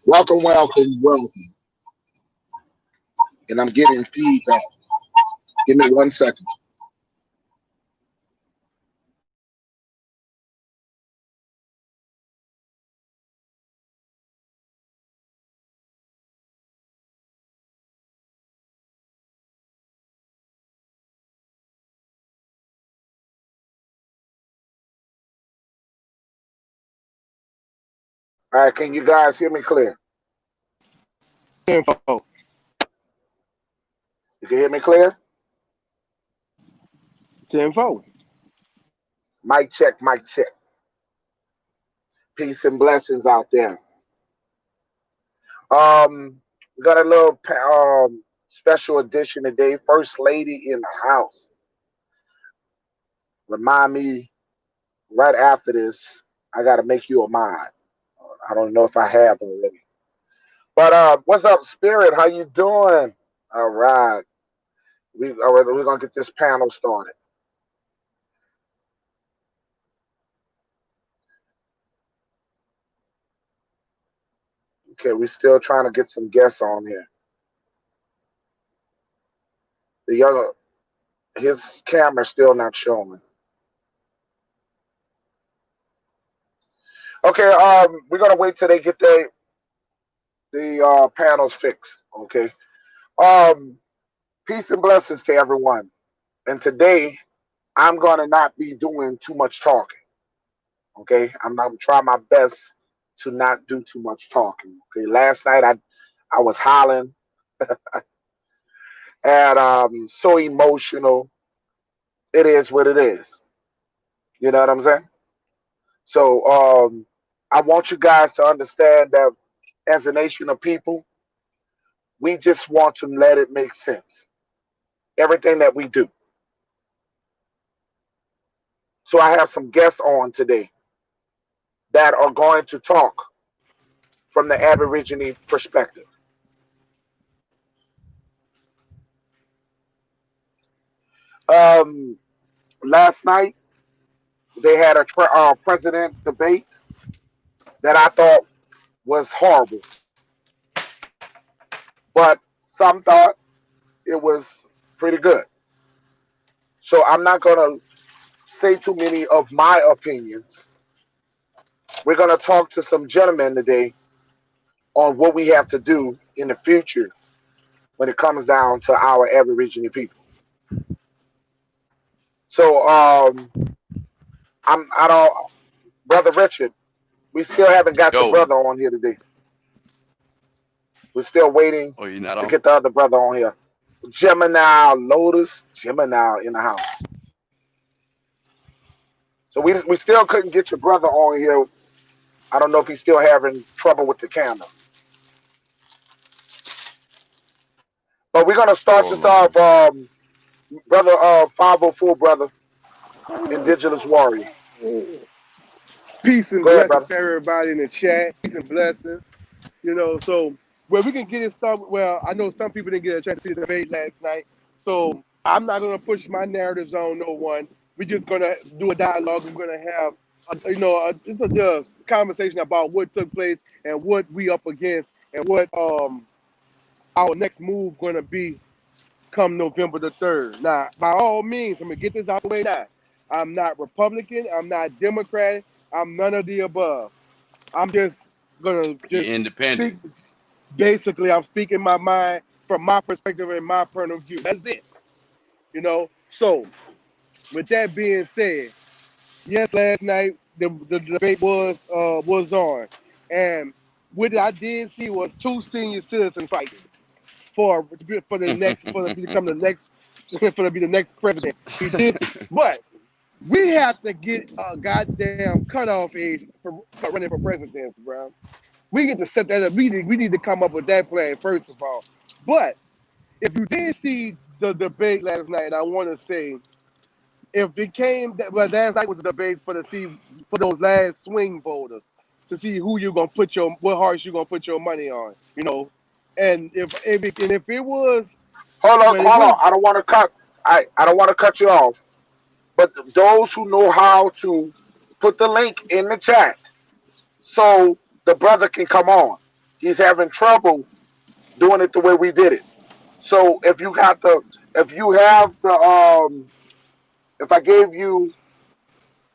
Welcome, welcome, welcome. And I'm getting feedback. Give me 1 second. All right, can you guys hear me clear? Tenfold. You can hear me clear? Tenfold. Mic check, mic check. Peace and blessings out there. We got a little special edition today. First lady in the house. Remind me right after this, I got to make you a mod. I don't know if I have already. But what's up, Spirit? How you doing? All right. We're gonna get this panel started. Okay, we're still trying to get some guests on here. The young his camera's still not showing. Okay, we're gonna wait till they get the panels fixed. Okay. Um, Peace and blessings to everyone. And today I'm gonna not be doing too much talking. Okay, I'm gonna try my best to not do too much talking. Okay, last night I was hollering and so emotional. It is what it is. You know what I'm saying? So I want you guys to understand that as a nation of people, we just want to let it make sense. Everything that we do. So I have some guests on today that are going to talk from the Aborigine perspective. Um, Last night they had a president debate that I thought was horrible, but some thought it was pretty good. So I'm not going to say too many of my opinions. We're going to talk to some gentlemen today on what we have to do in the future when it comes down to our Aboriginal people. So I don't, brother Richard. We still haven't got your Yo, brother on here today. We're still waiting oh, you're not to on? get the other brother on here. Gemini Lotus, Gemini in the house. So we still couldn't get your brother on here. I don't know if he's still having trouble with the camera. But we're gonna start Oh this off, man. brother 504 brother, Indigenous Warrior. Peace and Go ahead, blessings brother. to everybody in the chat. Peace and blessings. So where we can get it started. Well, I know some people didn't get a chance to see the debate last night, so I'm not gonna push my narratives on no one. We're just gonna do a dialogue. We're gonna have, it's a just conversation about what took place and what we up against and what our next move gonna be come November the 3rd. Now, by all means, I'm gonna get this out the way now. I'm not Republican. I'm not Democrat. I'm none of the above. I'm just gonna You're just speak. independent. Basically, I'm speaking my mind from my perspective and my point of view. That's it. So, with that being said, yes, last night the debate was on, and what I did see was two senior citizens fighting for the next for to become the next for to be the next president. We did see, but we have to get a goddamn cutoff age for running for president, bro. We get to set that up. We need to come up with that plan first of all. But if you did see the debate last night, I want to say if it came that well, last night was a debate for those last swing voters to see who you gonna put your what horse you gonna put your money on, and if it was Hold on, well it hold on. was I don't want to cut you off. But those who know how to put the link in the chat so the brother can come on. He's having trouble doing it the way we did it. So if you have if I gave you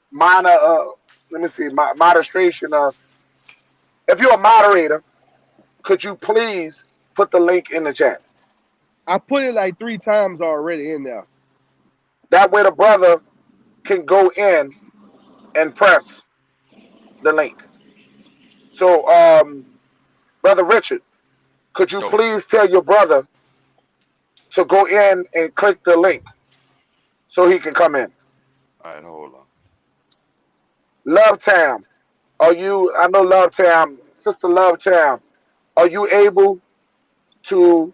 minor, let me see, my moderation. If you're a moderator, could you please put the link in the chat? I put it like 3 times already in there. That way the brother can go in and press the link. So, Brother Richard, could you Yo, please tell your brother to go in and click the link so he can come in? all right, hold on. Love Tam, I know Love Tam, Sister Love Tam, are you able to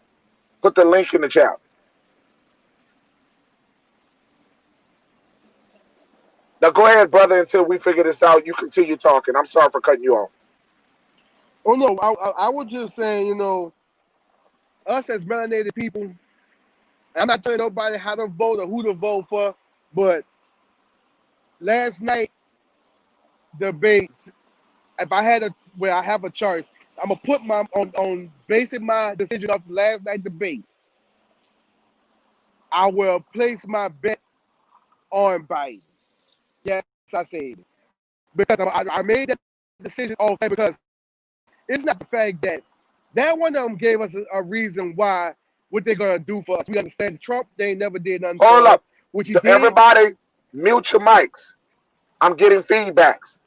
put the link in the chat? Now go ahead, brother, until we figure this out. You continue talking. I'm sorry for cutting you off. Oh no, I was just saying, us as melanated people, I'm not telling nobody how to vote or who to vote for, but last night debates, if I had I have a choice, I'm gonna put my on basing my decision off the last night debate. I will place my bet on Biden. Yes, I said it. Because I made that decision off because it's not the fact that one of them gave us a reason why what they're gonna do for us. We understand Trump, they never did nothing Hold for us. up. What he did. Everybody, mute your mics. I'm getting feedbacks.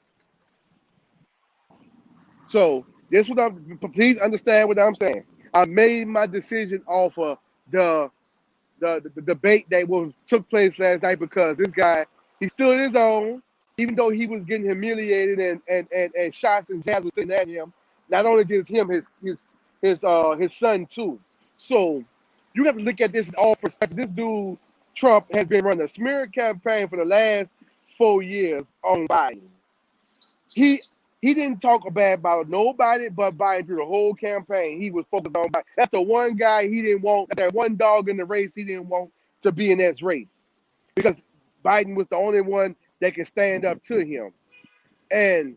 So this what please understand what I'm saying. I made my decision off of the the debate that took place last night because this guy, he stood his own, even though he was getting humiliated and shots and jabs were sitting at him. Not only just him, his son too. So you have to look at this in all perspectives. This dude Trump has been running a smear campaign for the last 4 years on Biden. He he didn't talk bad about nobody but Biden through the whole campaign. He was focused on Biden. That's the one guy he didn't want. That one dog in the race he didn't want to be in that race because Biden was the only one that can stand up to him. And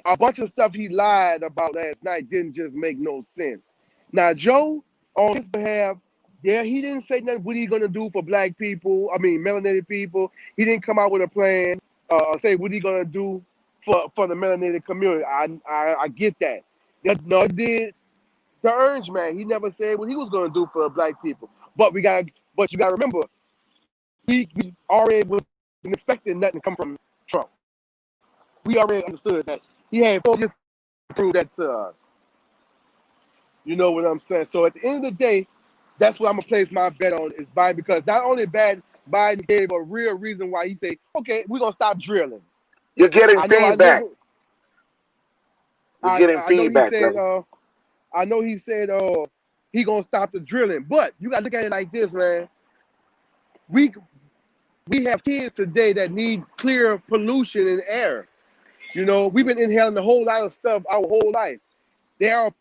a bunch of stuff he lied about last night didn't just make no sense. Now Joe, on his behalf, yeah, he didn't say nothing. What he gonna do for black people? I mean, melanated people. He didn't come out with a plan. Say what he gonna do for the melanated community. I get that. No, did the Orange Man. He never said what he was gonna do for black people. But you gotta remember, we already was expecting nothing to come from Trump. We already understood that he had 4 years to prove that to us. You know what I'm saying? So at the end of the day, that's what I'm gonna place my bet on is Biden because not only Biden gave a real reason why he said, okay, we're gonna stop drilling. You're getting I know feedback. You're getting I know he feedback, said brother. he gonna stop the drilling, but you gotta look at it like this, man. We we have kids today that need clear pollution in air. We've been inhaling a whole lot of stuff our whole life. There are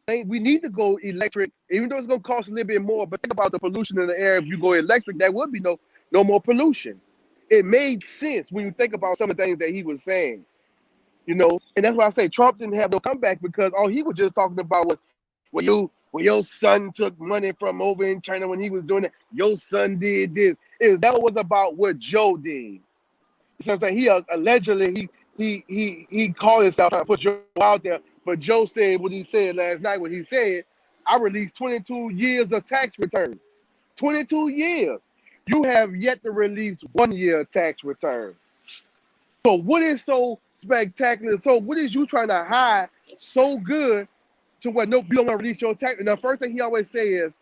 things we need to go electric, even though it's gonna cost a little bit more. But think about the pollution in the air. If you go electric, there would be no more pollution. It made sense when you think about some of the things that he was saying. And that's why I say Trump didn't have no comeback because all he was just talking about was, well, your son took money from over in China when he was doing it. Your son did this. That was about what Joe did. You know what I'm saying? He allegedly he called himself trying to put Joe out there, but Joe said what he said last night. What he said, I released 22 years of tax returns. 22 years. You have yet to release 1 year of tax returns. So what is so spectacular? So what is you trying to hide so good to where you don't want to release your tax? And the first thing he always say is,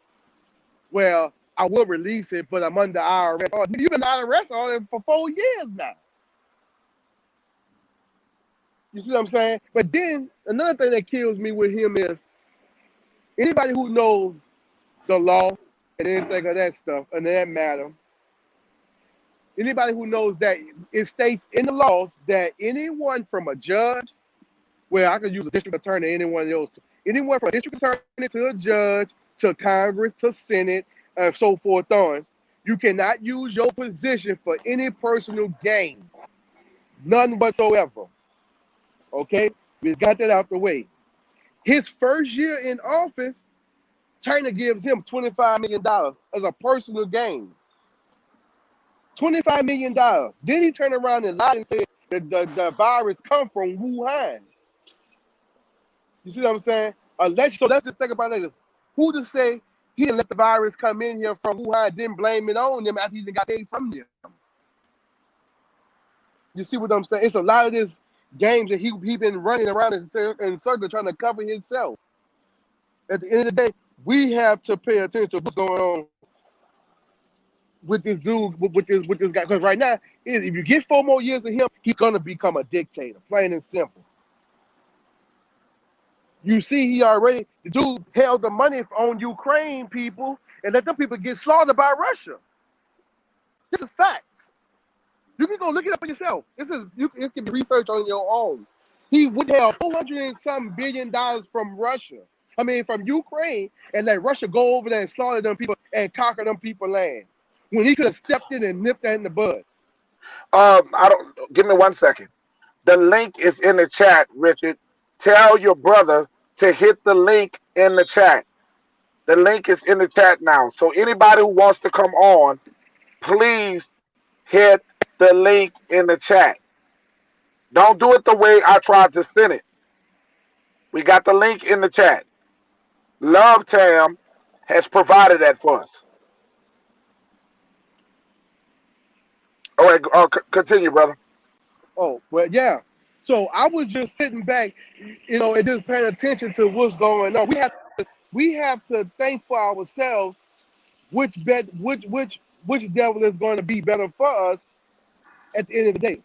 well, I will release it, but I'm under IRS. Oh, you've been IRS on it for 4 years now. You see what I'm saying? But then another thing that kills me with him is anybody who knows the law and anything of that stuff and that matter, anybody who knows that it states in the laws that anyone from a judge, well, I could use a district attorney, anyone else, anyone from a district attorney to a judge, to Congress, to Senate, so forth on, you cannot use your position for any personal gain. None whatsoever. Okay? We got that out the way. His first year in office, China gives him $25 million as a personal gain. $25 million. Then he turned around and lied and said that the virus come from Wuhan. You see what I'm saying? So let's just think about it. Who to say he didn't let the virus come in here from Wuhan, didn't blame it on them after he got paid from them? You see what I'm saying? It's a lot of this games that he been running around in circles trying to cover himself. At the end of the day, we have to pay attention to what's going on with this dude, with this guy. Because right now, if you get 4 more years of him, he's gonna become a dictator, plain and simple. You see, the dude held the money on Ukraine people and let them people get slaughtered by Russia. This is facts. You can go look it up for yourself. It can be research on your own. He would have $400 and some billion from Russia. I mean, from Ukraine, and let Russia go over there and slaughter them people and conquer them people land. When he could have stepped in and nipped that in the bud. I don't. Give me 1 second. The link is in the chat, Richard. Tell your brother to hit the link in the chat. The link is in the chat now. So anybody who wants to come on, please hit the link in the chat. Don't do it the way I tried to send it. We got the link in the chat. Love Tam has provided that for us. All right, continue, brother. Oh, well, yeah. So I was just sitting back, and just paying attention to what's going on. We have to think for ourselves which devil is going to be better for us at the end of the day.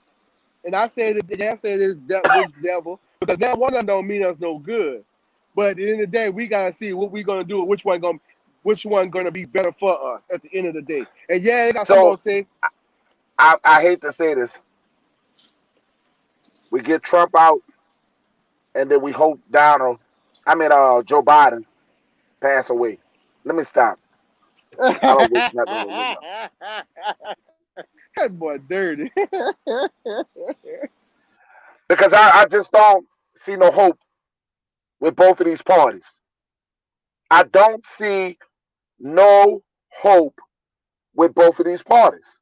And I said which devil, because that one of them don't mean us no good. But at the end of the day, we gotta see what we're gonna do, which one gonna be better for us at the end of the day. And yeah, they got something So to say. I hate to say this. We get Trump out, and then we hope Joe Biden pass away. Let me stop. I don't wish nothing on That boy dirty. because I just don't see no hope with both of these parties. I don't see no hope with both of these parties.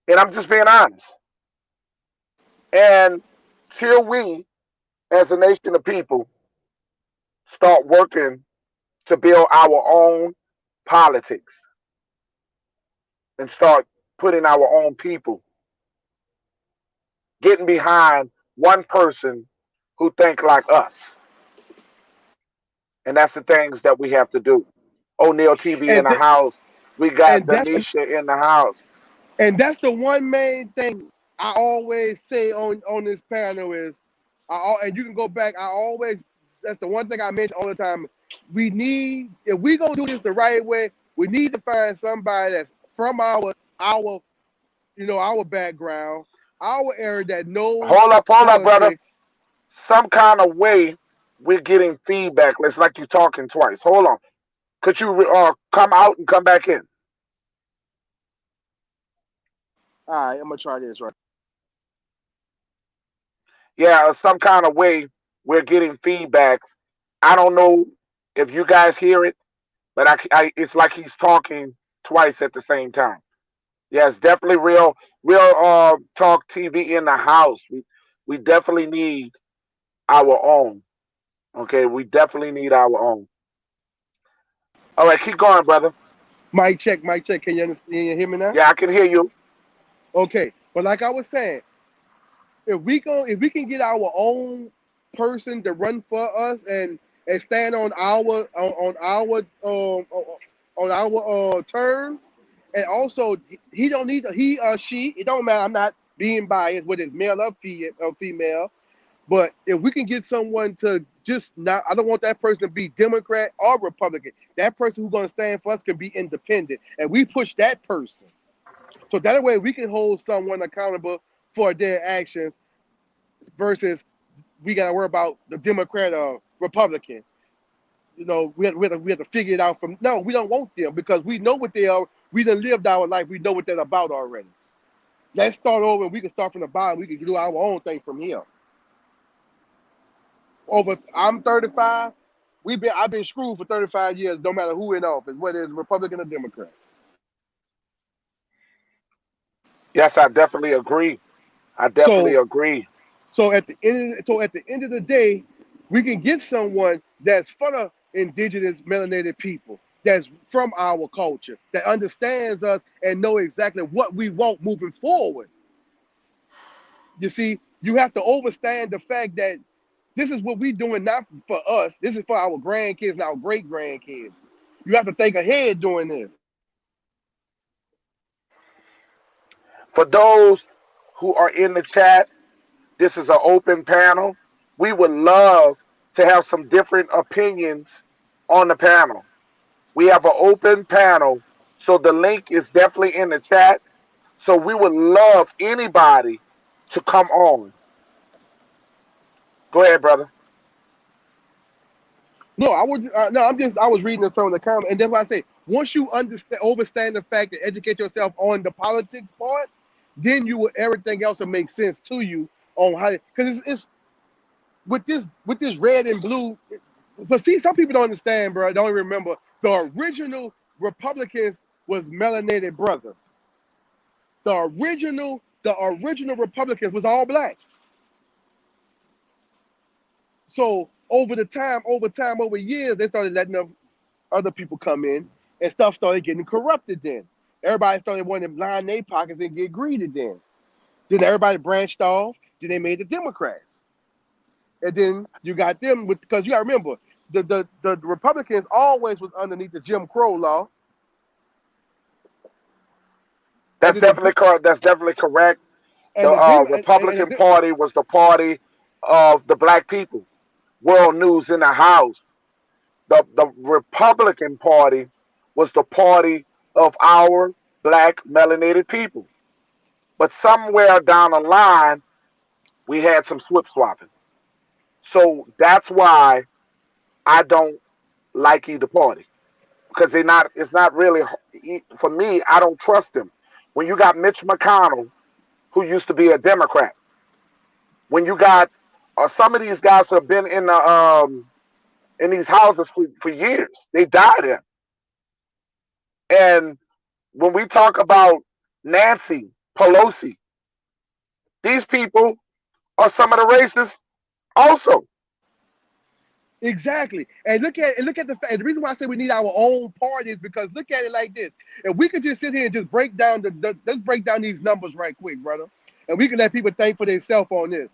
And I'm just being honest. And till we, as a nation of people, start working to build our own politics and start putting our own people, getting behind one person who think like us. And that's the things that we have to do. O'Neill TV in and the th- house. We got and that's Denisha in the house. and that's the one main thing I always say on this panel is, and you can go back. That's the one thing I mention all the time. If we gonna do this the right way, we need to find somebody that's from our background, our area that knows Hold up, brother. politics. Some kind of way we're getting feedback. It's like you're talking twice. Hold on. Could you come out and come back in? All right, I'm gonna try this right. Yeah, some kind of way we're getting feedback. I don't know if you guys hear it, but it's like he's talking twice at the same time. Yeah, it's definitely real talk TV in the house. We definitely need our own. Okay, we definitely need our own. All right, keep going, brother. Mic check, mic check. Can you understand? Can you hear me now? Yeah, I can hear you. Okay, but like I was saying, if we can get our own person to run for us and stand on our terms, and also he or she, it don't matter. I'm not being biased whether it's male or female, but if we can get someone to just not, I don't want that person to be Democrat or Republican. That person who's going to stand for us can be independent, and we push that person. So that way we can hold someone accountable for their actions versus we got to worry about the Democrat or Republican. We have to figure it out from. No, we don't want them because we know what they are. We done lived our life. We know what they're about already. Let's start over. We can start from the bottom. We can do our own thing from here. I'm 35. I've been screwed for 35 years, no matter who in office, whether it's Republican or Democrat. Yes, I definitely agree. I definitely So agree. at the end of the day, we can get someone that's for the indigenous melanated people, that's from our culture, that understands us and know exactly what we want moving forward. You see, you have to understand the fact that this is what we're doing not for us. This is for our grandkids and our great grandkids. You have to think ahead doing this. For those who are in the chat, this is an open panel. We would love to have some different opinions on the panel. We have an open panel, so the link is definitely in the chat. So we would love anybody to come on. Go ahead, brother. No, I was reading some of the comments, and that's why I say once you understand the fact and educate yourself on the politics part, then everything else will make sense to you on how, because it's with this red and blue. But see, some people don't understand, bro. Don't remember the original Republicans was melanated brothers. The original Republicans was all black. So over years, they started letting other people come in, and stuff started getting corrupted. Then everybody started wanting to line their pockets and get greedy. Then everybody branched off. Then they made the Democrats, and then you got them because you got to remember the Republicans always was underneath the Jim Crow law, and That's then definitely correct. That's definitely correct. The and Republican Party was the party of the black people. World News in the house. The Republican Party was the party of our black melanated people. But somewhere down the line, we had some swip swapping. So that's why I don't like either party because they're not. It's not really for me. I don't trust them. When you got Mitch McConnell, who used to be a Democrat, when you got some of these guys who have been in these houses for years, they died in. And when we talk about Nancy Pelosi, these people are some of the racists also. exactly. And look at the fact. The reason why I say we need our own party is because look at it like this. If we could just sit here and just break down let's break down these numbers right quick, brother, and we can let people think for themselves on this.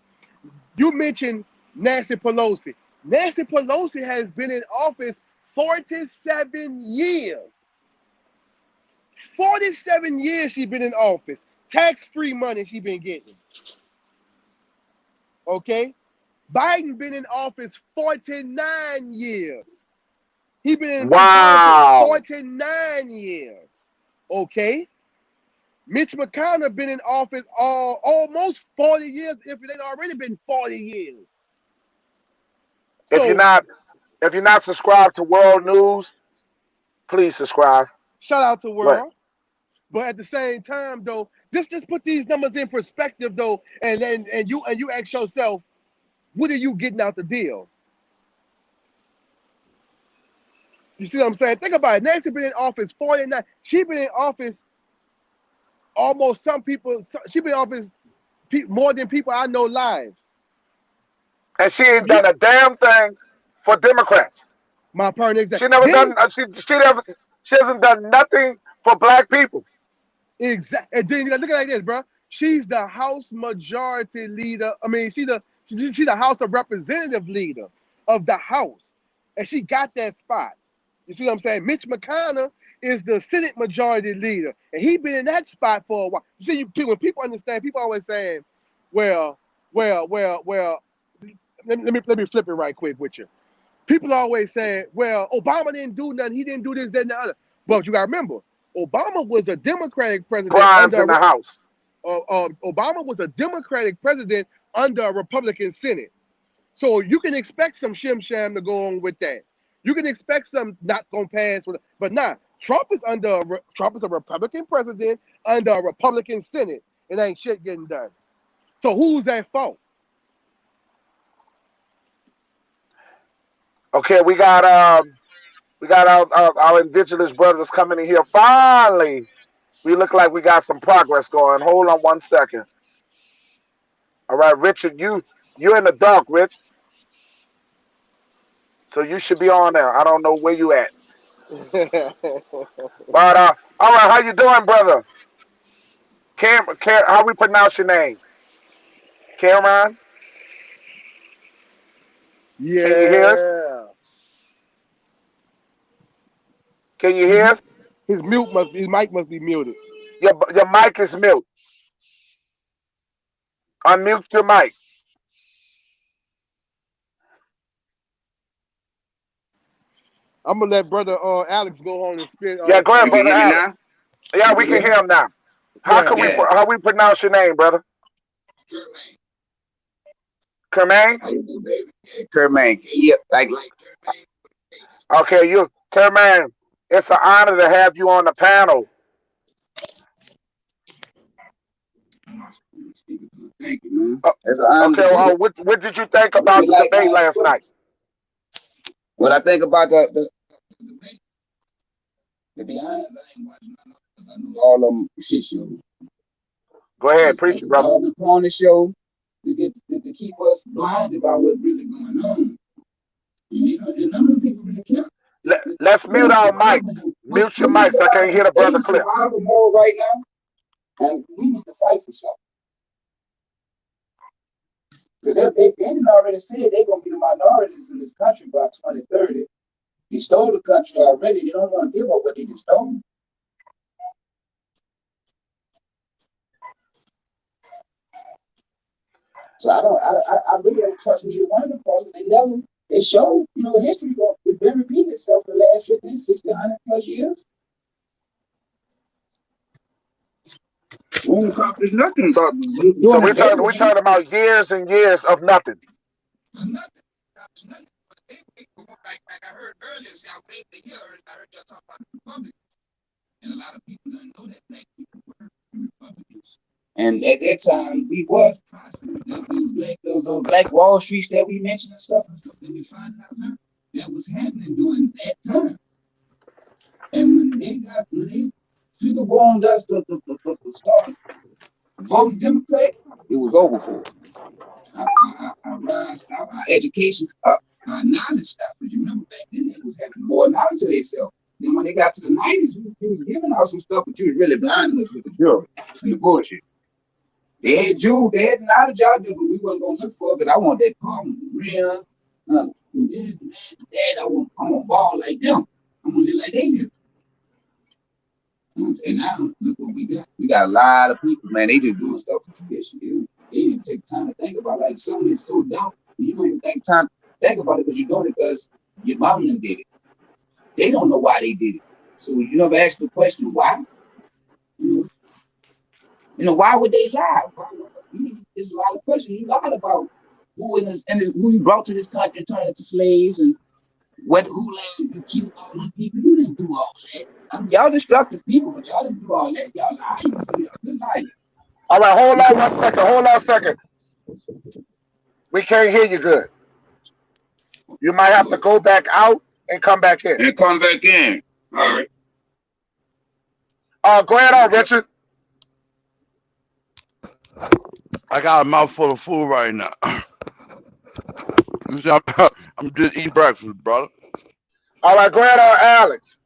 You mentioned Nancy Pelosi. Nancy Pelosi has been in office 47 years. 47 years she's been in office. Tax-free money she been getting. Okay? Biden been in office 49 years. He been in power for Wow. 49 years. Okay? Mitch McConnell been in office almost 40 years, if it ain't already been 40 years. If you're So not if you're not subscribed to World News, please subscribe. shout out to Go ahead. World. But at the same time, though, just put these numbers in perspective, though, and you ask yourself, what are you getting out the deal? You see what I'm saying? Think about it. Nancy been in office 49. She been in office almost some people. She been in office more than people I know lives. And she ain't You, done a damn thing for Democrats. my partner, She never then done. She hasn't done nothing for black people. exactly. And then you gotta look at it like this, bro. She's the House Majority Leader. I mean, she's the House of Representative Leader of the House, and she got that spot. You see what I'm saying? Mitch McConnell is the Senate Majority Leader, and he been in that spot for a while. You see, when people understand, people always saying, "Well, well." Let me flip it right quick with you. People always say, "Well, Obama didn't do nothing. He didn't do this, that, and the other." But you gotta remember, Obama was a Democratic president Grimes in under the house. Obama was a Democratic president under a Republican Senate. So you can expect some shim sham to go on with that. You can expect some not gonna pass with, but nah. Trump is a Republican president under a Republican Senate. It ain't shit getting done. So who's at fault? Okay, we got our indigenous brothers coming in here. Finally, we look like we got some progress going. Hold on 1 second. All right, Richard, you're in the dark, Rich. So you should be on there. I don't know where you at. But all right, how you doing, brother? How we pronounce your name? Cameron? Can you hear us? Yeah. Can you His, hear us? his mic must be muted. Your mic is mute. Unmute your mic. I'm gonna let brother Alex go on and spit. Yeah, go ahead, You can brother hear me Alex. now? Yeah, You we can can hear hear me? him now. Yeah. Yeah. How we pronounce your name, brother? Kermaine? Kermaine. Yeah, like Okay, Kermaine. It's an honor to have you on the panel. thank you, man. Uh, It's an honor okay, to be here. what did you think We about the like debate minded last night? brothers. What I think about the debate, to be honest, I ain't watching none of it because I know all of them shit shows. Go ahead, preach it, It's brother. all been put on the show to keep us blind about what's really going on. And, and none of the people really care. Let's They mute in our survival mics. mode. Mute your mics. I can't hear the They brother in clear. survival mode right now, and we need to fight for something. Because they didn't already say they're going to be the minorities in this country by 2030. They stole the country already. They don't want to give up what they just stole. So I really don't trust neither one of them because they show, history has been repeating itself for the last 50, 60, 100 plus years. We ain't accomplished nothing. So Doing we talking about years and years of nothing. nothing. Nothing. Like I heard earlier, see, I waited to hear, I heard y'all talk about the Republicans. And a lot of people don't know that black people were Republicans. And at that time, we was prospering. Those black Wall Streets that we mentioned and stuff that we find out now, that was happening during that time. And when they figure warned us to start voting Democrat, it was over for us. Our education, our knowledge stopped. Because you remember back then, they was having more knowledge of themselves. Then when they got to the 90s, we was giving out some stuff, but you was really blinding us with the jewelry and the bullshit. They had jewels, they had knowledge out there, but we wasn't gonna look for it because I want that car real. Dad, I'm gonna ball like them. I'm gonna live like they live. And now look what we got. We got a lot of people, man. They just doing stuff for tradition. They didn't take time to think about like something that's so dumb. You don't even take time to think about it because you're doing it because your mom did it. They don't know why they did it. So you never ask the question why. You know why would they lie? There's a lot of questions. You lied about who who you brought to this country and turned into slaves and who let you kill all them people. You didn't do all that. I mean, y'all destructive people, but y'all didn't do all that. Y'all liars. Good life. All right, hold on 1 second. Hold on a second. We can't hear you good. You might have to go back out and come back in. And come back in. All right. Go ahead on, Richard. I got a mouthful of food right now. I'm just eating breakfast, brother. All right, go ahead on, Alex.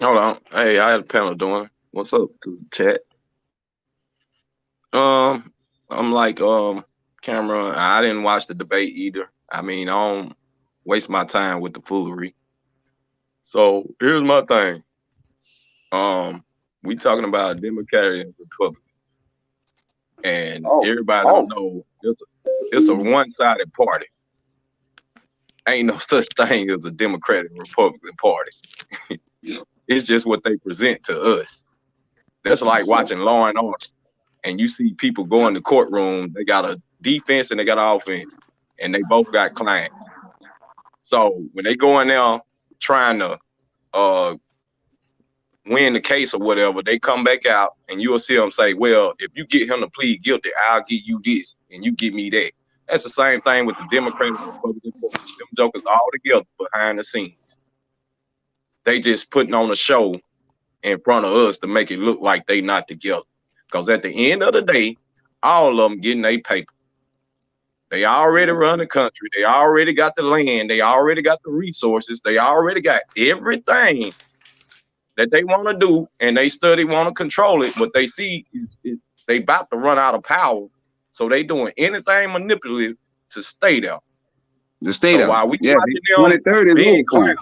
Hold on. Hey, I had a panel doing. What's up to the chat? Um, I'm like Cameron. I didn't watch the debate either. I mean, I don't waste my time with the foolery. So here's my thing. Um, we talking about Democrat and Republican, and everybody don't know it's a one-sided party. Ain't no such thing as a Democratic and Republican party. It's just what they present to us. That's like watching Law and Order. And you see people go in the courtroom, they got a defense and they got an offense, and they both got clients. So when they go in there trying to win the case or whatever, they come back out and you'll see them say, well, if you get him to plead guilty, I'll give you this and you give me that. That's the same thing with the Democrats and Republican Party. Them jokers all together behind the scenes. They just putting on a show in front of us to make it look like they not together. Because at the end of the day, all of them getting their paper. They already run the country. They already got the land. They already got the resources. They already got everything that they want to do, and they study want to control it. What they see is they about to run out of power, so they doing anything manipulative to stay there. The state So of while we yeah, watching them 2030 is being over. clowns,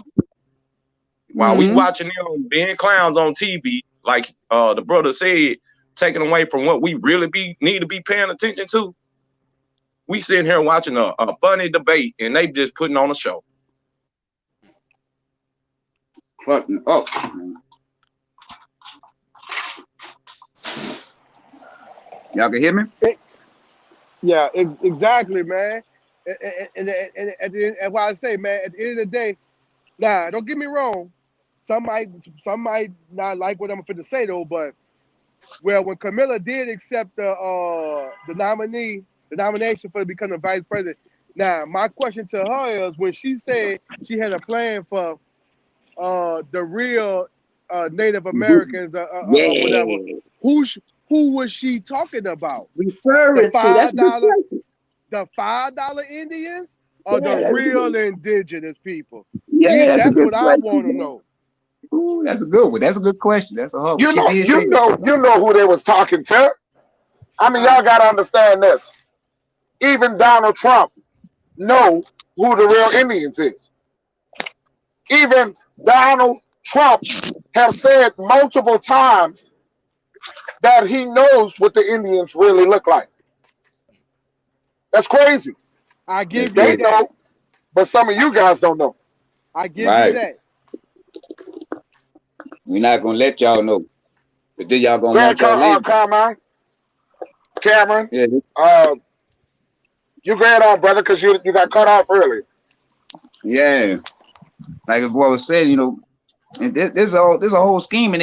while we watching them being clowns on TV, like the brother said, taking away from what we really need to be paying attention to. We sitting here watching a funny debate, and they just putting on a show. Clucking up. Y'all can hear me? Yeah, exactly, man. And why I say, man, at the end of the day, nah, don't get me wrong. Some might not like what I'm finna say though, but well, when Camilla did accept the nomination for becoming vice president, now my question to her is, when she said she had a plan for the real Native Americans or whatever, who was she talking about? Referring to, that's a good question. The $5 Indians or the real indigenous people? Yeah, That's what I want to know. Ooh, that's a good one. That's a good question. That's a hard one. You know who they was talking to. I mean, y'all gotta understand this. Even Donald Trump know who the real Indians is. Even Donald Trump have said multiple times that he knows what the Indians really look like. That's crazy. I give they you that. know, but some of you guys don't know. I give you that. We're not gonna let y'all know, but then y'all gonna want y'all later. Cameron, you grab on, brother, because you got cut off early. Yeah, like the boy was saying, you know, and there's a whole scheme, and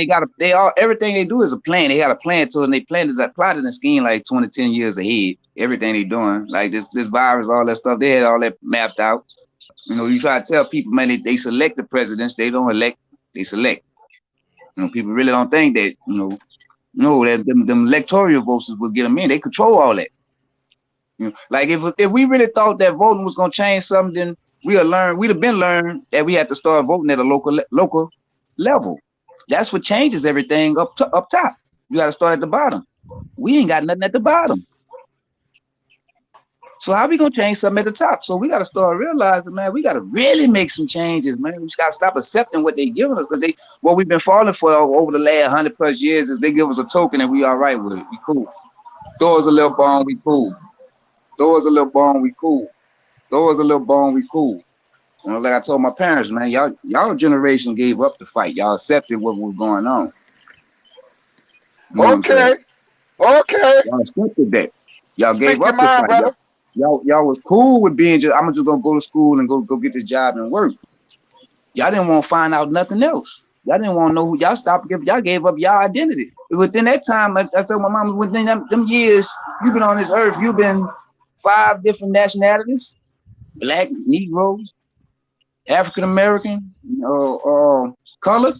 everything they do is a plan. They got a plan to it, and they plotted a scheme like 10 years ahead. Everything they doing, like this virus, all that stuff, they had all that mapped out. You know, you try to tell people, man, they select the presidents, they don't elect, they select. You know, people really don't think that, you know, that them electoral votes will get them in. They control all that. You know, like if we really thought that voting was gonna change something, then we'd have been learned that we had to start voting at a local level. That's what changes everything up top. You got to start at the bottom. We ain't got nothing at the bottom. So how we gonna change something at the top? So we got to start realizing, man, we got to really make some changes, man. We just got to stop accepting what they giving us, because what we've been falling for over the last 100+ years is they give us a token and we all right with it. We cool. Throw us a little bone, we cool. Throw us a little bone, we cool. Throw us a little bone, we cool. You know, like I told my parents, man, y'all generation gave up the fight. Y'all accepted what was going on. You know okay. Y'all accepted that. Y'all gave up the fight. Brother. Y'all was cool with being I'm just gonna go to school and go get the job and work. Y'all didn't want to find out nothing else. Y'all didn't want to know who y'all stopped. Y'all gave up y'all identity. Within that time, I told my mom, within them years, you've been on this earth, you've been 5 different nationalities: Black, Negro, African American, color.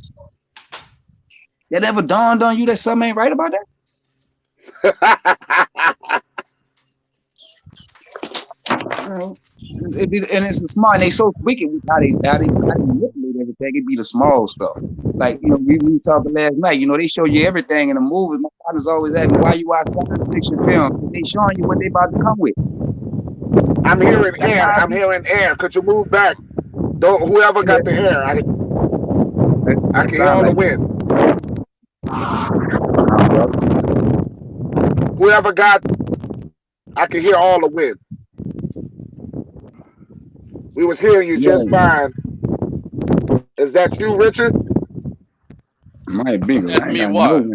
That ever dawned on you that something ain't right about that? You know, and it's smart. And they so wicked with how they manipulate everything. It be the small stuff. Like, you know, we was talking last night. You know, they show you everything in the movie. My father's always asking, why you watch science fiction films? They showing you what they about to come with. I'm hearing air. I'm hearing air. Could you move back? Whoever got the air, I can hear all the wind. Whoever got, I can hear all the wind. We was hearing you just fine. Is that you, Richard? Might be. That's me. What?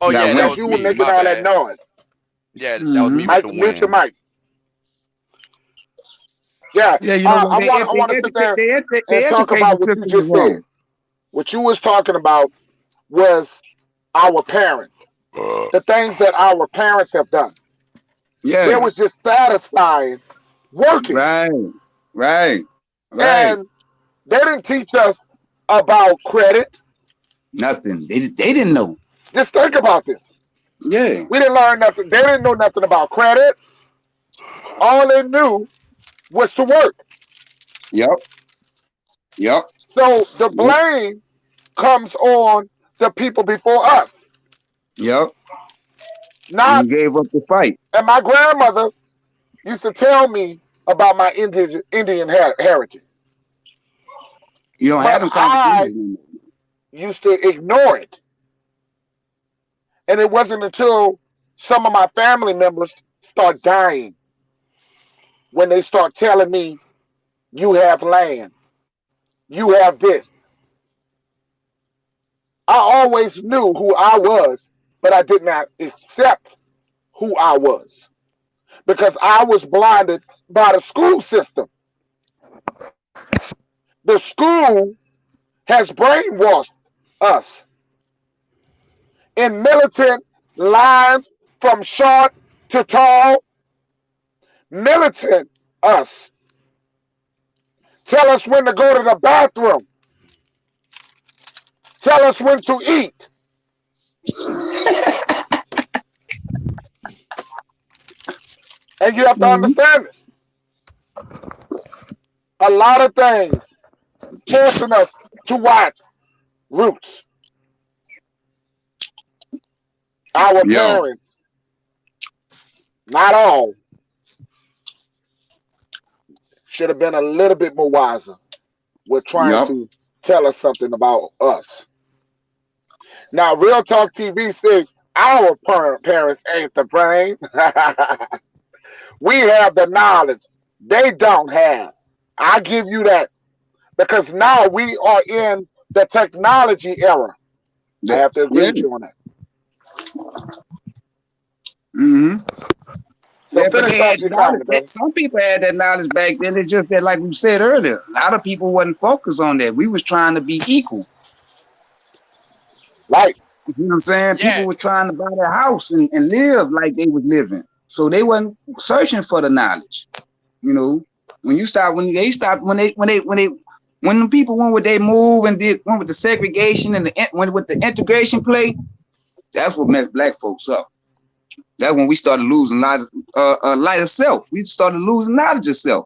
Oh yeah, that was you me. were making all that noise. Yeah, that was me Mike, with the mute your mic. Yeah, you know, I want to sit there and talk about what you just said. What you was talking about was our parents, the things that our parents have done. They Yeah. was just satisfying working, Right. Right. Right. and they didn't teach us about credit. Nothing. They didn't know. Just think about this. Yeah. We didn't learn nothing. They didn't know nothing about credit. All they knew was to work. Yep. Yep. So the Yep. blame comes on the people before us. Yep. Not, You gave up the fight. and my grandmother used to tell me about my Indian heritage, You don't have but them conversations I anymore. used to ignore it. And it wasn't until some of my family members start dying when they start telling me, you have land, you have this. I always knew who I was, but I did not accept who I was because I was blinded by the school system. The school has brainwashed us in militant lines from short to tall. Militant us. Tell us when to go to the bathroom. Tell us when to eat. And you have to Mhm. understand this. A lot of things forcing us to watch Roots. Our Yo. parents, not all, should have been a little bit more wiser with trying Yep. to tell us something about us. Now, Real Talk TV says our parents ain't the brain. We have the knowledge they don't have. I give you that because now we are in the technology era. I have to agree Yeah. with you on that. Hmm. So Yeah, but finish they off had your knowledge. comment, brother. Some people had that knowledge back then. It's just that, like we said earlier, a lot of people wasn't focused on that. We was trying to be equal. Right. You know what I'm saying? Yeah, People were trying to buy their house and live like they was living. So they wasn't searching for the knowledge. You know, when the people went with they move and went with the segregation and went with the integration play, that's what messed black folks up. That's when we started losing light of self. We started losing knowledge of self.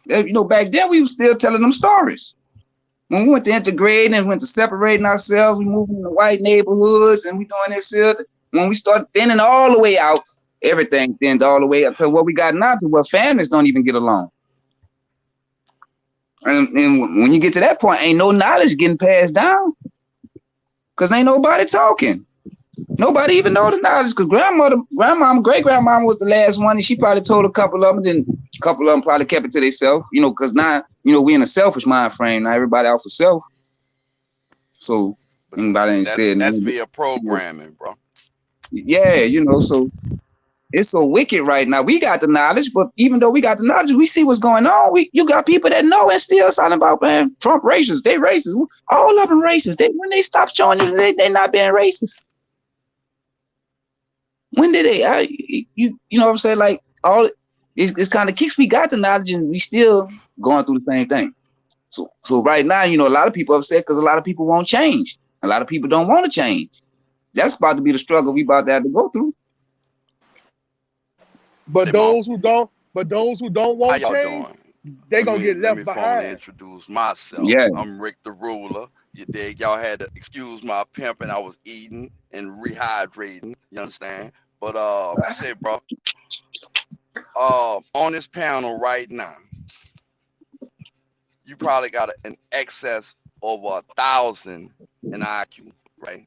You know, back then we were still telling them stories. When we went to integrating and went to separating ourselves, we moved into white neighborhoods and we doing this shit. When we started thinning all the way out, everything thinned all the way up to what we got now, to where families don't even get along. And when you get to that point, ain't no knowledge getting passed down because ain't nobody talking. Nobody even know the knowledge because grandmama, great grandmama was the last one, and she probably told a couple of them. Then a couple of them probably kept it to themselves, you know, because now, you know, we in a selfish mind frame. Now everybody out for self. So but anybody ain't said, that's via programming, bro. yeah, you know, so it's so wicked right now. We got the knowledge, but even though we got the knowledge, we see what's going on. You got people that know and still talking about, man, Trump racist. They racist. All of them racist. When they stop showing you they not being racist. When did they? You know what I'm saying? Like it's kind of kicks. We got the knowledge and we still going through the same thing. So right now, you know, a lot of people upset because a lot of people won't change. A lot of people don't want to change. That's about to be the struggle we about to have to go through. But Say, Mo, those who don't how want y'all change, doing? they Let gonna me get let left me formally behind. introduce myself. Yeah. I'm Rick the Ruler. You dig? Y'all had to excuse my pimping. I was eating and rehydrating. You understand? But say, bro, on this panel right now, you probably got an excess over 1,000 in IQ, right?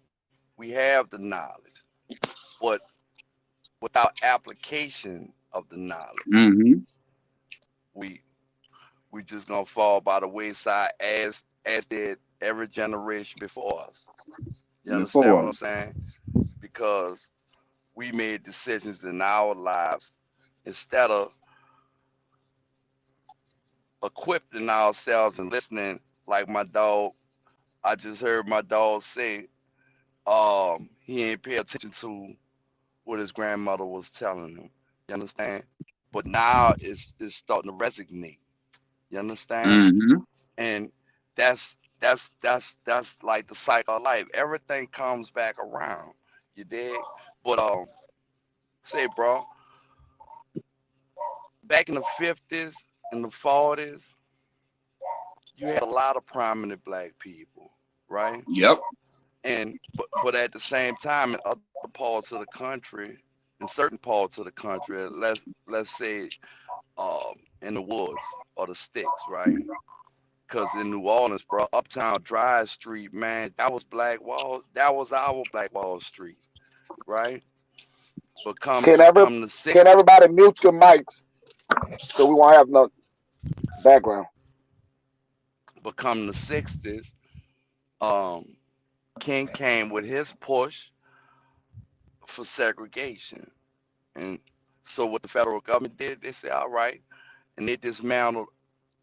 We have the knowledge, but without application of the knowledge, Mm-hmm. we we just gonna fall by the wayside as did every generation before us. You understand what Before. I'm saying? Because we made decisions in our lives instead of equipping ourselves and listening like my dog I just heard my dog say, he ain't pay attention to what his grandmother was telling him. You understand? But now it's starting to resonate. You understand? Mm-hmm. And that's like the cycle of life. Everything comes back around. You dig? But say, bro, back in the 50s and the 40s, you had a lot of prominent black people, right? Yep. And but at the same time, in other parts of the country, in certain parts of the country, let's say in the woods or the sticks, right? Because in New Orleans, bro, Uptown Drive Street, man, that was that was our Black Wall Street, right? But Can ever come the can 60s, everybody mute your mics so we won't have no background? but come the 60s, um, King came with his push for segregation. And so what the federal government did, they said, all right, and they dismantled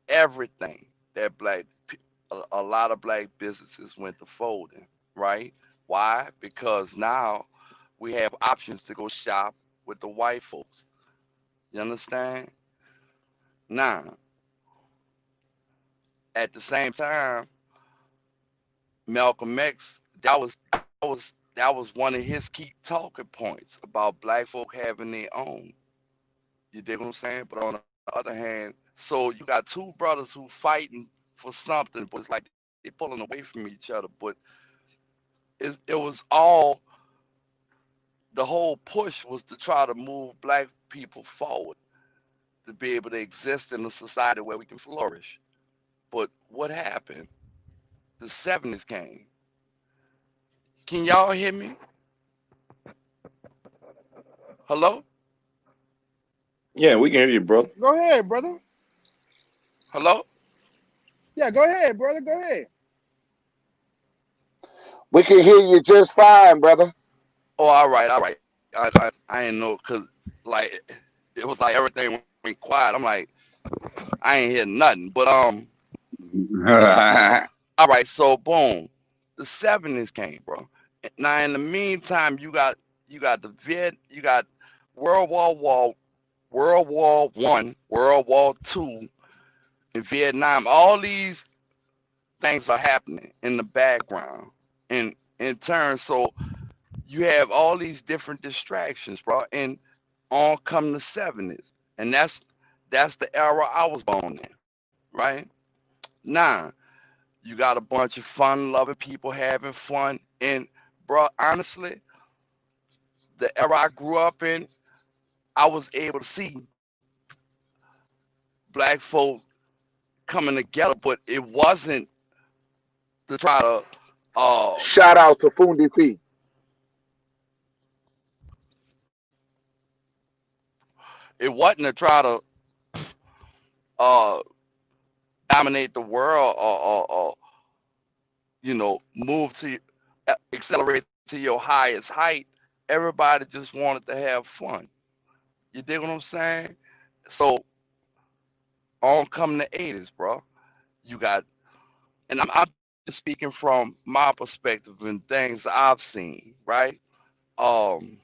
everything that a lot of black businesses went to folding, right? Why? Because now we have options to go shop with the white folks. You understand? Now, at the same time, Malcolm X, that was one of his key talking points about black folk having their own. You dig what I'm saying? But on the other hand, so you got two brothers who fighting for something, but it's like they pulling away from each other. But it was all the whole push was to try to move black people forward to be able to exist in a society where we can flourish. But what happened? The 70s came. Can y'all hear me? Hello? Yeah, we can hear you, brother. Go ahead, brother. Hello? Yeah, go ahead, brother. Go ahead. We can hear you just fine, brother. Oh, all right, all right. I didn't know because like it was like everything went quiet. I'm like, I ain't hear nothing. But all right. So boom, the 70s came, bro. Now in the meantime, you got you got World War War, World War I, World War II, in Vietnam. All these things are happening in the background, and in turn, so you have all these different distractions, bro. And on come the 70s, and that's the era I was born in, right? Now you got a bunch of fun-loving people having fun, and bro, honestly, the era I grew up in, I was able to see black folk coming together, but it wasn't to try to uh Shout out to Fundi Fee. it wasn't to try to uh dominate the world or move to accelerate to your highest height. Everybody just wanted to have fun. You dig what I'm saying? So on come the 80s, bro. You got, and I'm just speaking from my perspective and things I've seen, right? Um,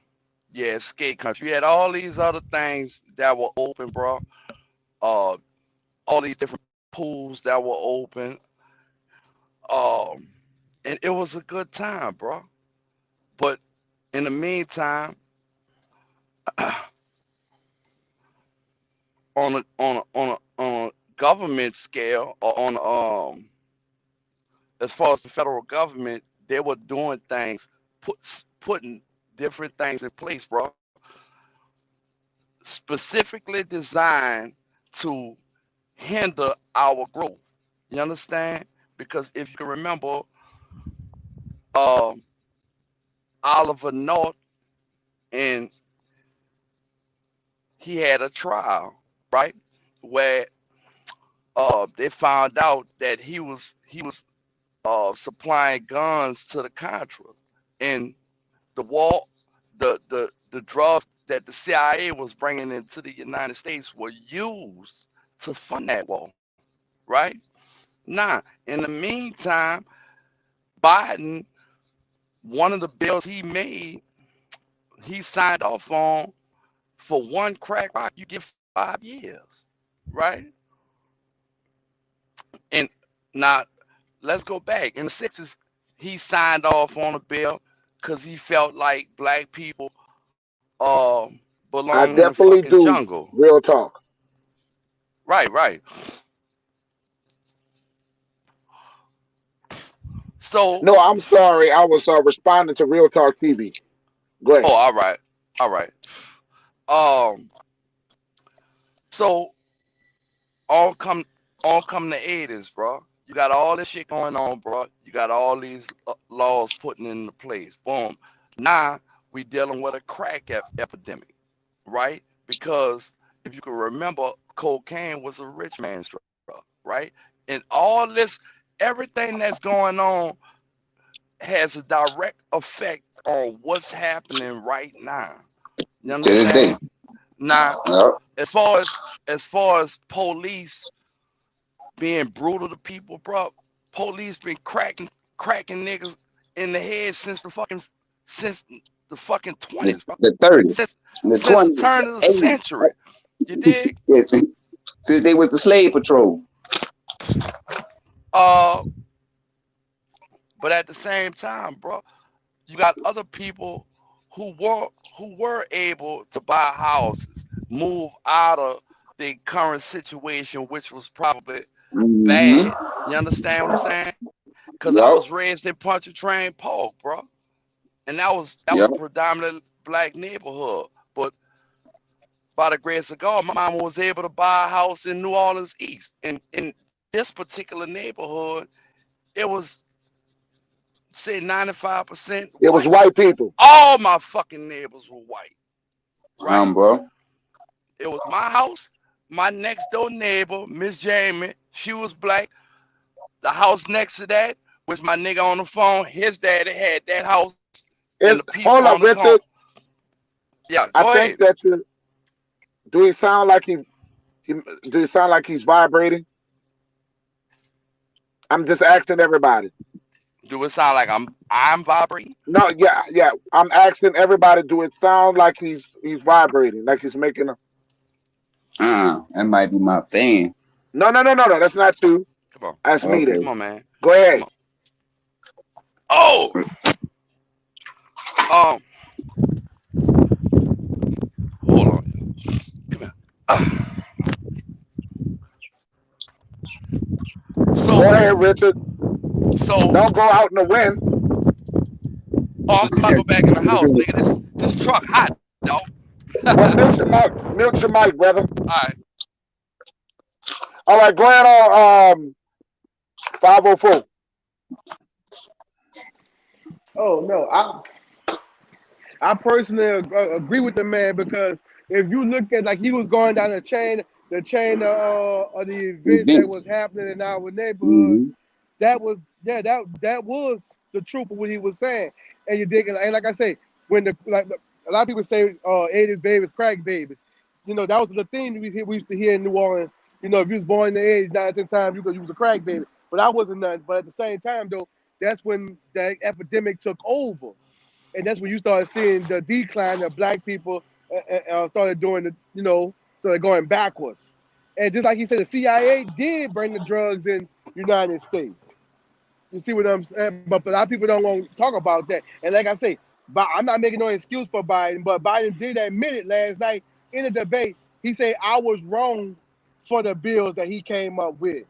yeah, skate country. You had all these other things that were open, bro. Uh, all these different pools that were open. Um, and it was a good time, bro. But in the meantime, on a government scale or on as far as the federal government, they were doing things, putting different things in place, bro, specifically designed to hinder our growth. You understand? Because if you can remember, um, Oliver North, and he had a trial, right, where they found out that he was supplying guns to the Contras, and the war, the drugs that the CIA was bringing into the United States were used to fund that war, right? Now, in the meantime, Biden, one of the bills he made, he signed off on, for one crack rock, you get 5 years, right? And now let's go back. In the 60s, he signed off on a bill because he felt like black people I belong in the definitely fucking do. jungle. Real talk. Right, right. So, No, I'm sorry. I was responding to Real Talk TV. Go oh, ahead. all right, all right. Um, so all come all come the 80s, bro. You got all this shit going on, bro. You got all these laws putting into place. Boom. Now we dealing with a crack epidemic, right? Because if you can remember, cocaine was a rich man's drug, right? And all this, everything that's going on has a direct effect on what's happening right now. You To this day. understand? Now, Yep. as far as police being brutal to people, bro, police been cracking niggas in the head since the fucking 20s, bro. The 30s, Since the since the 20s, turn the of the 80s. century. You dig? Yes. Since they was the slave patrol. Uh, but at the same time, bro, you got other people who were able to buy houses, move out of the current situation, which was probably Mm-hmm. bad. You understand what I'm saying? Because I Yep. was raised in Pontchartrain Park, bro, and that was Yep. a predominantly black neighborhood. But by the grace of God, my mama was able to buy a house in New Orleans East. And in this particular neighborhood, it was, say, 95% It was white. white people. All my fucking neighbors were white, right? Bro. It was my house, my next door neighbor, Miss Jamie, she was black. The house next to that, which my nigga on the phone, his daddy had that house, and the people Hold on the up, corner. Richard. Yeah, I go ahead. think that you do. He sound like he do. He sound like he's vibrating. I'm just asking everybody. Do it sound like I'm vibrating? No, yeah, yeah. I'm asking everybody. Do it sound like he's vibrating? Like he's making a? That might be my fan. No, no, no, no, no. That's not you. Come on, That's me. Then Okay. come on, man. go Come ahead. on. Oh, um, hold on. Come here. Go So, ahead, Richard. so, Don't go out in the wind. oh, I'm about to go back in the house, nigga. This truck hot, dog. Well, mute your mic. Mute your mic, brother. All right. All right, go ahead on 504. Oh no, I personally agree with the man because if you look at like he was going down the chain of the events that was Events. happening in our neighborhood, Mm-hmm. that was that was the truth of what he was saying. And you dig it, and like I say, when a lot of people say 80s babies, crack babies, that was the thing we used to hear in New Orleans. If you was born in the 80s, 9, 10 times you was a crack baby. But I wasn't none. But at the same time though, that's when that epidemic took over, and that's when you started seeing the decline of black people started doing started going backwards. And just like he said, the CIA did bring the drugs in the United States. You see what I'm saying? But a lot of people don't want to talk about that. And like I say, I'm not making no excuse for Biden, but Biden did admit it last night in the debate. He said I was wrong for the bills that he came up with.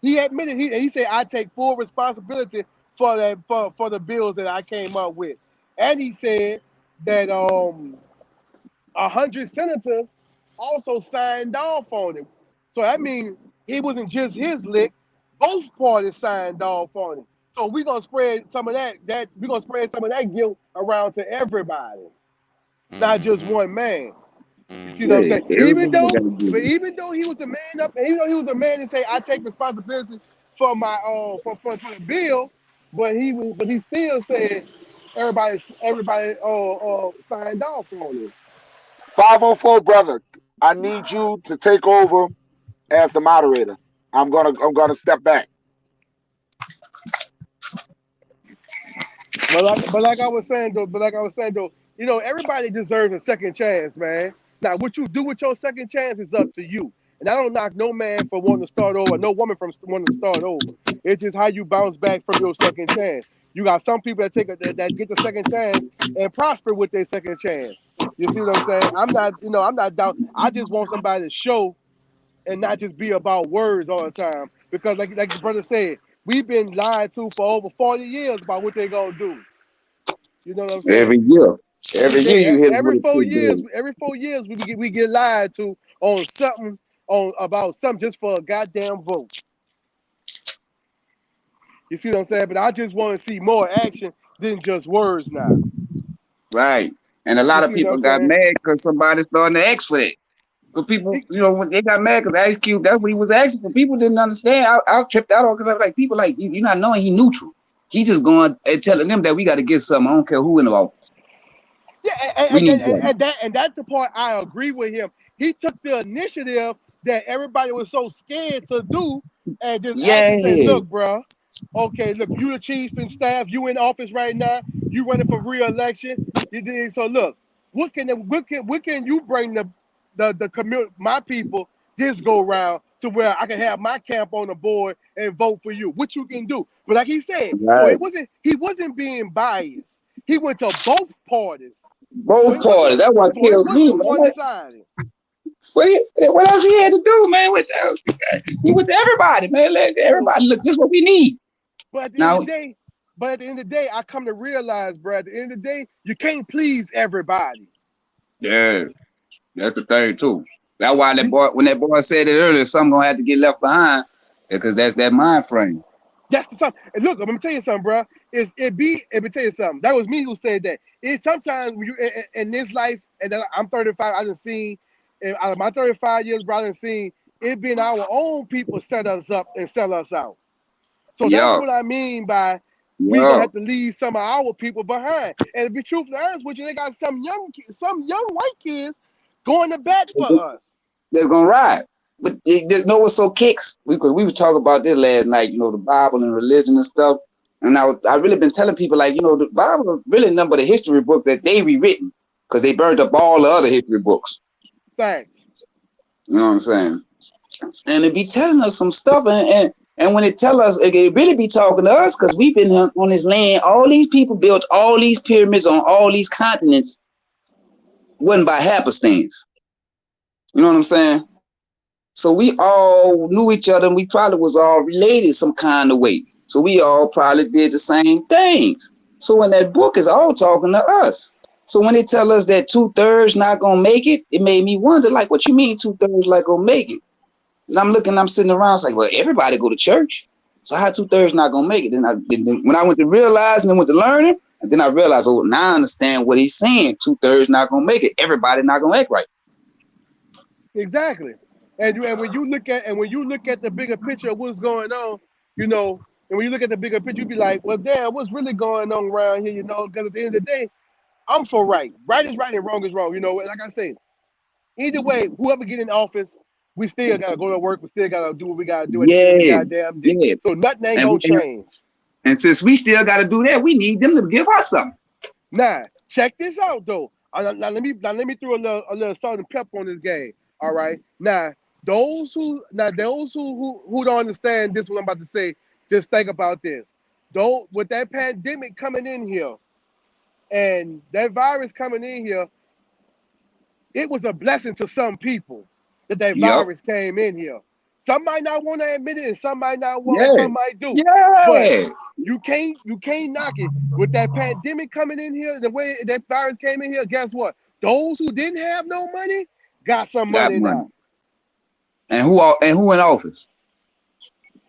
He admitted he said I take full responsibility for that for the bills that I came up with, and he said that 100 senators also signed off on it. So that means it wasn't just his lick; both parties signed off on it. So we're gonna spread some of that we're gonna spread some of that guilt around to everybody, not just Mm-hmm. one man. You see what I'm Mm-hmm. Yeah, saying? everybody got to get it. Even though he was a man up, and even though he was a man and say I take responsibility for my for the bill, but he still said everybody signed off on it. 504, brother. I need you to take over as the moderator. I'm gonna step back. But like I was saying though, you know, everybody deserves a second chance, man. Now, what you do with your second chance is up to you. And I don't knock no man for wanting to start over, no woman from wanting to start over. It's just how you bounce back from your second chance. You got some people that get the second chance and prosper with their second chance. You see what I'm saying? I'm not down. I just want somebody to show and not just be about words all the time. Because like the brother said, we've been lied to for over 40 years about what they're gonna do. You know what I'm saying? Every year. Every year you hit with Every a 4 years, tidbit. we get lied to on something on about something just for a goddamn vote. You see what I'm saying? But I just want to see more action than just words now. Right. And a You lot of see what people I'm got saying? mad because somebody started to ask for that. So people, you know, when they got mad because Ice Cube, that's what he was asking for. People didn't understand. I tripped out on because I was like, people like you not knowing he neutral. He just going and telling them that we got to get something. I don't care who in the office. Yeah, We need something. and that's the part I agree with him. He took the initiative that everybody was so scared to do, and just actually say, Yeah. "Look, bro, okay, look, you the chief and staff, you in office right now, you running for re-election. You did so. Look, what can you bring the community, my people, this go round to where I can have my camp on the board and vote for you? What you can do?" But like he said, so Right. he wasn't being biased. He went to both parties. Both parties. That's what So it kills me, wasn't man. one Like, sided. what else he had to do, man? With he went to everybody, man. Let everybody look. This is what we need. But at the end of Now, the day, I come to realize, bro, at the end of the day, you can't please everybody. yeah, that's the thing too. That's why that You boy, when that boy said it earlier, something gonna have to get left behind, because that's that mind frame. that's the time. And look, I'm gonna tell you something, bro. Let me tell you something. That was me who said that. It's sometimes when you in this life, and then I'm 35. I done seen, and out of my 35 years, bro, I done seen it been our own people set us up and sell us out. So that's Yeah, what I mean by we gonna yeah. have to leave some of our people behind. And to be truthfully honest with you, they got some young white kids going to bat for us. They're gonna ride. But there's no what's so kicks because we were talking about this last night. You know, the Bible and religion and stuff. And I really been telling people like, you know, the Bible is really nothing but a history book that they rewritten because they burned up all the other history books. Thanks. You know what I'm saying? And it be telling us some stuff, and when it tell us, it really be talking to us because we've been on this land. All these people built all these pyramids on all these continents, wasn't by happenstance. You know what I'm saying? So we all knew each other, and we probably was all related some kind of way. So we all probably did the same things. So when that book is all talking to us. So when they tell us that 2/3 not gonna make it, it made me wonder, like, what you mean 2/3 like gonna make it? And I'm sitting around, it's like, well, everybody go to church. So how 2/3 not gonna make it? Then when I went to realize and then went to learning, and then I realized, oh, now I understand what he's saying. 2/3 not gonna make it. Everybody not gonna act right. Exactly. And when you look at the bigger picture of what's going on, you know, and when you look at the bigger picture, you be like, well, damn, what's really going on around here? You know, because at the end of the day, I'm for right. Right is right and wrong is wrong. You know, like I said, either way, whoever get in office, we still gotta go to work. We still gotta do what we gotta do at the end of the Yeah, goddamn day. yeah. So nothing ain't And, gonna and change. and since we still got to do that, we need them to give us something. Now, check this out though. Now let me throw a little salt and pepper on this game. All right. Now, those who don't understand this, what I'm about to say, just think about this. Though with that pandemic coming in here and that virus coming in here, it was a blessing to some people that Yep. virus came in here. Some might not want to admit it, and some might not want, and Yeah. some might do. But Yeah. you can't knock it with that pandemic coming in here. The way that virus came in here, guess what? Those who didn't have no money got some Got money money. now. And who in office?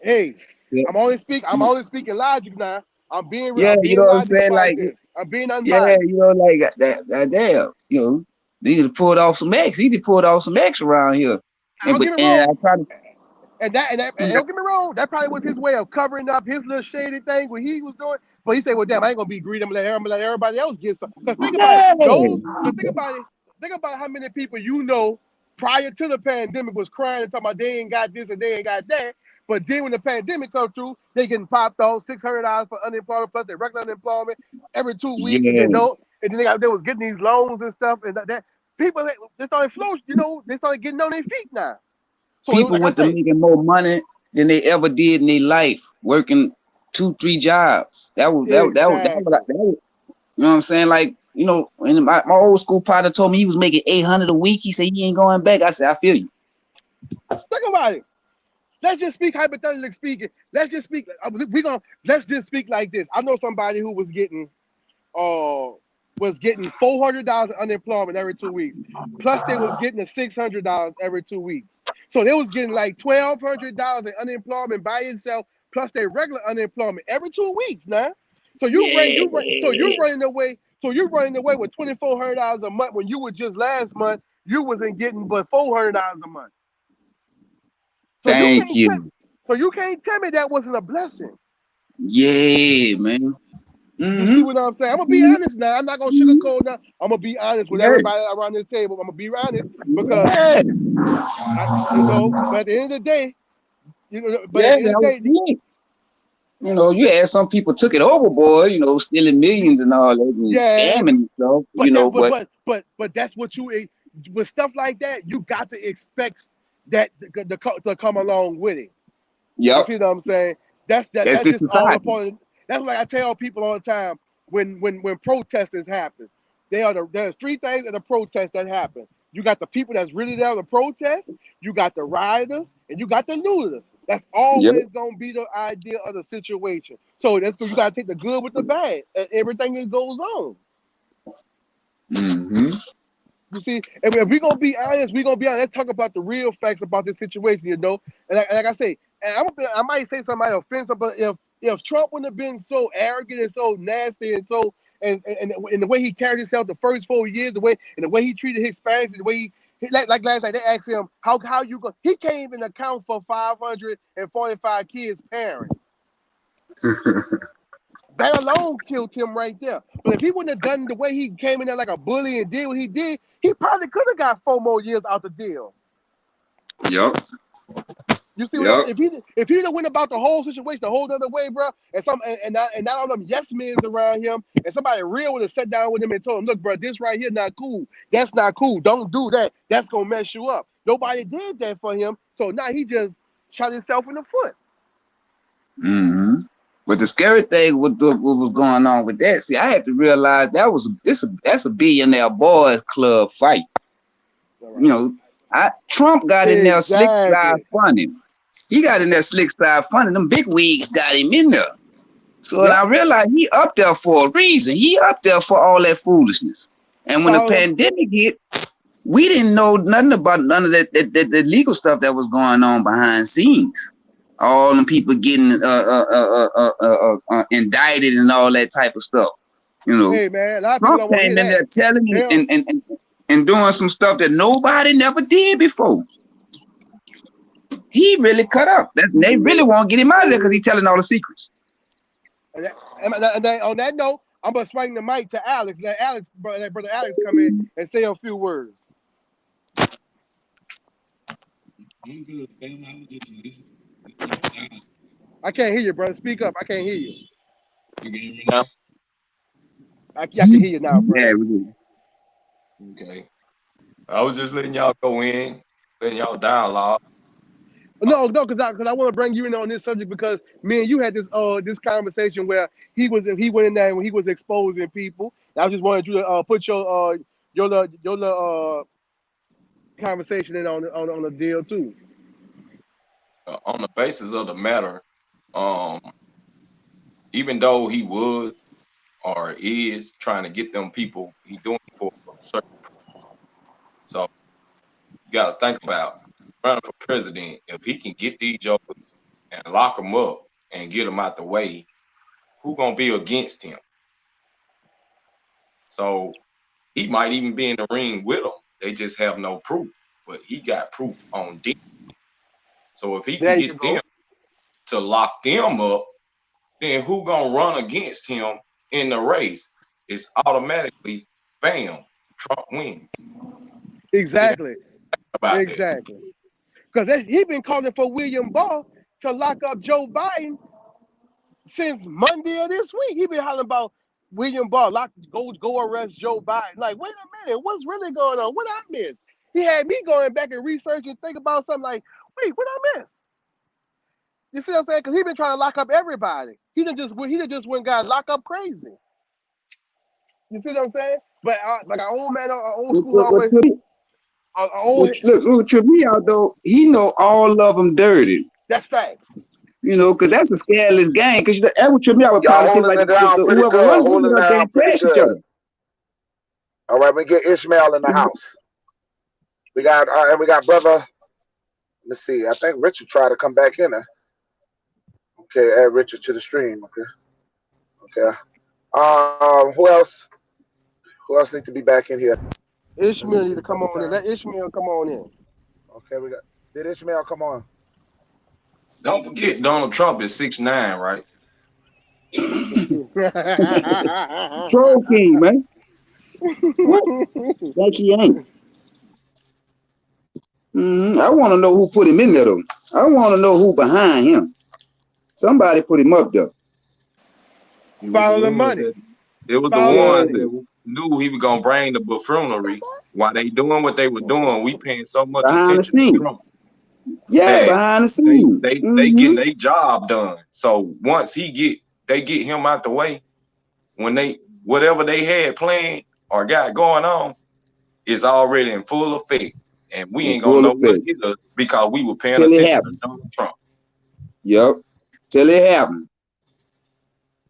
Hey, Yeah. I'm only speaking logic now. Yeah, I'm you being know what I'm logic saying? about Like, this. I'm being yeah, unbiased. you know, like that damn, you know, they need to pull off some X. He need to pull off some X around here. Now, don't get me And wrong. I try to And don't get me wrong, that probably was his way of covering up his little shady thing what he was doing. But he said, "Well, damn, I ain't gonna be greedy. I'm gonna let everybody else get some." Because think about it, think about how many people you know prior to the pandemic was crying and talking about they ain't got this and they ain't got that. But then when the pandemic come through, they getting popped off $600 for unemployment plus their regular unemployment every 2 weeks, and then Yeah. no, and then they was getting these loans and stuff, and that people they started flow, they started getting on their feet now. So it was People like I went to say, making more money than they ever did in their life, working 2, 3 jobs. exactly. You know what I'm saying? Like, and my old school partner told me he was making 800 a week. He said he ain't going back. I said, I feel you. Think about it. Let's just speak hypothetically speaking. Let's just speak. Let's just speak like this. I know somebody who was getting $400 unemployment every 2 weeks. Plus they was getting a $600 every 2 weeks. So they was getting like $1,200 in unemployment by itself, plus their regular unemployment every 2 weeks now. So Yeah. you're running away. So you're running away with $2,400 a month when you were just last month you wasn't getting but $400 a month. So you Thank can't tell you. so you can't tell me that wasn't a blessing. Yeah, man. You see Mm-hmm. what I'm saying? I'm gonna be honest now. I'm not gonna sugarcoat now. I'm gonna be honest with Yeah. everybody around this table. I'm gonna be honest because Yeah. but at the end of the day, but at Yeah, the end that of the was day, it. You had some people took it overboard, stealing millions and all that and yeah. scamming and stuff, But that, but but that's what with stuff like that, you got to expect that to come along with it. You yep, see what I'm saying? That's that. that's That's the just all a society. part of. That's like I tell people all the time when protesters happen. There's three things at a protest that happen. You got the people that's really there to protest. You got the rioters, and you got the looters. That's Yep. always gonna be the idea of the situation. So that's you gotta take the good with the bad and everything that goes on. Mm-hmm. You see, and if we're gonna be honest, we're gonna be honest. Let's talk about the real facts about this situation, And like I say, and I might say something offensive, but if Trump wouldn't have been so arrogant and so nasty and so and the way he carried himself the first 4 years, the way he treated Hispanics, and the way like last night they asked him how you go, he can't even account for 545 kids' parents. That alone killed him right there. But if he wouldn't have done the way he came in there like a bully and did what he did, he probably could have got 4 more years out the deal. Yep. You see what I'm Yep. saying? If he'd have went about the whole situation a whole other way, bro, and not all them yes men's around him, and somebody real would have sat down with him and told him, look, bro, this right here not cool. That's not cool. Don't do that. That's gonna mess you up. Nobody did that for him, so now he just shot himself in the foot. Mm-hmm. But the scary thing with what was going on with that, see, I had to realize that's a billionaire boys club fight. All You right. know, Trump got in there slick side Exactly. funding. He got in there slick side funding. Them big wigs got him in there. So and Yep. I realized he up there for a reason. He up there for all that foolishness. And when the Follow them. pandemic hit, we didn't know nothing about none of that legal stuff that was going on behind scenes. All them people getting indicted and all that type of stuff. Hey man, a lot of people Trump don't want to hear came in that. there telling They don't, and doing some stuff that nobody never did before. He really cut up. They really won't get him out of there because he's telling all the secrets. and on that note, I'm gonna swing the mic to Alex. Let brother Alex come in and say a few words. I'm good, fam. I was just listening. I can't hear you, brother. Speak up. I can't hear you. You can hear me now? I can hear you now, Yeah, brother. we do. Okay. I was just letting y'all go in, letting y'all dialogue. No, because I want to bring you in on this subject because me and you had this conversation where he went in there when he was exposing people. I just wanted you to put your conversation in on the deal too. On the basis of the matter, um, even though he was or is trying to get them people, he doing it for a certain. So you got to think about running for president. If he can get these jokers and lock them up and get them out the way, who gonna be against him? So he might even be in the ring with them. They just have no proof, but he got proof on them. So if he can There you get them go. to lock them up, then who gonna run against him in the race? It's automatically bam, Trump wins. See Exactly. about that. Exactly. Because he been calling for William Barr. to lock up Joe Biden since Monday of this week. He been hollering about William Barr, go arrest Joe Biden. Like, wait a minute, what's really going on? What I miss? He had me going back and researching, think about something like, wait, what I miss? You see what I'm saying? Because he been trying to lock up everybody. He done just went got lock up crazy. You see what I'm saying? But like our old man, our old school But always, our old look, trip me out though. He know all of them dirty. that's facts. Because that's a scandalous game. Because that would trip me out with Y'all politics, holding like it down pretty whoever good. runs, they Holding get it up there down and pretty trash each good. other. All right, we get Ishmael in the house. We got and we got brother. Let's see. I think Richard tried to come back in there. Okay, add Richard to the stream. Okay. Okay. Who else? Who else need to be back in here? Let me Ishmael need see. to come Double on in. time. Let Ishmael come on in. Okay, we got. Did Ishmael come on? Don't forget Donald Trump is 6'9", right? Troll king, man. What? Like he ain't. I want to know who put him in there, though. I want to know who behind him. Somebody put him up there. It was the Follow the ones money. that it was the Follow the Yeah. ones money. that knew he was gonna bring the buffoonery. While they doing what they were doing, we paying so much Behind the attention to scene. Trump Yeah, that behind the they scene. they they getting their job done. So once they get him out the way, when they whatever they had planned or got going on is already in full effect, and we In ain't gonna full know what effect. hit us because we were paying Till it attention to happened. Donald Trump. Yep. Till it happened.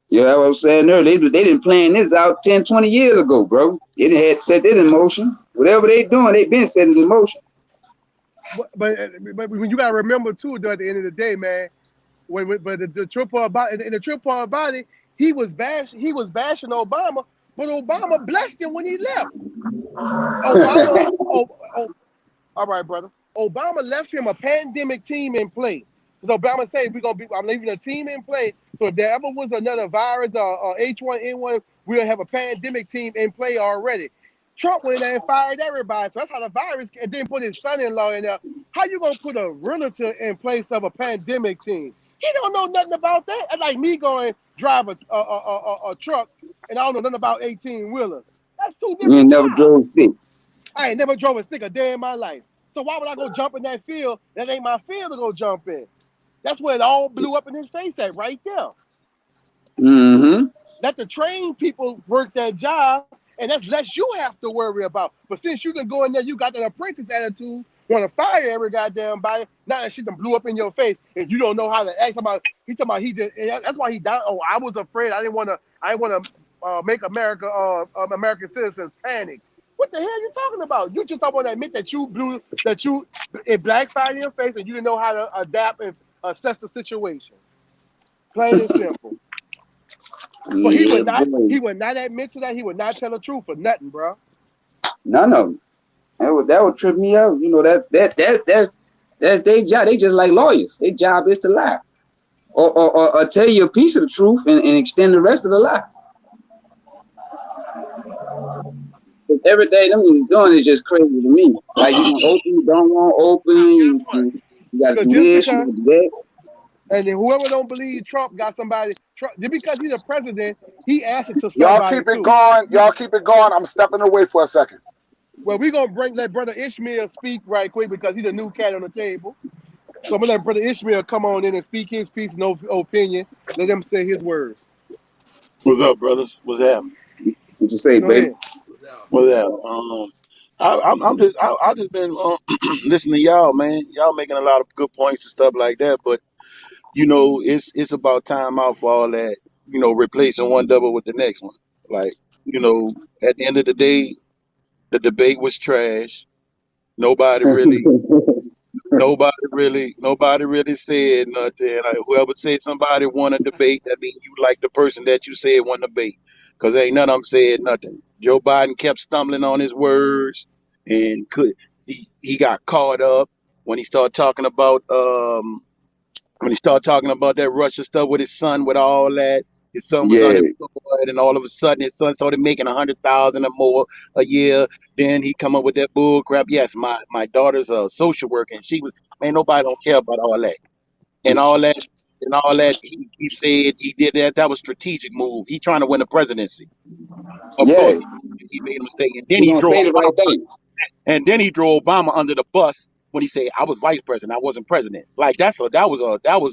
Yeah, that's what I was saying earlier. They didn't plan this out 10, 20 years ago, bro. They didn't had set this in motion. Whatever they doing, they been setting it in motion. But when you gotta remember too, though, at the end of the day, man, but the trip part about in the trip part about it, he was bashing Obama, but Obama blessed him when he left. Obama, oh, all right, brother. Obama left him a pandemic team in play. Because Obama said I'm leaving a team in play. So if there ever was another virus or H1N1, we'll have a pandemic team in play already. Trump went in there and fired everybody. So that's how the virus and then put his son-in-law in there. How you gonna put a realtor in place of a pandemic team? He don't know nothing about that. That's like me going drive a truck and I don't know nothing about 18 wheelers. That's two You ain't different never jobs. drove stick. I ain't never drove a stick a day in my life. So why would I go jump in that field? That ain't my field to go jump in. That's where it all blew up in his face at right there. Mm-hmm. Let the trained people work that job, and that's less you have to worry about. But since you can go in there, you got that apprentice attitude, want to fire every goddamn body. Now that shit done blew up in your face, and you don't know how to act. He talking about he just. That's why he died. Oh, I was afraid. I didn't want to. I didn't want to make American citizens panic. What the hell are you talking about? You just don't want to admit that it backfired in your face, and you didn't know how to adapt and assess the situation. Plain and simple. But Yeah, boy. he would not admit to that. He would not tell the truth for nothing, bro. None of them. That would trip me out. That's their job. They just like lawyers. Their job is to lie. Or tell you a piece of the truth and extend the rest of the lie. But every day them niggas doing is just crazy to me. Like you can open, you don't want to open, Guess what? you gotta Because do just this, you because gotta do that. and then whoever don't believe Trump got somebody, just because he's a president, he answered to Y'all somebody keep it too. going. Y'all keep it going. I'm stepping away for a second. Well, we gonna let brother Ishmael speak right quick because he's a new cat on the table. So I'm gonna let brother Ishmael come on in and speak his piece, no opinion. Let him say his words. What's up, brothers? What's happening? What you say, Go baby? ahead. What's happening? I just been listening to y'all, man. Y'all making a lot of good points and stuff like that. But it's about time out for all that. Replacing one double with the next one. Like, at the end of the day, the debate was trash. Nobody really Nobody really said nothing. Like, whoever said somebody won a debate, that means you like the person that you said won the debate. Because ain't none of them said nothing. Joe Biden kept stumbling on his words and he got caught up when he started talking about that Russia stuff with his son, with all that. His son was Yeah, unemployed, and all of a sudden his son started making 100,000 or more a year. Then he come up with that bull crap. Yes, my daughter's a social worker, and she was, man. Nobody don't care about all that. and all that and all that. He said he did that. That was strategic move. He trying to win the presidency. Of Yeah, course, he made a mistake, and then he he gonna drove say the right things. Obama under the bus when he said, "I was vice president, I wasn't president." Like that was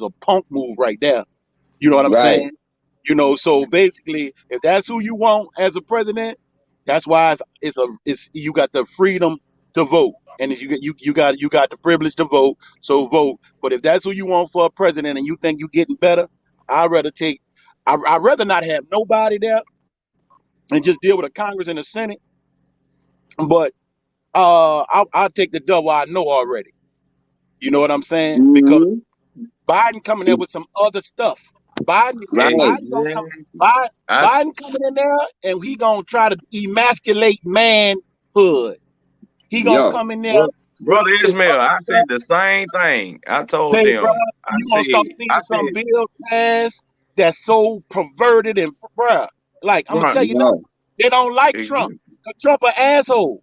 a punk move right there. You know what I'm Right. saying? So basically, if that's who you want as a president, that's why it's you got the freedom to vote, and if you got the privilege to vote, so vote. But if that's who you want for a president, and you think you're getting better, I'd rather take, I'd rather not have nobody there and just deal with a Congress and a Senate. But I'll take the devil I know already. You know what I'm saying? Because Mm-hmm. Biden coming there with some other stuff. Biden, Right. Biden gonna come. Biden, I Biden coming in there, and he gonna try to emasculate manhood. He gonna Yo. come in there Bro- with Brother all this Ishmael, other I said stuff. the same thing. I told Say, bro, them. you gonna start I seeing some said, bill passed that's so perverted and bruh. Like I'm gonna right, tell you now, Yo. they don't like Trump. exactly. 'Cause Trump an asshole.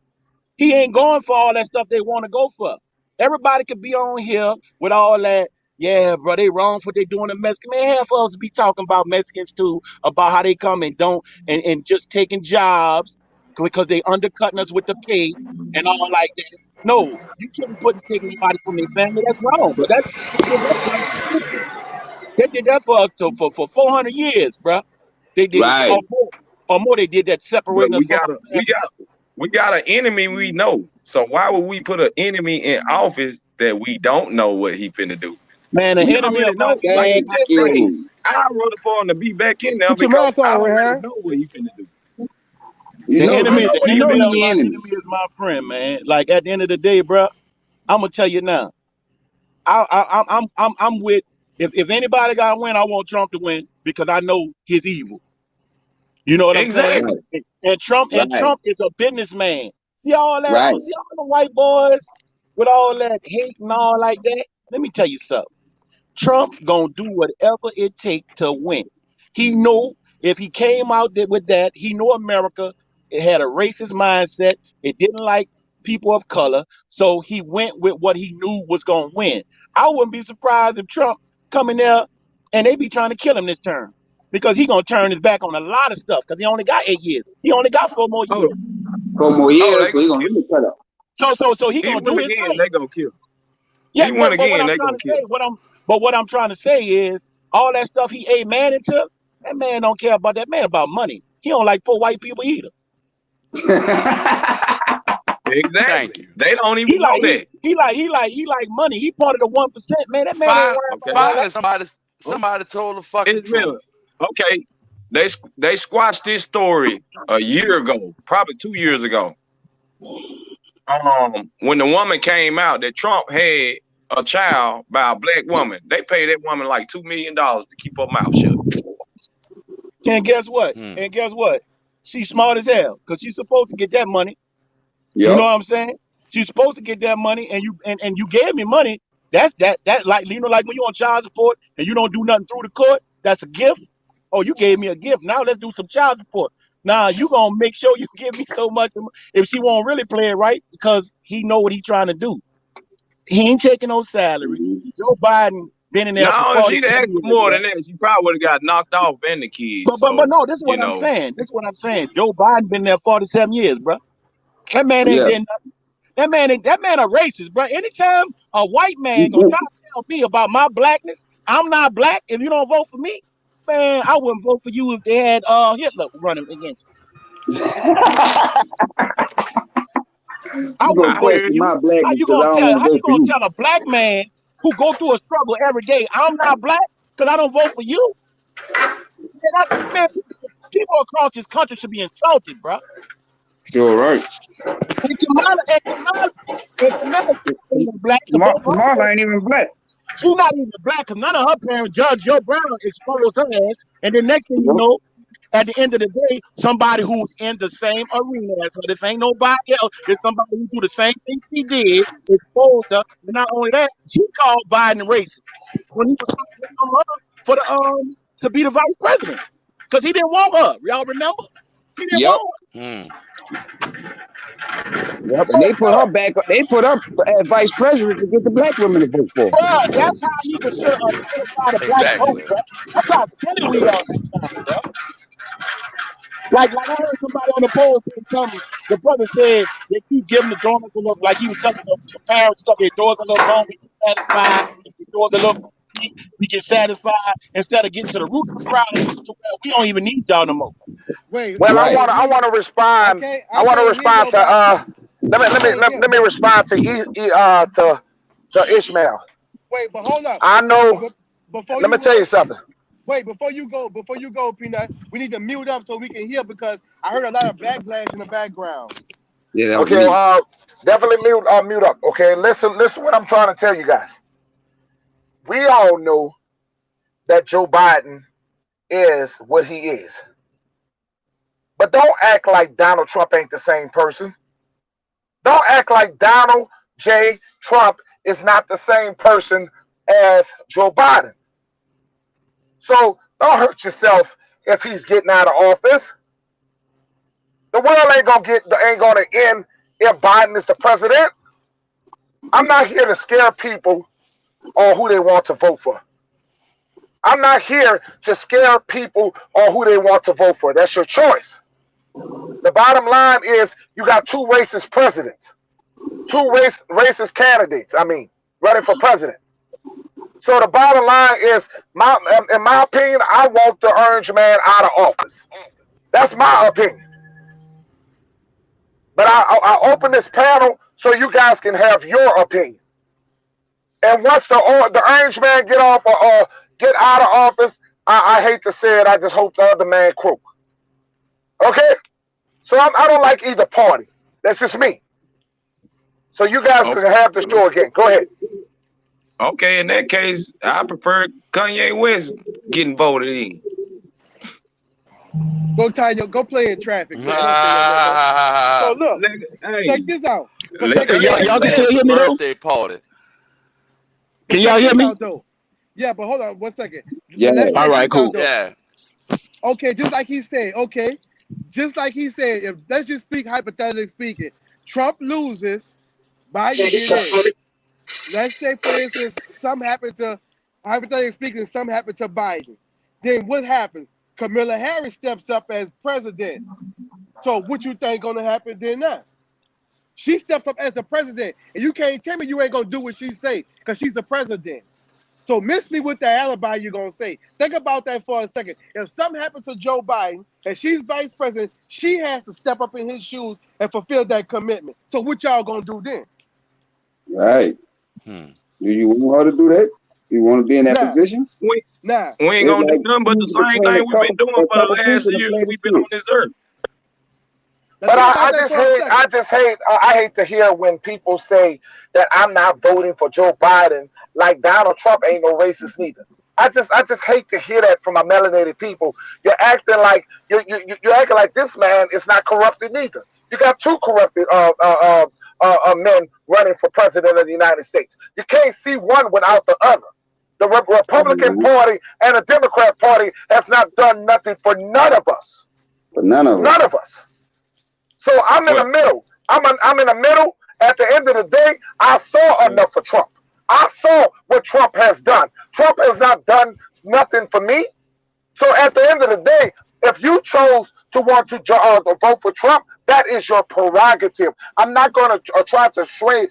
He ain't going for all that stuff they want to go for. Everybody could be on here with all that. Yeah, bro, they wrong for what they doing to Mexican. Man, half of us be talking about Mexicans too, about how they come and don't and just taking jobs because they undercutting us with the pay and all like that. No, you shouldn't put taking anybody from their family. That's wrong. But they did that for us. They did that for us for 400 years, bro. They did it Right. or more. They did that But separating us from our family. we got an enemy we know. So why would we put an enemy in office that we don't know what he finna do? Man, the We enemy of already us. know, like Thank you just said, you. I'd rather for him to be back in there Put your because mask I on, already Rehan. know what he finna do. You The know, I enemy, know the what he enemy finna of do. the my enemy. enemy is my friend, man. Like at the end of the day, bro, I'm gonna tell you now. I'm with. If anybody got to win, I want Trump to win because I know he's evil. You know what I'm saying? Right. Exactly. Right. And Trump is a businessman. See all that? Right. See all the white boys with all that hate and all like that. Let me tell you something. Trump gonna do whatever it take to win. He know if he came out there with that, he know America. It had a racist mindset. It didn't like people of color, so he went with what he knew was gonna win. I wouldn't be surprised if Trump come in there and they be trying to kill him this term because he gonna turn his back on a lot of stuff because he only got 8 years. He only got 4 more Oh, years. 4 more oh, years, they so he gonna gonna kill him. really cut up. So he He gonna do win his again, thing. they gonna kill him. Yeah, He win but what again, I'm they trying gonna to kill say, him. what I'm trying to say is all that stuff he a man into, that man don't care about that man about money. He don't like poor white people either. Thank Exactly. you. They don't even He know like that. he like money. He part of the 1%. Man, that man ain't Fi- worried about Okay. all that. Finally, somebody told the fucking truth. Ishmael. Okay. They squashed this story a year ago, probably 2 years ago. When the woman came out that Trump had a child by a black woman, they paid that woman like $2 million to keep her mouth shut. And guess what? Hmm. And guess what? She's smart as hell because she's supposed to get that money. You know Yep. what I'm saying? She's supposed to get that money, and you gave me money. That like like when you on child support and you don't do nothing through the court. That's a gift. Oh, you gave me a gift. Now let's do some child support. Now you gonna make sure you give me so much. If she won't really play it right, because he know what he trying to do. He ain't taking no salary. Joe Biden been in there for No, if she'd 47 asked for years, more bro. than that, she probably would have got knocked off and the kids. But So, no, this is you what I'm know, saying. This is what I'm saying. Joe Biden been there 47 years, bro. That man ain't Yeah. did nothing. That man a racist, bro. Anytime a white man gonna try to tell me about my blackness, I'm not black. If you don't vote for me, man, I wouldn't vote for you if they had Hitler running against you. I You gonna wouldn't I vote hear for question you. you. my blackness because I don't want to How you vote for gonna you. tell a black man who go through a struggle every day, I'm not black because I don't vote for you? Man, people across this country should be insulted, bro. Sure, right. And Kamala she ain't even black to both her Kamala parents. ain't even black. She's not even black because none of her parents, Judge Joe Brown, exposed her ass. And then next thing you Yep. know, at the end of the day, somebody who's in the same arena. So this ain't nobody else. It's somebody who do the same thing she did, exposed her. And not only that, she called Biden racist when he was trying to come up for the to be the vice president. Because he didn't want her. Y'all remember? He didn't Yep. want Hmm. Yep, So, and they put her back. They put her as vice president to get the black women to vote for. bro, that's how you can certify the black vote, Exactly. bro. That's how silly we are sometimes, bro. Like I heard somebody on the poll say something. The brother said they keep giving the daughters a little, like he was telling the parents stuff. Their doors a little bone, we get satisfied. Their doors a little we get satisfied instead of getting to the root of the problem. To where we don't even need y'all no more. Wait, Well, I Right. want wait, to I look, want to respond. I I want to can't hear respond to nobody. I can't hear. let me respond to to Ishmael. Wait, but hold up. I But, know. but before Let you me tell you go, something. wait, before you go, Peanut, we need to mute up so we can hear because I heard a lot of backlash in the background. Yeah, that was Okay, me. definitely mute up. Okay, listen what I'm trying to tell you guys. We all know that Joe Biden is what he is. But don't act like Donald Trump ain't the same person. Don't act like Donald J. Trump is not the same person as Joe Biden. So don't hurt yourself if he's getting out of office. The world ain't gonna end if Biden is the president. I'm not here to scare people on who they want to vote for. I'm not here to scare people on who they want to vote for. That's your choice. The bottom line is you got two racist presidents, two racist candidates. I mean, running for president. So the bottom line is, in my opinion, I want the orange man out of office. That's my opinion. But I open this panel so you guys can have your opinion. And once the orange man get off or get out of office, I hate to say it, I just hope the other man croak. Okay? So I don't like either party. That's just me. So you guys Okay. can have the show again. Go ahead. Okay, in that case, I prefer Kanye West getting voted in. Go play in traffic, man. Don't say that no more. So look, Hey, check this out. But let check Okay, this y'all, out. y'all can Kanye still hear me though. Birthday party. But Can y'all check hear this me? out though. Yeah, but hold on 1 second. Yeah. Let's All check right, this out cool. though. Yeah. Okay, just like he said. Okay, just like he said. If let's just speak hypothetically speaking, Trump loses, Biden get in. Let's say, for instance, something happened to, hypothetically speaking, something happened to Biden. Then what happens? Kamala Harris steps up as president. So what you think gonna happen then now? She steps up as the president, and you can't tell me you ain't gonna do what she say because she's the president. So miss me with the alibi you're gonna say. Think about that for a second. If something happens to Joe Biden and she's vice president, she has to step up in his shoes and fulfill that commitment. So what y'all gonna do then? Right. Hmm. Do you want her to do that? You want to be in that Nah, position? we, nah. we ain't It's gonna do like nothing but the choosing same between thing we've been doing a for couple the last fish and a year plate of we've been on chips. this earth. Now But think about that for a second. I hate to hear when people say that I'm not voting for Joe Biden, like Donald Trump ain't no racist neither. I just hate to hear that from a melanated people. You're acting like you're acting like this man is not corrupted neither. You got two corrupted men running for president of the United States. You can't see one without the other. The Republican Mhm. Party and the Democrat Party has not done nothing for none of us. But none of us. None of us. So I'm in the Well, middle. I'm in the middle. At the end of the day, I saw enough for Trump. I saw what Trump has done. Trump has not done nothing for me. So at the end of the day, if you chose to want to vote for Trump, that is your prerogative. I'm not going to try to sway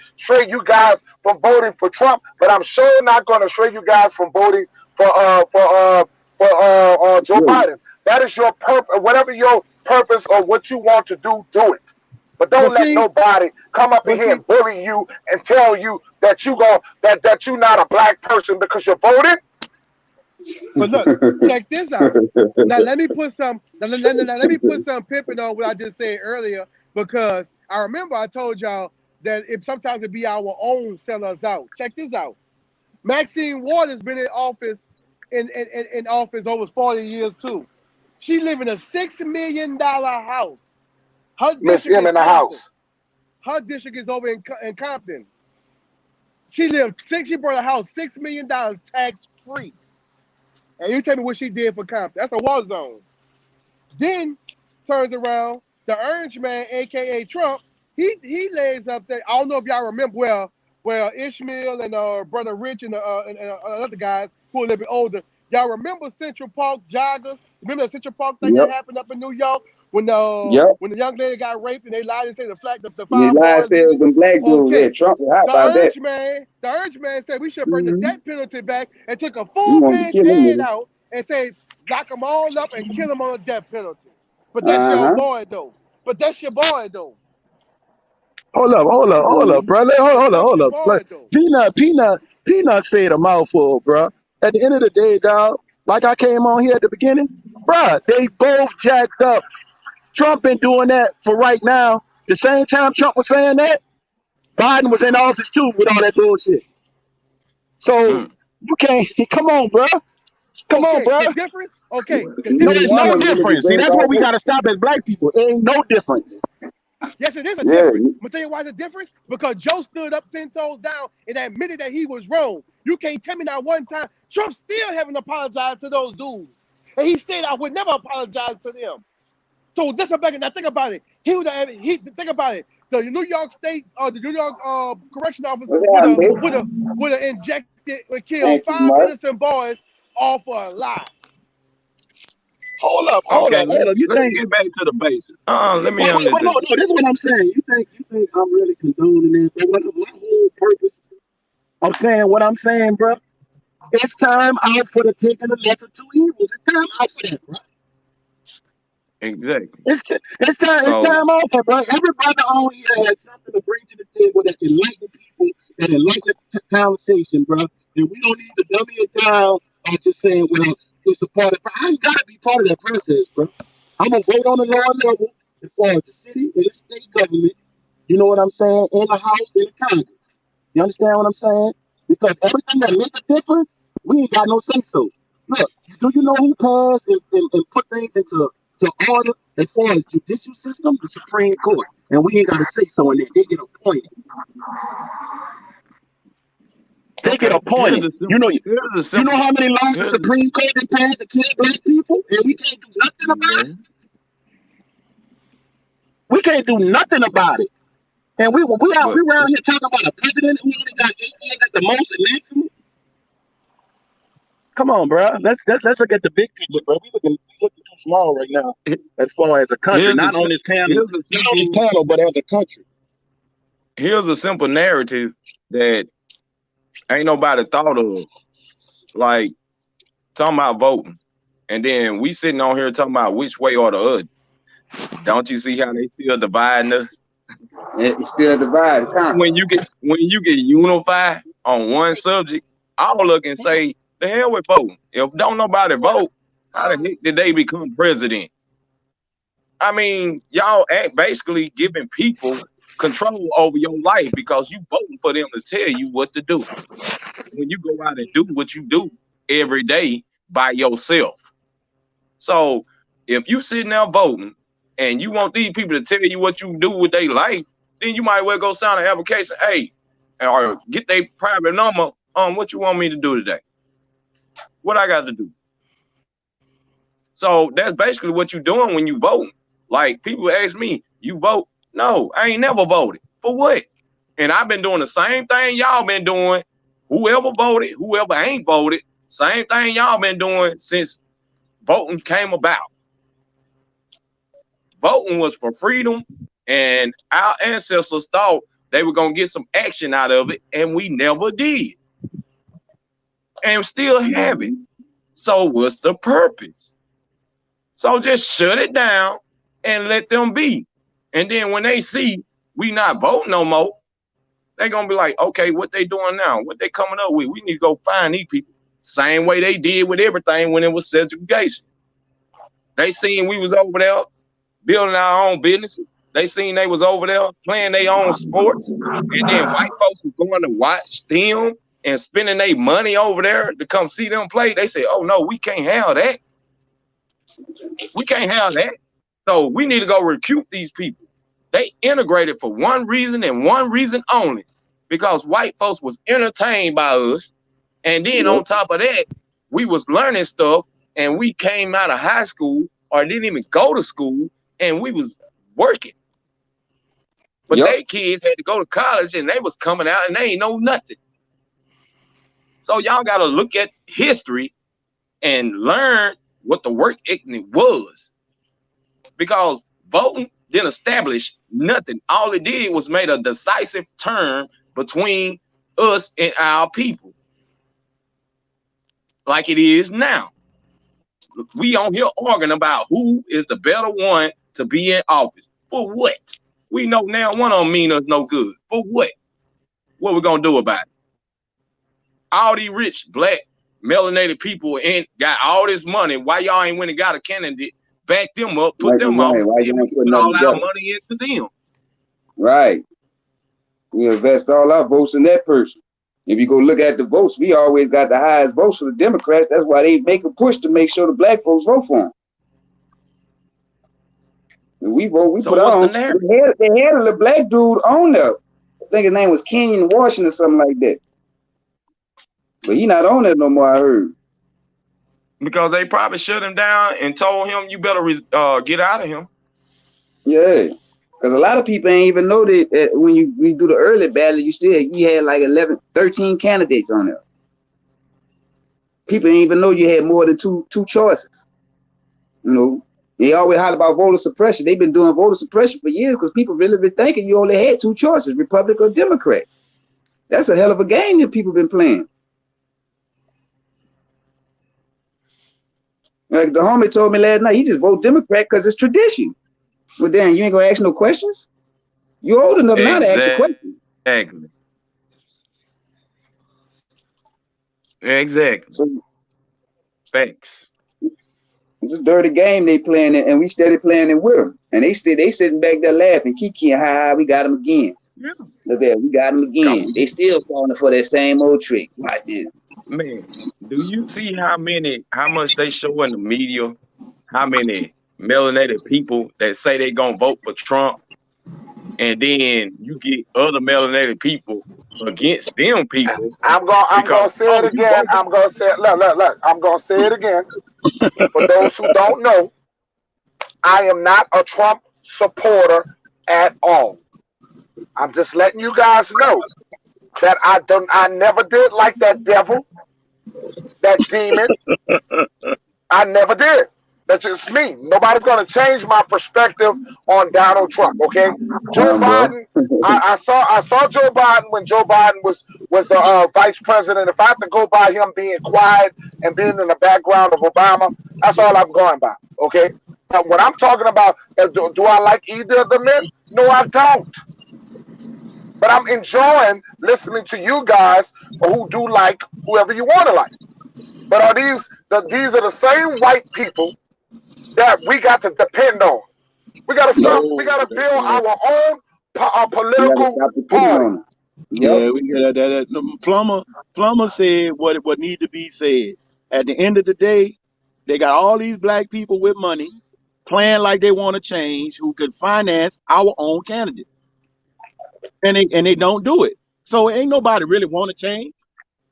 you guys from voting for Trump, but I'm sure not going to sway you guys from voting for Joe Really. Biden. That is your purpose. Whatever your purpose or what you want to do, do it. But don't But let see, nobody come up in but here see, and bully you and tell you that that you're not a black person because you're voting. but look, check this out. Now let me put some. Let me put some pipping on what I just said earlier because I remember I told y'all that if sometimes it be our own sell us out. Check this out. Maxine Waters been in office in office over 40 years too. She live in a $6 million house. Her Miss district M is in the Compton. house. Her district is over in Compton. She lived six. She bought a house $6 million tax free. And you tell me what she did for Compton. That's a war zone. Then turns around the orange man, aka Trump. he lays up there. I don't know if y'all remember well Ishmael and brother Rich and other guys who are a little bit older. Y'all remember Central Park joggers? Remember the Central Park thing that Yep. happened up in New York Yep. when the young lady got raped and they lied and said the And they five lied, boys said it did was it? them black dudes. Yeah, Okay. Trump was hot The about that. urge man said we should bring the Mm-hmm. death penalty back and took a We full wanted to page kill them ad niggas. out and say lock them all up and kill them on the death penalty. But that's your Uh-huh. boy though. But that's your boy though. Hold up, Mm-hmm. brother. But that's Hold your up. boy though. Peanut said a mouthful, bro. At the end of the day, dog, like I came on here at the beginning, bro, they both jacked up. Trump been doing that for right now. The same time Trump was saying that, Biden was in office too with all that bullshit. So Mm. you can't, come on, bro. Come on, Okay, bro. the difference. Okay, the No, Neither it's difference. one no of them really difference. See, deserved that's what we office. got to stop as black people. It ain't no difference. Yes, it is a Yeah. difference. I'm gonna tell you why it's a difference. Because Joe stood up 10 toes down and admitted that he was wrong. You can't tell me that one time. Trump still haven't apologized to those dudes, and he said I would never apologize to them. So this back now. Think about it. He think about it. The New York State, the New York correction officer What's happening, babe? would have injected would kill Ain't too five much. innocent boys all for a lie. Okay, Hold up. You let's think? get back to the basics. Let me Wait, no, understand. no. This is what I'm saying. You think I'm really condoning it? But what my whole purpose of saying what I'm saying, bro? It's time out for the taking the lesser two evils. It's time out for that, bro. Exactly. It's So time out for, bro. Every brother on here has something to bring to the table that enlighten people, that enlighten the conversation, bro. And we don't need to dummy it down by just saying, well, it's a part of. I ain't gotta be part of that process, bro. I'm gonna vote on the lower level as far as the city and the state government. You know what I'm saying? In the House, in the Congress. You understand what I'm saying? Because everything that makes a difference, we ain't got no say so. Look, do you know who passed and put things to order as far as judicial system? The Supreme Court. And we ain't got to say so in there. They get appointed. They get okay, appointed. here's the You know simple how many laws the here's the, Supreme Court has passed to kill black people? And we can't do nothing about it? Mhm. We can't do nothing about it. And but we around here talking about a president who only got 8 years at the most at maximum. Come on, bro. Let's look at the big picture, but bro. We looking too small right now he- as far as a country. here's the sim- here's the Not on this simple panel, but as a country. here's a simple narrative that ain't nobody thought of. Like talking about voting. And then we sitting on here talking about which way or the other. Don't you see how they still dividing us? It's still divided, huh? When you get unified on one subject, I'll look and say, the hell with voting. If don't nobody vote, how the heck did they become president? I mean, y'all act basically giving people control over your life because you voting for them to tell you what to do. When you go out and do what you do every day by yourself. So if you sitting there voting and you want these people to tell you what you do with their life, then you might well go sign an application. Hey, or get their private number on what you want me to do today. What I got to do. So that's basically what you're doing when you vote. Like people ask me, you vote? No, I ain't never voted. For what? And I've been doing the same thing y'all been doing. Whoever voted, whoever ain't voted, same thing y'all been doing since voting came about. Voting was for freedom, and our ancestors thought they were gonna get some action out of it, and we never did, and still have it. Mm-hmm. So what's the purpose? So just shut it down and let them be. And then when they see we not voting no more, they gonna be like, okay, what they doing now? What they coming up with? We need to go find these people. Same way they did with everything when it was segregation. They seen we was over there building our own businesses. They seen they was over there playing their own sports, and then white folks was going to watch them and spending their money over there to come see them play. They say, "Oh no, we can't have that. We can't have that." So we need to go recruit these people. They integrated for one reason and one reason only, because white folks was entertained by us, and then Yep. on top of that, we was learning stuff, and we came out of high school or didn't even go to school, and we was working. but Yep. they kids had to go to college and they was coming out and they ain't know nothing. So y'all got to look at history and learn what the work ethic was, because voting didn't establish nothing. All it did was made a decisive turn between us and our people, like it is now. We on here arguing about who is the better one to be in office. For what? We know now one of them mean us no good. For what? What we gonna do about it? All these rich black melanated people and got all this money. Why y'all ain't went and got a candidate, back them up, put them off, Why and you we ain't putting put nothing all our together? money into them? Right. We invest all our votes in that person. If you go look at the votes, we always got the highest votes for the Democrats. That's why they make a push to make sure the black folks vote for them. When we vote, we So put our what's the own. narrative? They had a little black dude on there. I think his name was Kenyon Washington or something like that. But he not on there no more, I heard. Because they probably shut him down and told him, you better get out of him. Yeah. Because a lot of people ain't even know that when you do the early ballot, you had like 11, 13 candidates on there. People ain't even know you had more than two choices. You know, they always holler about voter suppression. They've been doing voter suppression for years because people really been thinking you only had two choices, Republican or Democrat. That's a hell of a game that people been playing. Like the homie told me last night, he just vote Democrat because it's tradition. Well, then you ain't gonna ask no questions. You're old enough now to ask a question. Exactly. So Thanks. it's a dirty game they playing it, and we steady playing it with them. And they sitting back there laughing, kikiing, ha, we got them again. Yeah. Look there, we got them again. They still falling for that same old trick. Like this. Man, do you see how much they show in the media, how many melanated people that say they gonna vote for Trump, and then you get other melanated people against them people I'm gonna because, say it you again. voted. I'm gonna say it. Look. I'm gonna say it again. For those who don't know, I am not a Trump supporter at all. I'm just letting you guys know that I never did like that devil, that demon. I never did. That's just me. Nobody's gonna change my perspective on Donald Trump. Okay, Joe Bro. Biden. I saw Joe Biden when Joe Biden was the vice president. If I have to go by him being quiet and being in the background of Obama, that's all I'm going by. Okay. But what I'm talking about, do I like either of the men? No, I don't. But I'm enjoying listening to you guys who do like whoever you want to like. But these are the same white people that we got to depend on. We got to stop. We got to build Yeah, our own We gotta political stop depending party. on them. Yep. yeah, we got that. Plumber said what need to be said. At the end of the day, they got all these black people with money playing like they want to change who could finance our own candidate, and they don't do it. So ain't nobody really want to change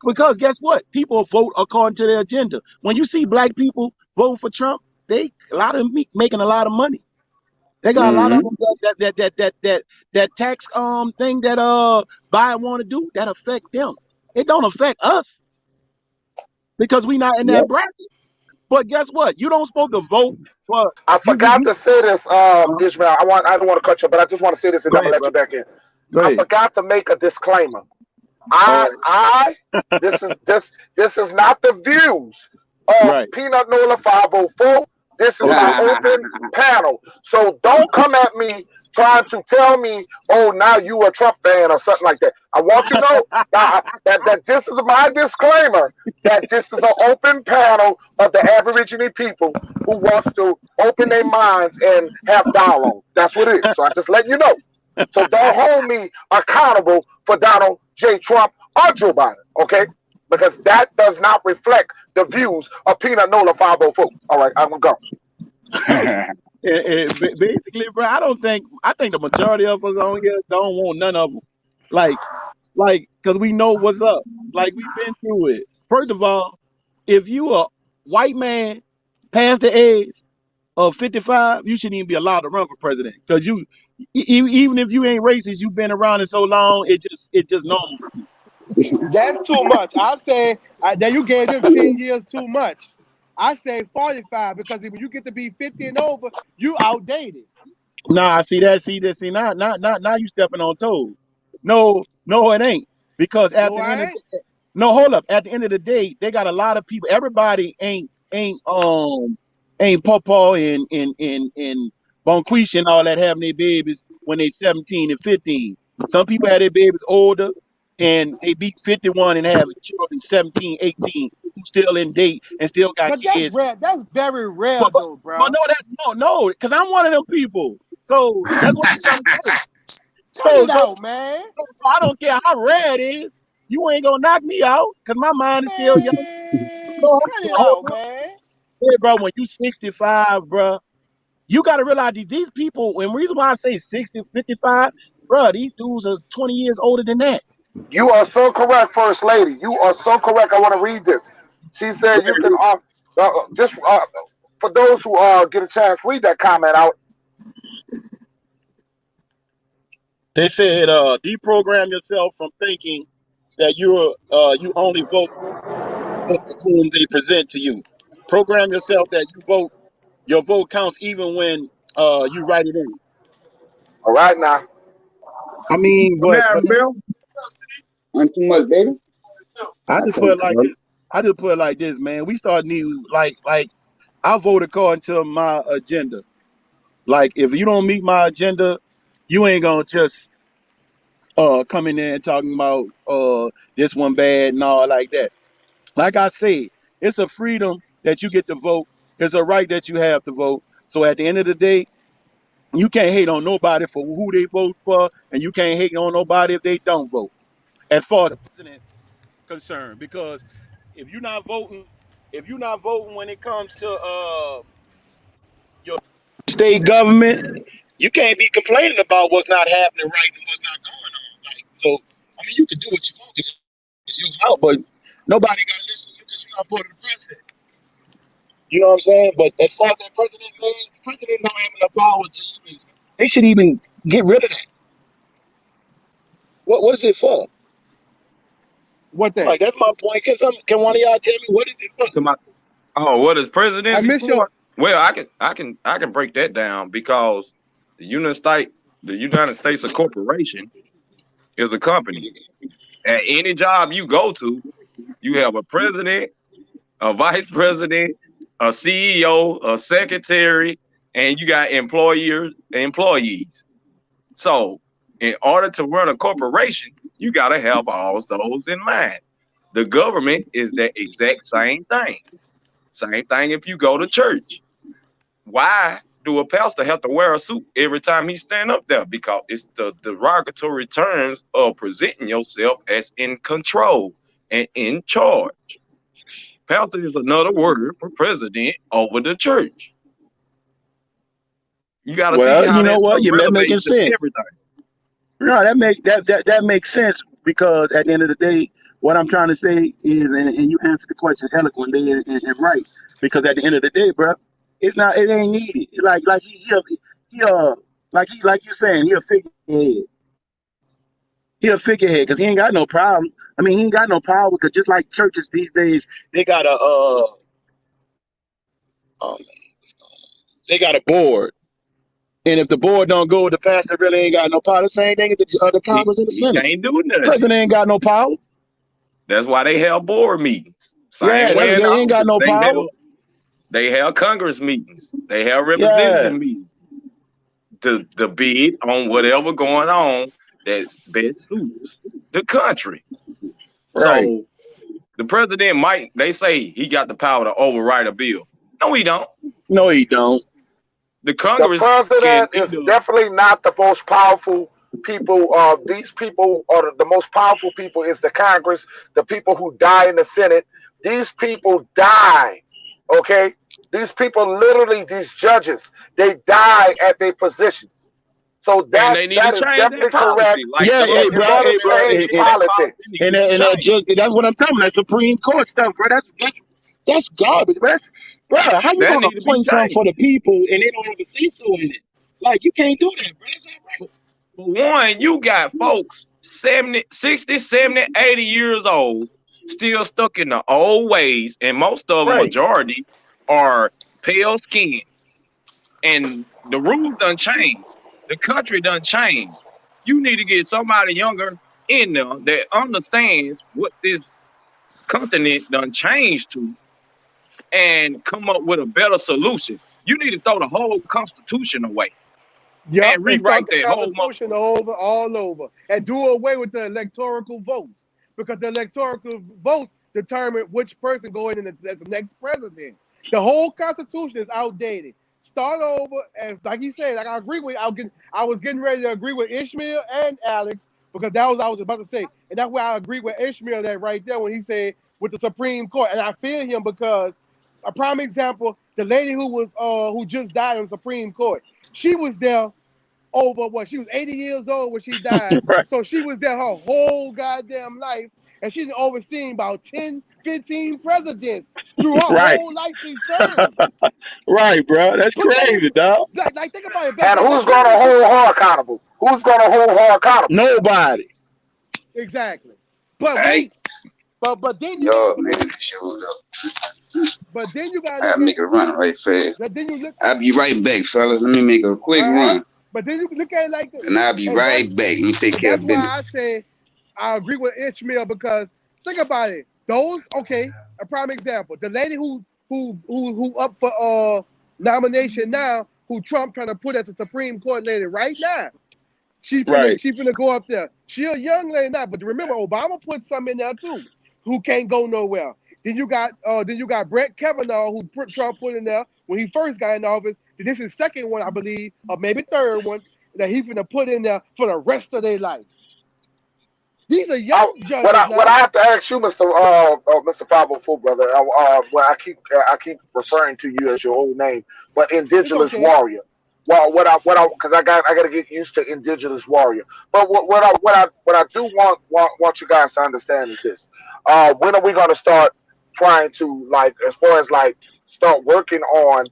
because guess what? People vote according to their agenda. When you see black people vote for Trump, a lot of them making a lot of money. They got a lot of Mm-hmm. them that tax thing that Biden want to do that affect them. It don't affect us because we not in that Yep. bracket. But guess what? You don't supposed to vote for I forgot you. to say this, Uh, Ishmael. I don't want to cut you, but I just want to say this, and go I'm gonna ahead, let you brother. back in. Go I ahead. forgot to make a disclaimer. Oh, I this is not the views of right. Peanut Nola 504. This is my Okay. open panel. So don't come at me trying to tell me, oh, now you a Trump fan or something like that. I want you to know that this is my disclaimer, that this is an open panel of the Aboriginal people who wants to open their minds and have dialogue. That's what it is. So I just let you know. So don't hold me accountable for Donald J. Trump or Joe Biden, okay? Because that does not reflect the views of Peanut Nola 504. All right, I'm going to go. Basically, bro, I think the majority of us on here don't want none of them. Like, because we know what's up. Like, we've been through it. First of all, if you a white man past the age of 55, you shouldn't even be allowed to run for president because even if you ain't racist, you've been around it so long, it just normal for you. That's too much. I say that you gave them 10 years too much. I say 45 because when you get to be 50 and over, you outdated. Nah, see now you stepping on toes. No, it ain't because at No, the end I of ain't. no, hold up. At the end of the day, they got a lot of people. Everybody ain't Pawpaw and Bonquisha and all that having their babies when they 17 and 15. Some people have their babies older and they be 51 and have children 17, 18 who still in date and still got But that's kids. rare. That's very rare But, but, though, but bro. no, no, because I'm one of them people. So that's what I'm trying to say. Cut So, it so, out, man. so I don't care how rare it is. You ain't gonna knock me out because my mind is still young. Man, Hold cut it on, out, man. hey, bro, when you 65, bro, you got to realize these people, and the reason why I say 60, 55, bro, these dudes are 20 years older than that. You are so correct, First Lady. You are so correct. I want to read this. She said you can just for those who get a chance, read that comment out. They said, deprogram yourself from thinking that you only vote for whom they present to you. Program yourself that your vote counts even when you write it in. All right now. I mean, Come but here, but Bill. Ain't too much, baby. I I just put think it like so. this. I just put it like this, man. We start need like I vote according to my agenda. Like if you don't meet my agenda, you ain't gonna just come in there and talking about this one bad and all like that. Like I said, it's a freedom that you get to vote. It's a right that you have to vote. So at the end of the day, you can't hate on nobody for who they vote for, and you can't hate on nobody if they don't vote. As far as the president's concerned, because if you're not voting, if you're not voting when it comes to your state government, you can't be complaining about what's not happening right and what's not going on. Like, so, I mean, you can do what you want because it's your out, but nobody got to listen to you because you're not part of the process. You know what I'm saying? But as far as that president, man, the president don't have enough power to even. They should even get rid of that. What is it for? What thing? Like that's my point. Can one of y'all tell me what is it for? To my, oh, what is I presidency miss your. for? Well, I can break that down because the United States of corporation is a company. At any job you go to, you have a president, a vice president, a CEO, a secretary, and you got employees. So, in order to run a corporation, you got to have all those in mind. The government is the exact same thing. Same thing if you go to church. Why do a pastor have to wear a suit every time he stand up there? Because it's the derogatory terms of presenting yourself as in control and in charge. Pastor is another word for president over the church. You got to see Well, how you know that what? stuff You're making relevates to sense. everything. No, that makes sense because at the end of the day, what I'm trying to say is, and you answered the question eloquently and right. Because at the end of the day, bro, it ain't needed. It's like he like you saying he a figurehead. He a figurehead because he ain't got no problem. I mean, he ain't got no power because just like churches these days, they got um, they got a board. And if the board don't go, the pastor really ain't got no power. The same thing as the He, Congress and the he Senate. can't do nothing. President ain't got no power. That's why they have board meetings. Yeah, Same way in they ain't got office. no power. They have Congress meetings. They have representative Yeah, meetings to bid on whatever going on that best suits the country. right. So the president might, they say he got the power to override a bill. No, he don't. No, he don't. The The Congress can president is either, definitely not the most powerful people. These people are the most powerful people is the Congress, the people who die in the Senate. These people die. Okay? These people literally, these judges, they die at their positions. So and that they need to that is change their definitely policy. correct. Like Yeah, the If you're going to hey, bro, change that policy politics, needs to and that change. just that's what I'm talking about. That Supreme Court stuff, bro. That's garbage, bro. bro. How you That gonna need to be appoint something changed. for the people and they don't have a say so in it? Like you can't do that, bro. That's not right. For one, you got folks 70, 60, 70, 80 years old still stuck in the old ways, and most of them, Right. majority, are pale skinned. And the rules done changed. The country done changed. You need to get somebody younger in there that understands what this continent done changed to and come up with a better solution. You need to throw the whole constitution away Yep, and and rewrite start the that whole Constitution over, all over, and do away with the electoral votes because the electoral votes determine which person going in as the next president. The whole Constitution is outdated. Start over, and like he said, like I agree with. I was getting ready to agree with Ishmael and Alex because that was what I was about to say, and that's why I agree with Ishmael that right there when he said with the Supreme Court, and I feel him because a prime example, the lady who just died on the Supreme Court, she was there over what she was 80 years old when she died. Right. So she was there her whole goddamn life. And she's overseen about 10, 15 presidents through her Right. whole life she served. Right, bro. That's Put that in crazy, dog. like think about it, And Let's who's put going it to into hold her accountable? Who's going to hold her accountable? Nobody. exactly. But Hey, wait, but then you yo, got man, showed up. but then you gotta I look make at a run right fast. then you look I'll be right back, fellas. Let me make a quick uh-huh. run, But then you look at it like this. and I'll be And that's right back. Let me take and care that's of why business. I say I agree with Ishmael because think about it. Those okay, a prime example. The lady who up for nomination now, who Trump trying to put as a Supreme Court lady right now. Right. She finna go up there. She a young lady now, but remember Obama put some in there too, who can't go nowhere. Then you got Brett Kavanaugh, who Trump put in there when he first got in office. This is second one, I believe, or maybe third one that he finna put in there for the rest of their life. These are I, young judges what now. I have to ask you, Mr. 504 brother, well, I keep referring to you as your old name, but It's Indigenous okay. Warrior. Well, because I got to get used to Indigenous Warrior. But what I do want you guys to understand is this: when are we going to start trying to like, as far as like, start working on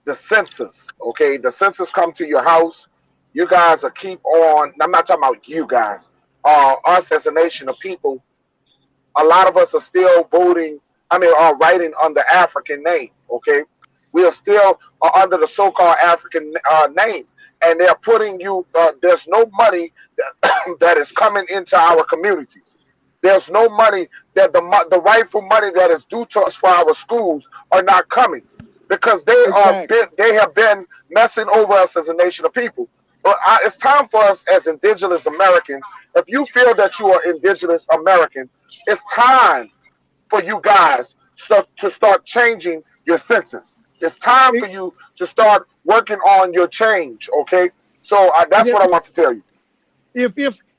the census? Okay, the census come to your house. You guys are keep on. I'm not talking about you guys. Us as a nation of people, a lot of us are still voting. I mean, are writing under African name. Okay, we are still under the so-called African name, and they're putting you. There's no money that is coming into our communities. There's no money that the rightful money that is due to us for our schools are not coming because Exactly. they have been messing over us as a nation of people. But it's time for us as indigenous Americans. If you feel that you are indigenous American, it's time for you guys to start changing your census. It's time for It, you to start working on your change. Okay, so and that's what I want to tell you.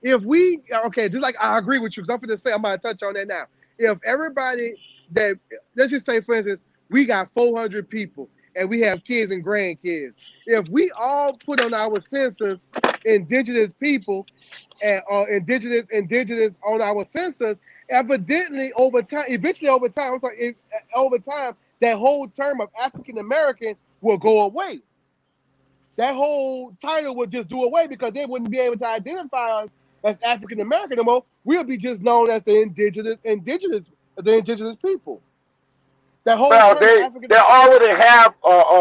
if we okay, just like I agree with you because I'm going to say I'm going to touch on that now. If everybody that let's just say for instance we got 400 people and we have kids and grandkids, if we all put on our census indigenous people and indigenous on our census, evidently over time, over time, that whole term of African American will go away. That whole title would just do away because they wouldn't be able to identify us as African American no more. We'll be just known as the indigenous people. That whole Well, term of they African. already have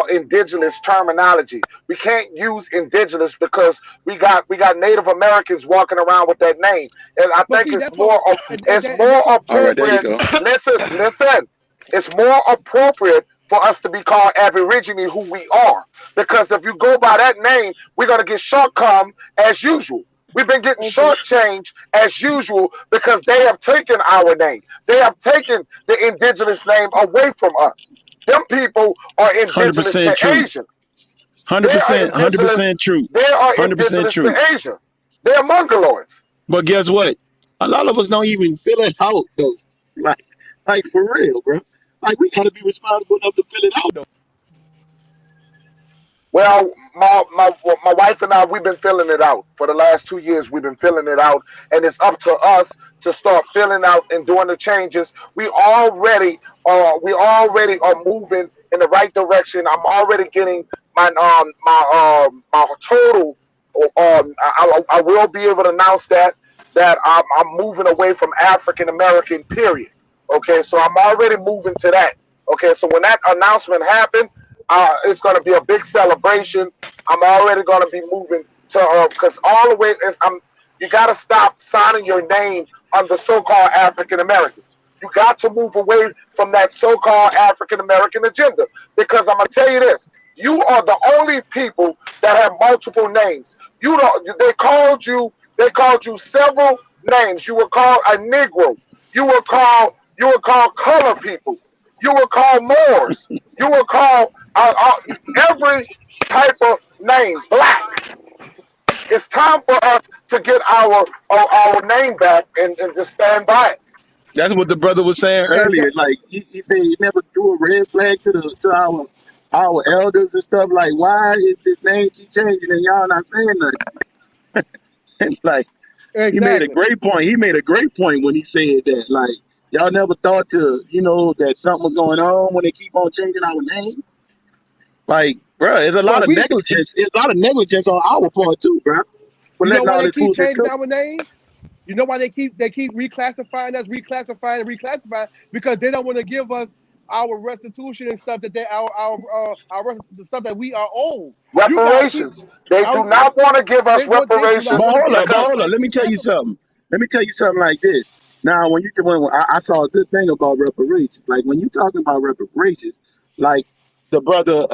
indigenous terminology. We can't use indigenous because we got Native Americans walking around with that name, and I But think see, that's what it's and more that, All right, there you appropriate. go. Listen. It's more appropriate for us to be called Aborigine, who we are, because if you go by that name, we're gonna get shortcome as usual. We've been getting okay, shortchanged as usual because they have taken our name. They have taken the indigenous name away from us. Them people are indigenous 100% to true. Asia. They are 100%. indigenous. 100% true. They are 100% indigenous to true. Asia. They're Mongoloids. But guess what? A lot of us don't even fill it out though. Like, like for real, bro. Like we gotta be responsible enough to fill it out though. Well, my wife and I, we've been filling it out for the last 2 years. We've been filling it out, and it's up to us to start filling out and doing the changes. We already are moving in the right direction. I'm already getting my total. I will be able to announce that I'm moving away from African American. Period. Okay, so I'm already moving to that. Okay, so when that announcement happened, it's going to be a big celebration. I'm already going to be moving to because all the way I'm. You got to stop signing your name under so-called African Americans. You got to move away from that so-called African American agenda because I'm gonna tell you this: you are the only people that have multiple names. You don't. They called you several names. You were called a Negro. You were called color people. You were called Moors. You were called every type of name, black. It's time for us to get our name back and just stand by it. That's what the brother was saying earlier. Like he said, he never threw a red flag to our elders and stuff. Like, why is this name keep changing and y'all not saying nothing? It's like he made a Exactly. great point. He made a great point when he said that. Like, y'all never thought that something was going on when they keep on changing our name. Like, bro, there's a lot Well, of negligence. There's a lot of negligence on our part too, bro, for you know letting why all they this keep foolishness changing cook. our names? You know why they keep reclassifying us, reclassifying and reclassifying? Because they don't want to give us our restitution and stuff that the stuff that we are owed. You got people. Reparations. They I do was, not want to give us they do not But reparations want to hold give up, us but because hold up. Let me tell you something. Let me tell you something like this. Now, when I saw a good thing about reparations, like when you talking about reparations, like the brother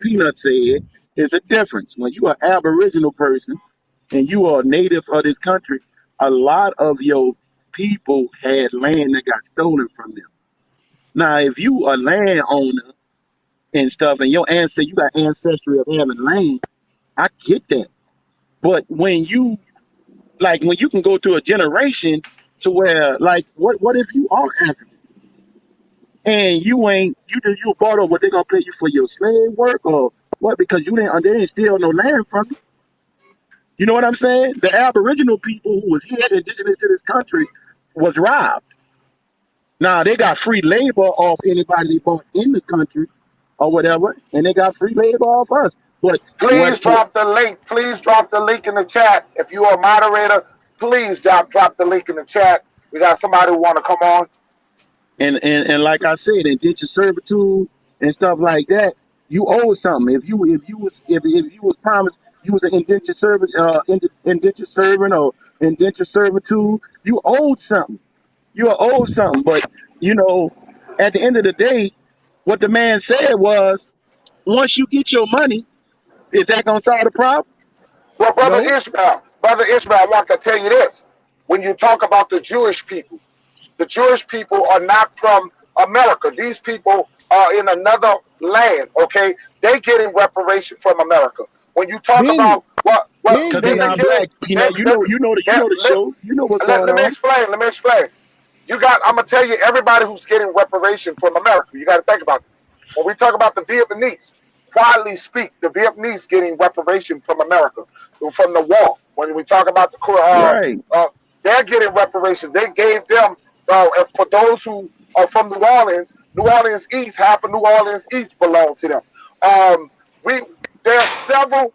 Peanut said, is a difference. When you are Aboriginal person and you are a native of this country, a lot of your people had land that got stolen from them. Now, if you a landowner and stuff, and your ancestry, you got ancestry of having land, I get that. But when you can go through a generation to where like what if you are African and you ain't you bought up what they gonna pay you for your slave work or what because they didn't steal no land from you. You know what I'm saying? The Aboriginal people who was here indigenous to this country was robbed. Now they got free labor off anybody they bought in the country or whatever, and they got free labor off us. But please drop the link. Please drop the link in the chat. If you are a moderator, please drop the link in the chat. We got somebody who want to come on. and like I said, indentured servitude and stuff like that, you owe something. If you was promised you was an indentured servant or indentured servitude, you owed something. You are owed something. But you know, at the end of the day, what the man said was, once you get your money, is that gonna solve the problem? Well, no. Brother Ishmael, I want to tell you this. When you talk about the Jewish people are not from America. These people are in another land, okay? They getting reparation from America. When you talk Been about what Because they're they're getting not it. getting, black. they, Peanut, they, you they, know the let, show. You know what's going let me on. explain. Let me explain. I'm gonna tell you everybody who's getting reparation from America. You got to think about this. When we talk about the Vietnamese, quietly speak, the Vietnamese getting reparation from America from the war. When we talk about Right. they're getting reparations. They gave them for those who are from New Orleans East, half of New Orleans East belong to them. We There's several.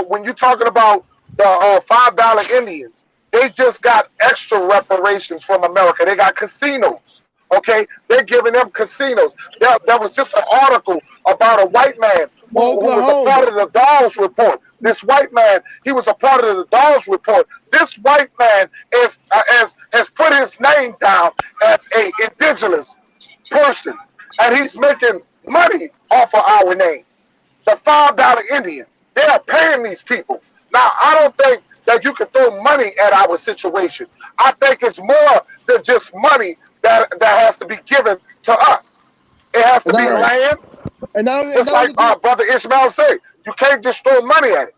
When you're talking about the $5 Indians, they just got extra reparations from America. They got casinos. Okay, they're giving them casinos. There was just an article about a white man who was a part Oklahoma. of the Dawes report. This white man, he was a part of the Dawes report. This white man has put his name down as a indigenous person, and he's making money off of our name. The $5 Indian, they are paying these people. Now, I don't think that you can throw money at our situation. I think it's more than just money that has to be given to us. It has And to be not, Right. land, and just not like only just Brother Ishmael said. You can't just throw money at it.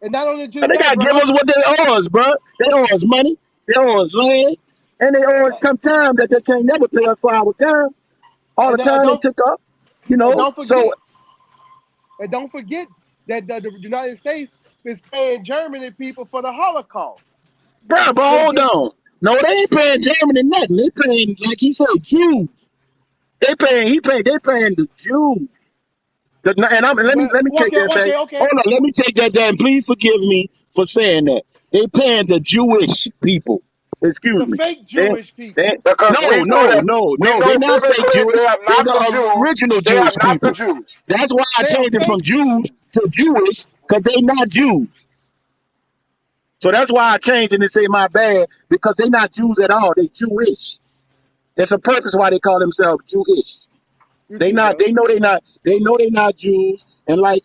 and not only And just they that, gotta give brother. us what they owe us, bro. They owe us money. They owe us land. And they owe us some time that they can't never pay us for our time. All the And time they took up, and you know. don't So, forget and don't forget that the United States is paying Germany people for the Holocaust. bro, but They, hold they, on. No, they ain't paying Germany nothing. They paying, like he said, Jews. They paying the Jews. And let me take Okay, that back. okay, okay. Hold on, let me take that down. Please forgive me for saying that. They paying the Jewish people. Excuse The me. fake They, Jewish people. they, because no, no, no, we no. They're know not fake biblically Jewish. they are They're not the the Jews. original They are Jewish not the people. Jews. That's why I They are changed it from fake Jews Jews. to Jewish, because they not Jews. So that's why I changed it and say my bad, because they not Jews at all. They Jewish. There's a purpose why they call themselves Jewish. You They too, not. bro. They know they not. They know they not Jews. And like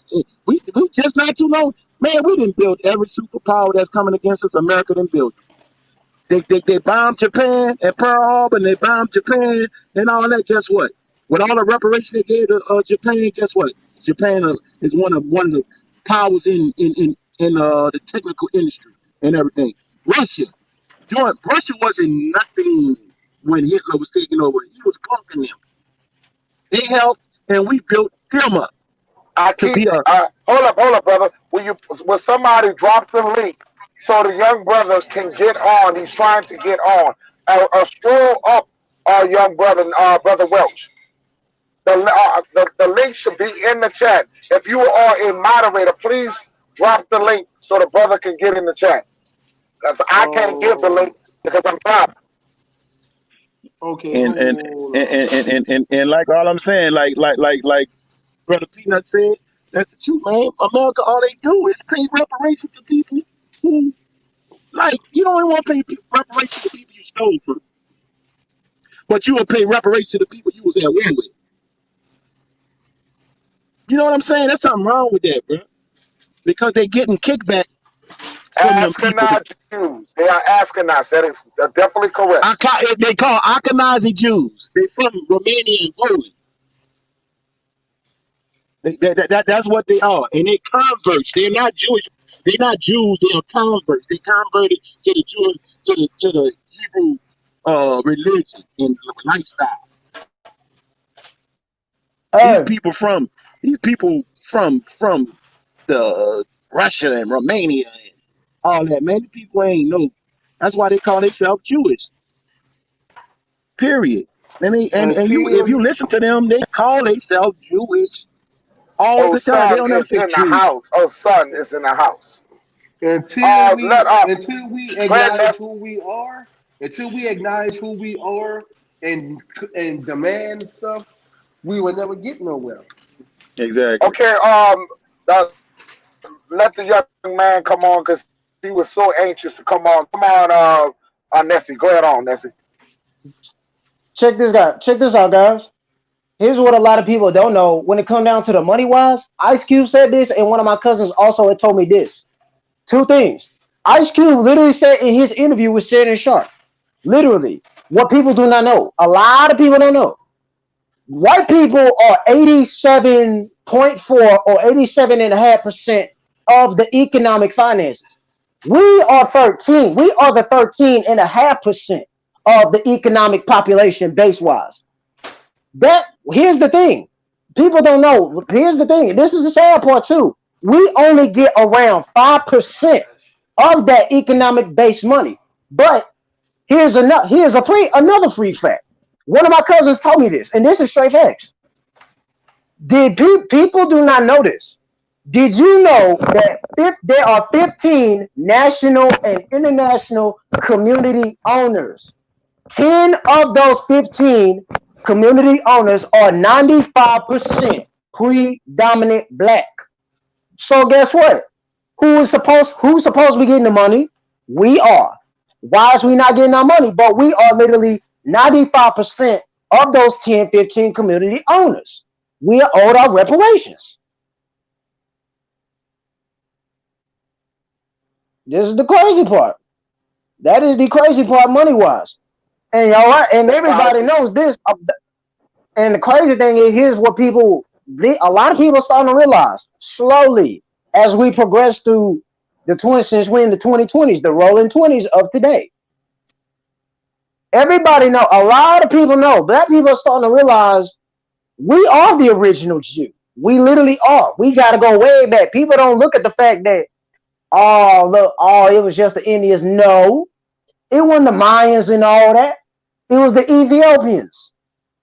we just not too long, man. We didn't build every superpower that's coming against us. America didn't build. They bombed Japan and Pearl Harbor, and they bombed Japan and all that. Guess what? With all the reparations they gave to Japan, guess what? Japan is one of the powers in the technical industry and everything. Russia, Russia wasn't nothing when Hitler was taking over. He was punking them. They helped, and we built them up I to keep be a. hold up, brother. Will somebody drop the link so the young brother can get on? He's trying to get on. Scroll up, young brother, brother Welch. The link should be in the chat. If you are a moderator, please drop the link so the brother can get in the chat. Because I can't give the link Oh, because I'm driving. okay. and and Hold and on. and, and, and, and like all I'm saying, like Brother Peanut said, that's the truth, man. America, all they do is pay reparations to people who, like, you don't even want to pay reparations to people you stole from, but you will pay reparations to the people you was at war with. You know what I'm saying? There's something wrong with that, bro. Because they're getting kickback from them people. Ashkenaz Jews. They are Ashkenaz. That is definitely correct. They call Ashkenazi Jews. They from Romania and Poland. That's what they are, and they converts. They're not Jewish. They're not Jews. They are converts. They converted to the Jewish, to the Hebrew religion and lifestyle. These Hey, people from from the Russia and Romania and all that, man. These people ain't no. That's why they call themselves Jewish. Period. And you, if you Until listen to them, they call themselves Jewish all Oh, the time. They son don't ever is say in the Jew. house. Oh, son is in the house. until Let we until we go ahead, acknowledge Ness. who we are, until we acknowledge who we are and demand stuff, we will never get nowhere. Exactly. Okay, let the young man come on because he was so anxious to come on. Come on, Nessie. Go ahead on, Nessie. check this out, guys. Here's what a lot of people don't know. When it comes down to the money wise, Ice Cube said this, and one of my cousins also had told me this. Two things. Ice Cube literally said in his interview with Shannon Sharp, literally, what people do not know. A lot of people don't know. White people are 87.4 or 87.5% of the economic finances. We are 13. We are the 13.5% of the economic population base wise. That here's the thing. People don't know. Here's the thing. This is the sad part too. We only get around 5% of that economic base money. But here's another free fact. One of my cousins told me this, and this is straight facts. People do not know this? Did you know that there are 15 national and international community owners? 10 of those 15 community owners are 95% predominant black. So guess what? Who's supposed to be getting the money? We are. Why is we not getting our money? But we are literally 95% of those 10, 15 community owners. We are owed our reparations. This is the crazy part. That is the crazy part money wise. And all right, and That's everybody powerful. knows this. And the crazy thing is, here's what a lot of people are starting to realize slowly as we progress through since we're in the 2020s, the rolling 20s of today. Everybody know, a lot of people know, black people are starting to realize we are the original Jew. We literally are. We got to go way back. People don't look at the fact that, oh, look, oh, it was just the Indians. No, it wasn't the Mayans and all that. It was the Ethiopians.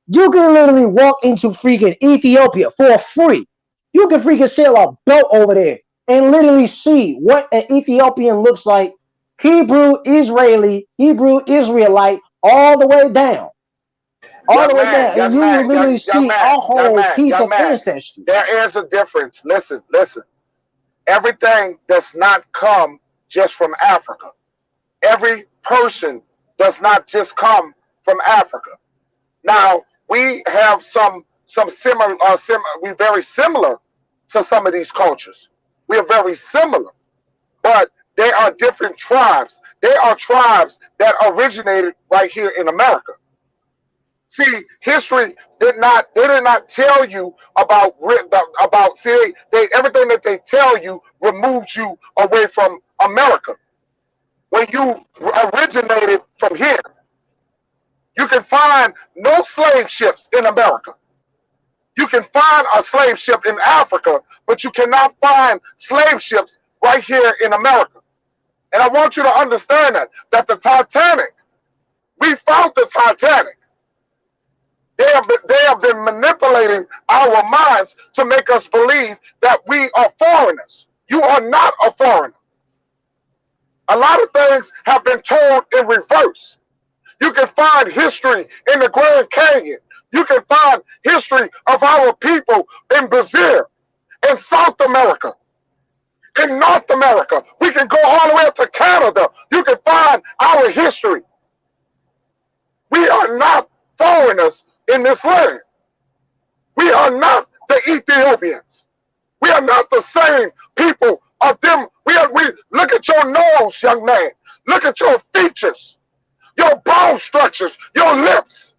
You can literally walk into freaking Ethiopia for free. You can freaking sell a belt over there and literally see what an Ethiopian looks like. Hebrew, Israeli, Hebrew, Israelite, all the way down, and you will literally see a whole piece young of man. ancestry. There is a difference. Listen, listen. Everything does not come just from Africa. Every person does not just come from Africa. Now we have some similar, we're very similar to some of these cultures. We are very similar, but they are different tribes. They are tribes that originated right here in America. See, history they did not tell you about see they everything that they tell you removes you away from America. When you originated from here, you can find no slave ships in America. You can find a slave ship in Africa, but you cannot find slave ships right here in America. And I want you to understand that the Titanic, we found the Titanic. They have been manipulating our minds to make us believe that we are foreigners. You are not a foreigner. A lot of things have been told in reverse. You can find history in the Grand Canyon. You can find history of our people in Brazil, in South America, in North America. We can go all the way up to Canada. You can find our history. We are not foreigners in this land. We are not the Ethiopians. We are not the same people of them. We look at your nose, young man. Look at your features, your bone structures, your lips.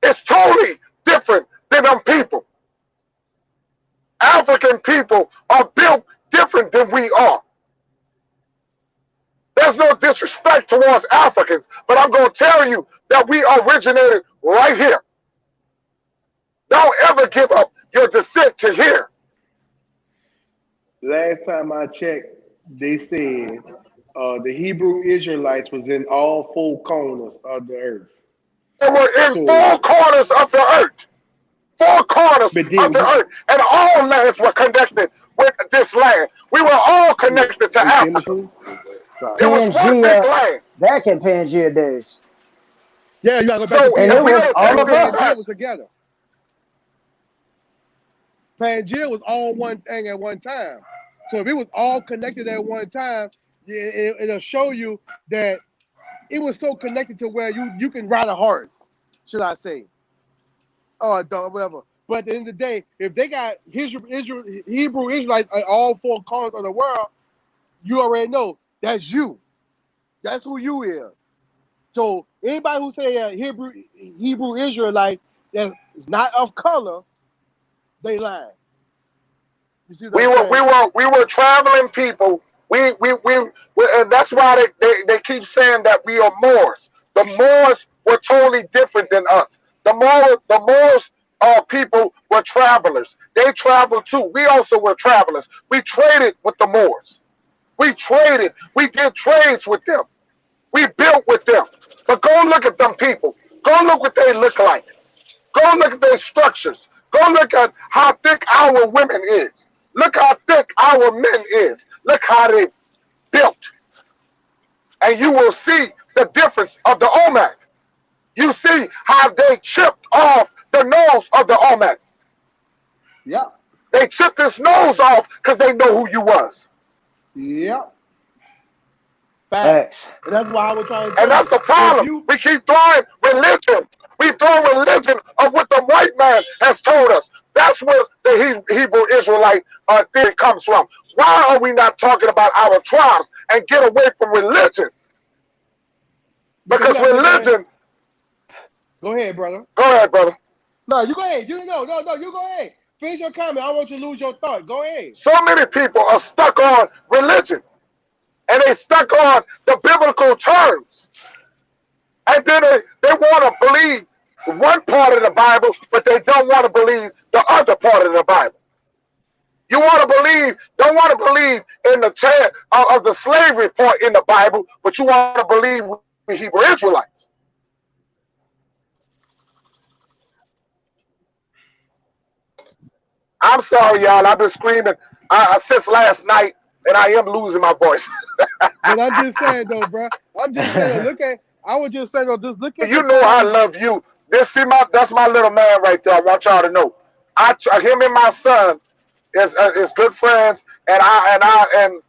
It's totally different than them people. African people are built different than we are. There's no disrespect towards Africans, but I'm going to tell you that we originated right here. Don't ever give up your descent to here. Last time I checked, they said the Hebrew Israelites was in all four corners of the earth. They were in So, four corners of the earth. Four corners but of then the earth. And all lands were connected with this land. We were all connected to Africa. chemistry. Sorry. It was one big Pangea, land. back in Pangea days. Yeah, you gotta go back to So And if it we Pangea. was don't Him all take and of this Pangea back, was us. together. Pangea was all one thing at one time. So if it was all connected at one time, it'll show you that it was so connected to where you can ride a horse, should I say, or whatever. But at the end of the day, if they got Hebrew Israelites at all four corners of the world, you already know that's you. That's who you is. So anybody who say Hebrew Israelite that's not of color, they lying. You see what we I'm were we saying? were we were traveling people. And that's why they keep saying that we are Moors. The Moors were totally different than us. The Moors people were travelers. They traveled too. We also were travelers. We traded with the Moors. We traded. We did trades with them. We built with them. But go look at them people. Go look what they look like. Go look at their structures. Go look at how thick our women is. Look how thick our men is. Look how they built. And you will see the difference of the Olmec. You see how they chipped off the nose of the Olmec. Yeah. They chipped his nose off because they know who you was. Yeah. Fact. Facts. And that's why I was trying to And tell you. that's the If problem. you We keep throwing religion. We throw religion of what the white man has told us. That's where the Hebrew Israelite theory comes from. Why are we not talking about our tribes and get away from religion? because you Because gotta look at it. religion. Go ahead, brother. Go ahead, brother. No, you go ahead. You go ahead. Finish your comment. I don't want you to lose your thought. Go ahead. So many people are stuck on religion, and they stuck on the biblical terms. And then they want to believe one part of the Bible, but they don't want to believe the other part of the Bible. You want to believe, don't want to believe in the of the slavery part in the Bible, but you want to believe with the Hebrew Israelites. I'm sorry, y'all. I've been screaming since last night, and I am losing my voice. But I'm just saying though, bro. I'm just saying. Look at. I would just say though. Just look at You the know I times. love you. That's my little man right there. I want y'all to know. Him and my son is good friends, and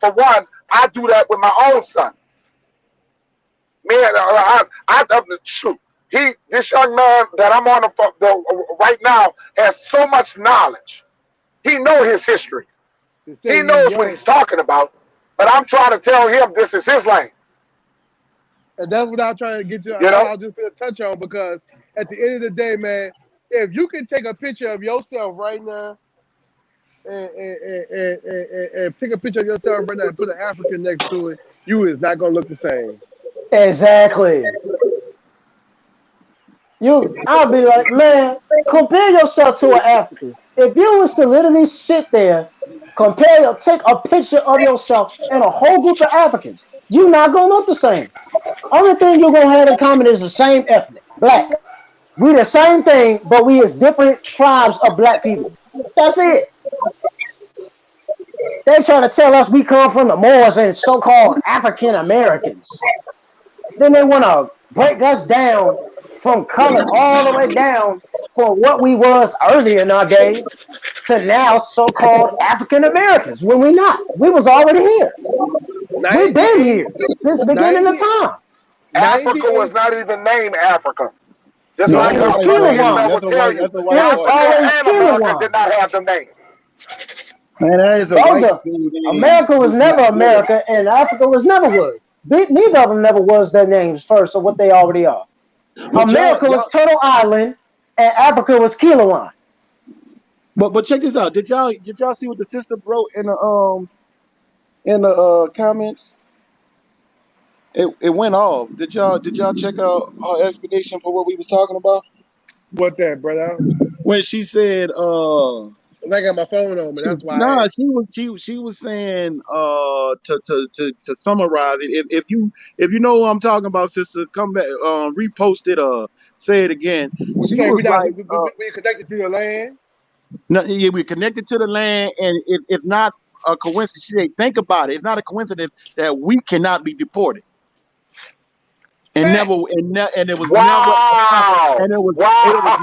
for one, I do that with my own son. Man, shoot. This young man that I'm on right now has so much knowledge. He knows his history. To say He he knows what young, he's talking about. But I'm trying to tell him this is his lane. and that's what I'm trying to get you. You That know, I'll just put a touch on because at the end of the day, man, if you can take a picture of yourself right now and take a picture of yourself right now and put an African next to it, you is not gonna look the same. Exactly. I'll be like, man, compare yourself to an African. If you was to literally sit there, take a picture of yourself and a whole group of Africans, you not gonna look the same. Only thing you're gonna have in common is the same ethnic, black. We the same thing, but we is different tribes of black people. That's it. They try to tell us we come from the Moors and so-called African Americans. Then they want to break us down from color all the way down from what we was earlier in our days to now so-called African Americans when we not. We was already here. We've been 98, here since the beginning of 98, time. Africa was 98. not even named Africa. Just No, It like that's a was white Brother boy Kilowan. name. Ishmael will That's a tell white. you, That's a It white was boy Africa name. always and America did Kilowan. not have the names. Man, that is a white Brother, dude name. America was never America and Africa was never was. Neither of them never was their names first of what they already are. But America was Turtle Island and Africa was Kilowan. but check this out. Did y'all see what the sister wrote in the comments? It went off. Did y'all check out our explanation for what we was talking about? What that, brother? When she said I got my phone on me. That's why I nah, asked. she was saying to summarize it. If you know what I'm talking about, sister, come back, repost it, say it again. What you She saying? We was not like, we connected to the land. no, yeah, we're connected to the land, and it's not a coincidence. She said, think about it. It's not a coincidence that we cannot be deported, and Fact. never, and it was never a time, Wow. and it was Wow.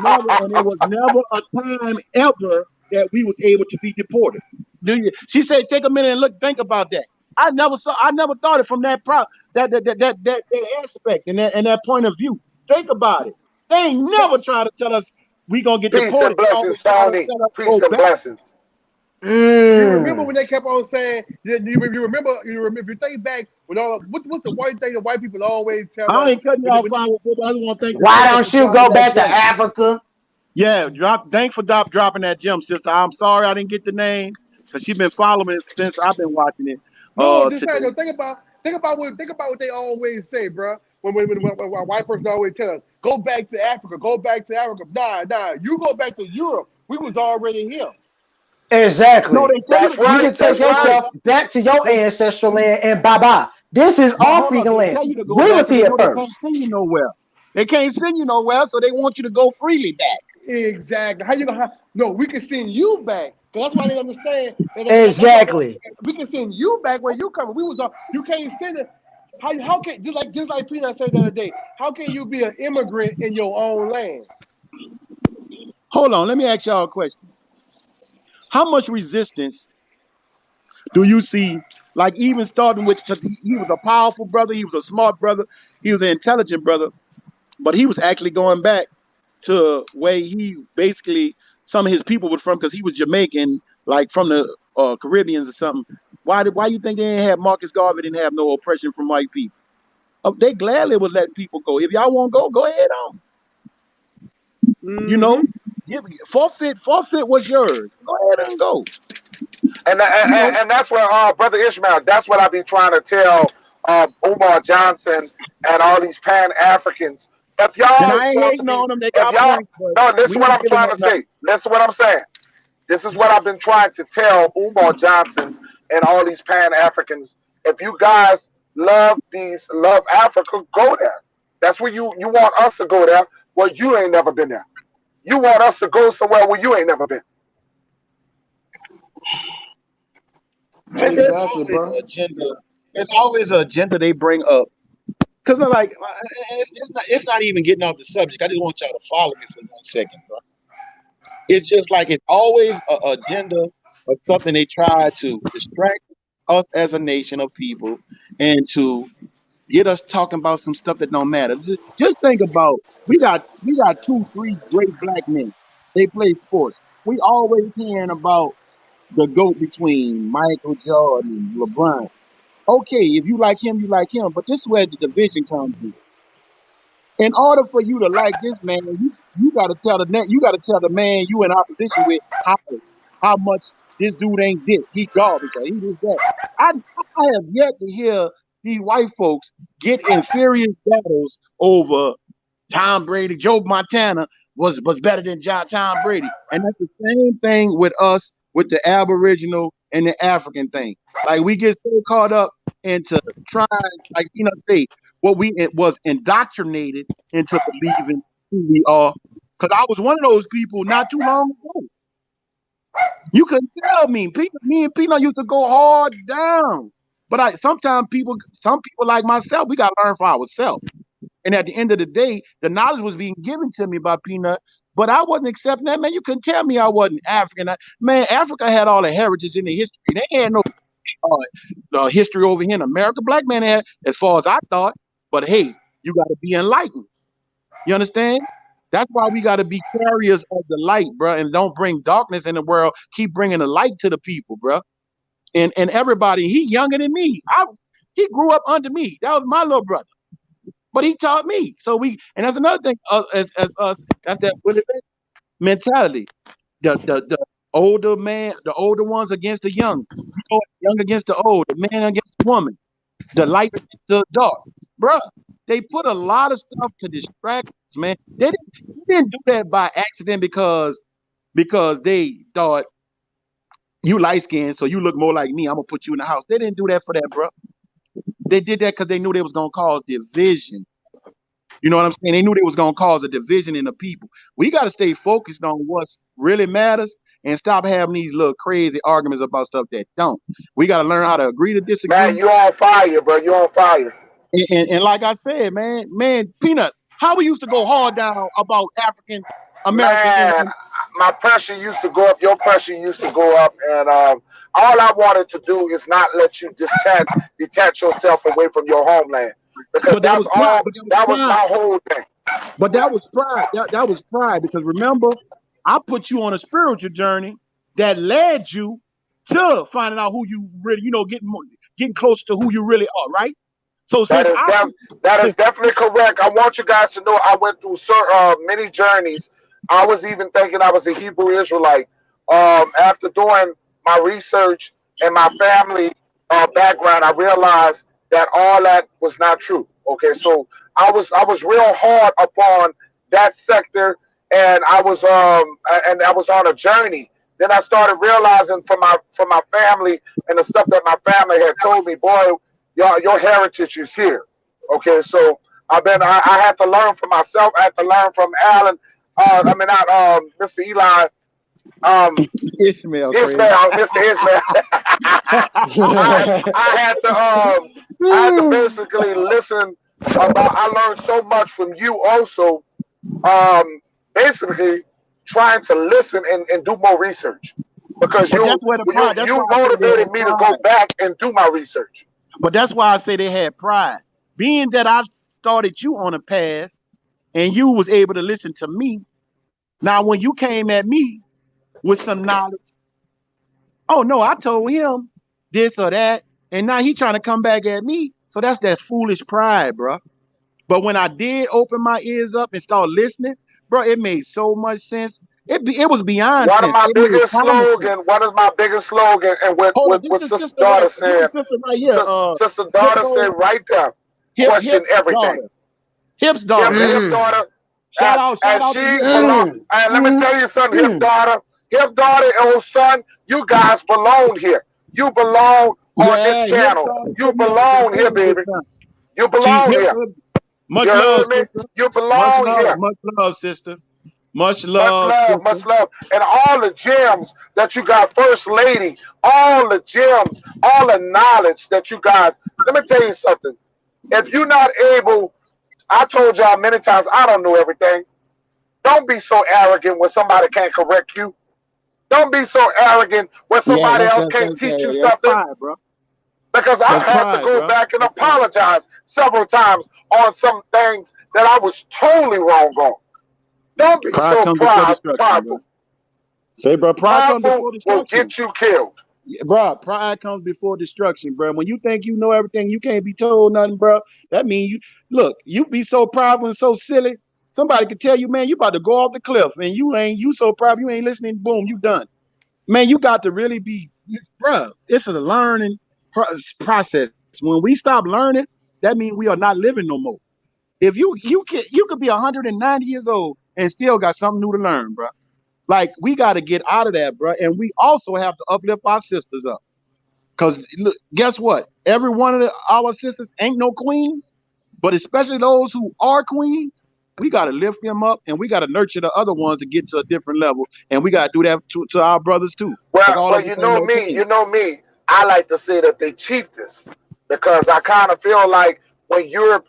never a time ever that we was able to be deported. Do you? She said, take a minute and look, think about that. I never thought it from that aspect and that point of view. Think about it. They ain't never tried to tell us we gonna get Peace and deported. They always blessings, try to Tony. tell us to Peace go and back. blessings. You remember Mm. when they kept on saying? You remember? You remember? If you think back, when what's the white thing that white people always tell I us? ain't cutting When, they- y'all when, fine with football. I just want to thank the Why sister don't for you dropping go that back to gem. Africa? Yeah, thanks for dropping that gem, sister. I'm sorry I didn't get the name because she been following it since I've been watching it. no, I'm just saying. Today. No, think about what they always say, bro. When a white person always tell us, go back to Africa, go back to Africa. Nah, you go back to Europe. We was already here. No, Exactly. they tell you That's to go. You They right. can tell take That's you to go. right. yourself back to your They ancestral land and bye bye. This is But our hold up, freaking they land. tell you to go We back was because they here know they can't first. send you nowhere. They can't send you nowhere, so they want you to go freely back. Exactly. How you gonna? No, we can send you back. Cause that's why they understand. That's why Exactly. we can send you back where you coming. We was all. You can't send it. How can just like Peanut said the other day? How can you be an immigrant in your own land? Hold on, let me ask y'all a question. How much resistance do you see? Like even starting with, because he was a powerful brother, he was a smart brother, he was an intelligent brother, but he was actually going back to where he basically some of his people were from because he was Jamaican, like from the Caribbeans or something. Why you think they didn't have Marcus Garvey didn't have no oppression from white people? They gladly was letting people go. If y'all want to go ahead on. You know, Mm-hmm. forfeit was yours. Go ahead and go. And You know, that's what Brother Ishmael. That's what I be trying to tell Umar Johnson and all these Pan Africans. If and y'all I ain't want to hating be, on them. They if got y'all points, but no, we listen what ain't I'm giving trying up to nothing. say. Listen what I'm saying. This is what I've been trying to tell Umar Johnson and all these Pan Africans. If you guys love Africa, go there. That's where you want us to go there. Well, you ain't never been there. You want us to go somewhere where you ain't never been. There's Exactly, always bro. an agenda. There's always an agenda they bring up. Cause they're like, it's not even getting off the subject. I just want y'all to follow me for 1 second, bro. It's just like it's always an agenda or something they try to distract us as a nation of people and to get us talking about some stuff that don't matter. Just think about we got 2, 3 great black men. They play sports. We always hearing about the GOAT between Michael Jordan and LeBron. Okay, if you like him, you like him. But this is where the division comes in. In order for you to like this man, you got to tell the net, you got to tell the man you in opposition with how much this dude ain't this. He garbage or he this that. I have yet to hear these white folks get in furious battles over Tom Brady. Joe Montana was better than Tom Brady, and that's the same thing with us with the Aboriginal and the African thing. Like we get so caught up into trying, like say what we it was indoctrinated into believing who we are. Because I was one of those people not too long ago. You couldn't tell me. Me and Peanut used to go hard down. But sometimes some people like myself, we got to learn for ourselves. And at the end of the day, the knowledge was being given to me by Peanut, but I wasn't accepting that. Man, you couldn't tell me I wasn't African. Man, Africa had all the heritage in the history. They had no history over here in America. Black man had, as far as I thought. But hey, you got to be enlightened. You understand? That's why we got to be carriers of the light, bro, and don't bring darkness in the world. Keep bringing the light to the people, bro. And everybody, he younger than me. He grew up under me. That was my little brother. But he taught me. And that's another thing as us, that's that Willie Lynch mentality. The older man, the older ones against the young, young against the old, the man against the woman, the light against the dark. Bruh, they put a lot of stuff to distract us, man. They didn't do that by accident because they thought you light skinned, so you look more like me. I'm gonna put you in the house. They didn't do that for that, bro. They did that because they knew they was gonna cause division. You know what I'm saying? They knew they was gonna cause a division in the people. We got to stay focused on what's really matters and stop having these little crazy arguments about stuff that don't. We got to learn how to agree to Man, disagree. you on fire, bro. You on fire. And like I said, man, Peanut, how we used to go hard down about African American Man, and my pressure used to go up. Your pressure used to go up, and all I wanted to do is not let you detach yourself away from your homeland, because but that was pride. But that was that was pride. my whole thing. But that was pride. That was pride because remember, I put you on a spiritual journey that led you to finding out who you really, getting close to who you really are, right? So That since is that is definitely correct. I want you guys to know I went through many journeys. I was even thinking I was a Hebrew Israelite. After doing my research and my family background, I realized that all that was not true. Okay, so I was real hard upon that sector, and I was on a journey. Then I started realizing from my family and the stuff that my family had told me, boy, your heritage is here. Okay, so I had to learn for myself. I had to learn from Alan. I mean not Mr. Eli. Um, Ishmael crazy. Ismail, Mr. Ismail. I had to I had to basically listen about. I learned so much from you also. Um, basically trying to listen and do more research, because But that's where the pride. That's why you I say they motivated had me to go pride. back and do my research. But that's why I say they had pride. Being that I started you on a path and you was able to listen to me. Now when you came at me with some knowledge, oh no, I told him this or that, and now he trying to come back at me. So that's that foolish pride, bro. But when I did open my ears up and start listening, bro, it made so much sense. It was beyond One of sense. my It made biggest common sense. slogan, one of my biggest slogan, and Hold on, what this is sister sister right. daughter This said, is sister right here. sister daughter said Hippo, right there, question Hip's everything. daughter. Hip's daughter. Hip daughter, Shout and out to she Hip's belong. daughter. And let me tell you something, hip daughter, and old son, you guys belong here. You belong on this Yeah, Hip's channel. daughter You put me on to the belong here, internet baby. now. You She belong Hip's here. much You love, heard me? sister. You belong here. Much love, sister. Much Much love, love, sister. much love. And all the gems that you got, First Lady, all the gems, all the knowledge that you guys. Let me tell you something. If you're not able, I told y'all many times, I don't know everything. Don't be so arrogant when somebody can't correct you. Don't be so arrogant when Yeah, somebody else can't teach you that's something. pride, bro. Because I That's had to pride, go bro. back and That's pride. apologize several times on some things that I was totally wrong on. Don't be Pride so comes before destruction, bro. prideful. Say, bro, pride comes Prideful before will destruction. get you killed. Yeah, bro, pride comes before destruction, bro. When you think you know everything, you can't be told nothing, bro. That means you look, you be so prideful and so silly. Somebody could tell you, man, you about to go off the cliff, and you so proud, you ain't listening. Boom, you done. Man, you got to really be, bro. It's a learning process. When we stop learning, that means we are not living no more. If you could be 190 years old and still got something new to learn, bro. Like we got to get out of that, bro. And we also have to uplift our sisters up. Because look, guess what? Every one of our sisters ain't no queen, but especially those who are queens, we got to lift them up and we got to nurture the other ones to get to a different level. And we got to do that to our brothers too. Because all Well, of us ain't no you queen. know me. I like to say that they chiefess because I kind of feel like when Europe,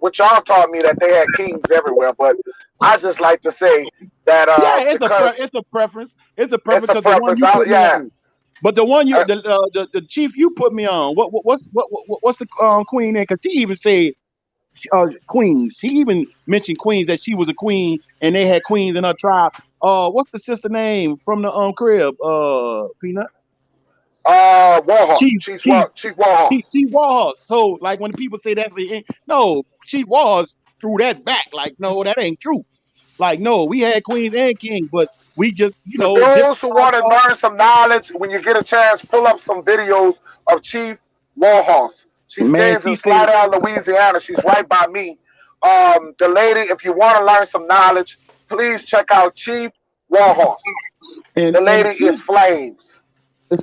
which y'all taught me that they had kings everywhere, but I just like to say that Yeah, because it's a preference. It's a preference it's a because the one preference. you put me Yeah, on. But the one uh, the chief you put me on. What's the queen name? Because she even said queens. She even mentioned queens that she was a queen and they had queens in her tribe. What's the sister name from the crib? Peanut. Warhawk, Chief Chief Chief Warhawk. Chief Warhawk. So like when people say that, no, Chief Warhawk threw that back. Like no, that ain't true. Like no, we had queens and kings, but we just For different those who tribe want to called. learn some knowledge, when you get a chance, pull up some videos of Chief Warhorse. She Man, stays in she said, Slidell, Louisiana. She's right by me. The lady, if you want to learn some knowledge, please check out Chief Warhorse. and The lady is flames.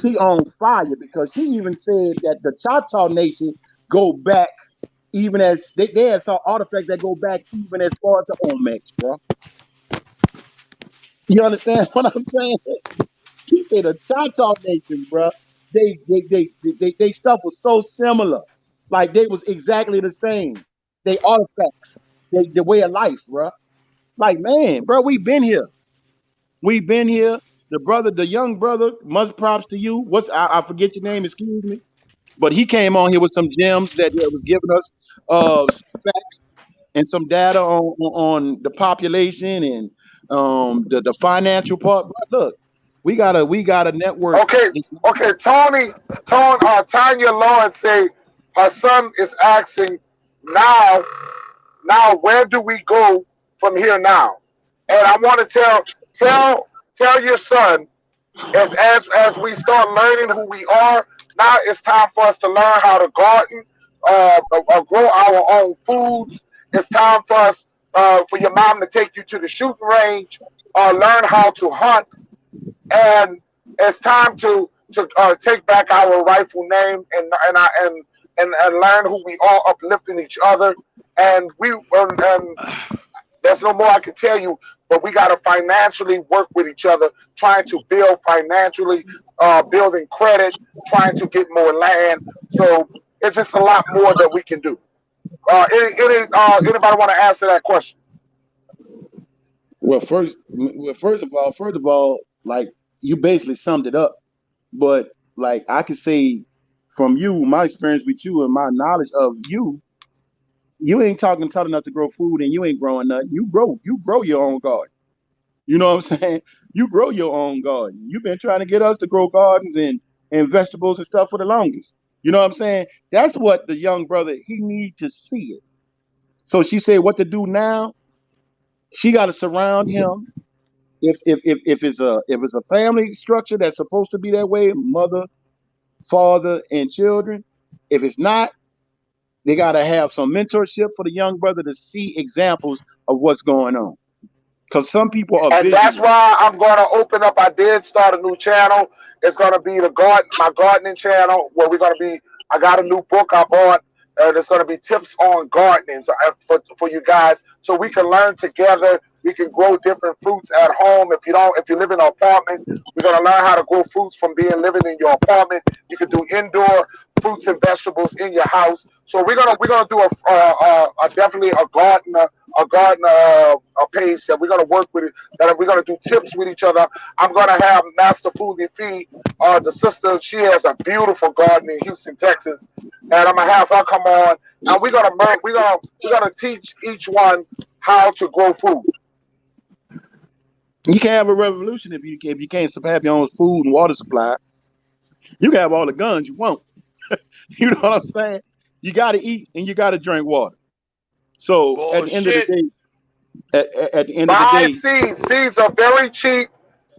she on fire because she even said that the Choctaw Nation go back even as they had some artifacts that go back even as far as the Olmecs, bro. You understand what I'm saying? She said the Choctaw Nation, bro. They stuff was so similar, like they was exactly the same. They artifacts, the way of life, bro. Like man, bro, we been here. We been here. The young brother, much props to you. I forget your name, excuse me. But he came on here with some gems that was giving us some facts and some data on the population and the financial part. But look, we got a network. Okay, okay. Tanya Lawrence say her son is asking now. Now, where do we go from here now? And I want to tell your son as we start learning who we are. Now it's time for us to learn how to garden, grow our own foods. It's time for us for your mom to take you to the shooting range, learn how to hunt, and it's time to take back our rightful name and learn who we are, uplifting each other. And there's no more I can tell you, but we got to financially work with each other, trying to build financially, building credit, trying to get more land. So it's just a lot more that we can do. Anybody want to answer that question? First of all, like you basically summed it up. But like I could say from you, my experience with you and my knowledge of you, you ain't talking telling us to grow food and you ain't growing nothing. You grow your own garden. You know what I'm saying? You grow your own garden. You've been trying to get us to grow gardens and vegetables and stuff for the longest. You know what I'm saying? That's what the young brother he need to see it. So she said what to do now. She got to surround him. If it's a family structure that's supposed to be that way, mother, father, and children. If it's not, they got to have some mentorship for the young brother to see examples of what's going on. Because some people are And that's visual. why I'm going to open up. I did start a new channel. It's going to be my gardening channel, where we're going to be. I got a new book I bought. There's going to be tips on gardening for you guys, so we can learn together. We can grow different fruits at home. If you live in an apartment, we're gonna learn how to grow fruits from living in your apartment. You can do indoor fruits and vegetables in your house. So we're gonna do a definitely a gardener a page that we're gonna work with it. That we're gonna do tips with each other. I'm gonna have Master Foodie Fee, the sister. She has a beautiful garden in Houston, Texas, and I'm gonna have her come on, and we're gonna teach each one how to grow food. You can't have a revolution if you can't have your own food and water supply. You can have all the guns you want. You know what I'm saying? You got to eat and you got to drink water. So at the end of the Bullshit. day, at the end of the Buy day, seeds. Seeds are very cheap.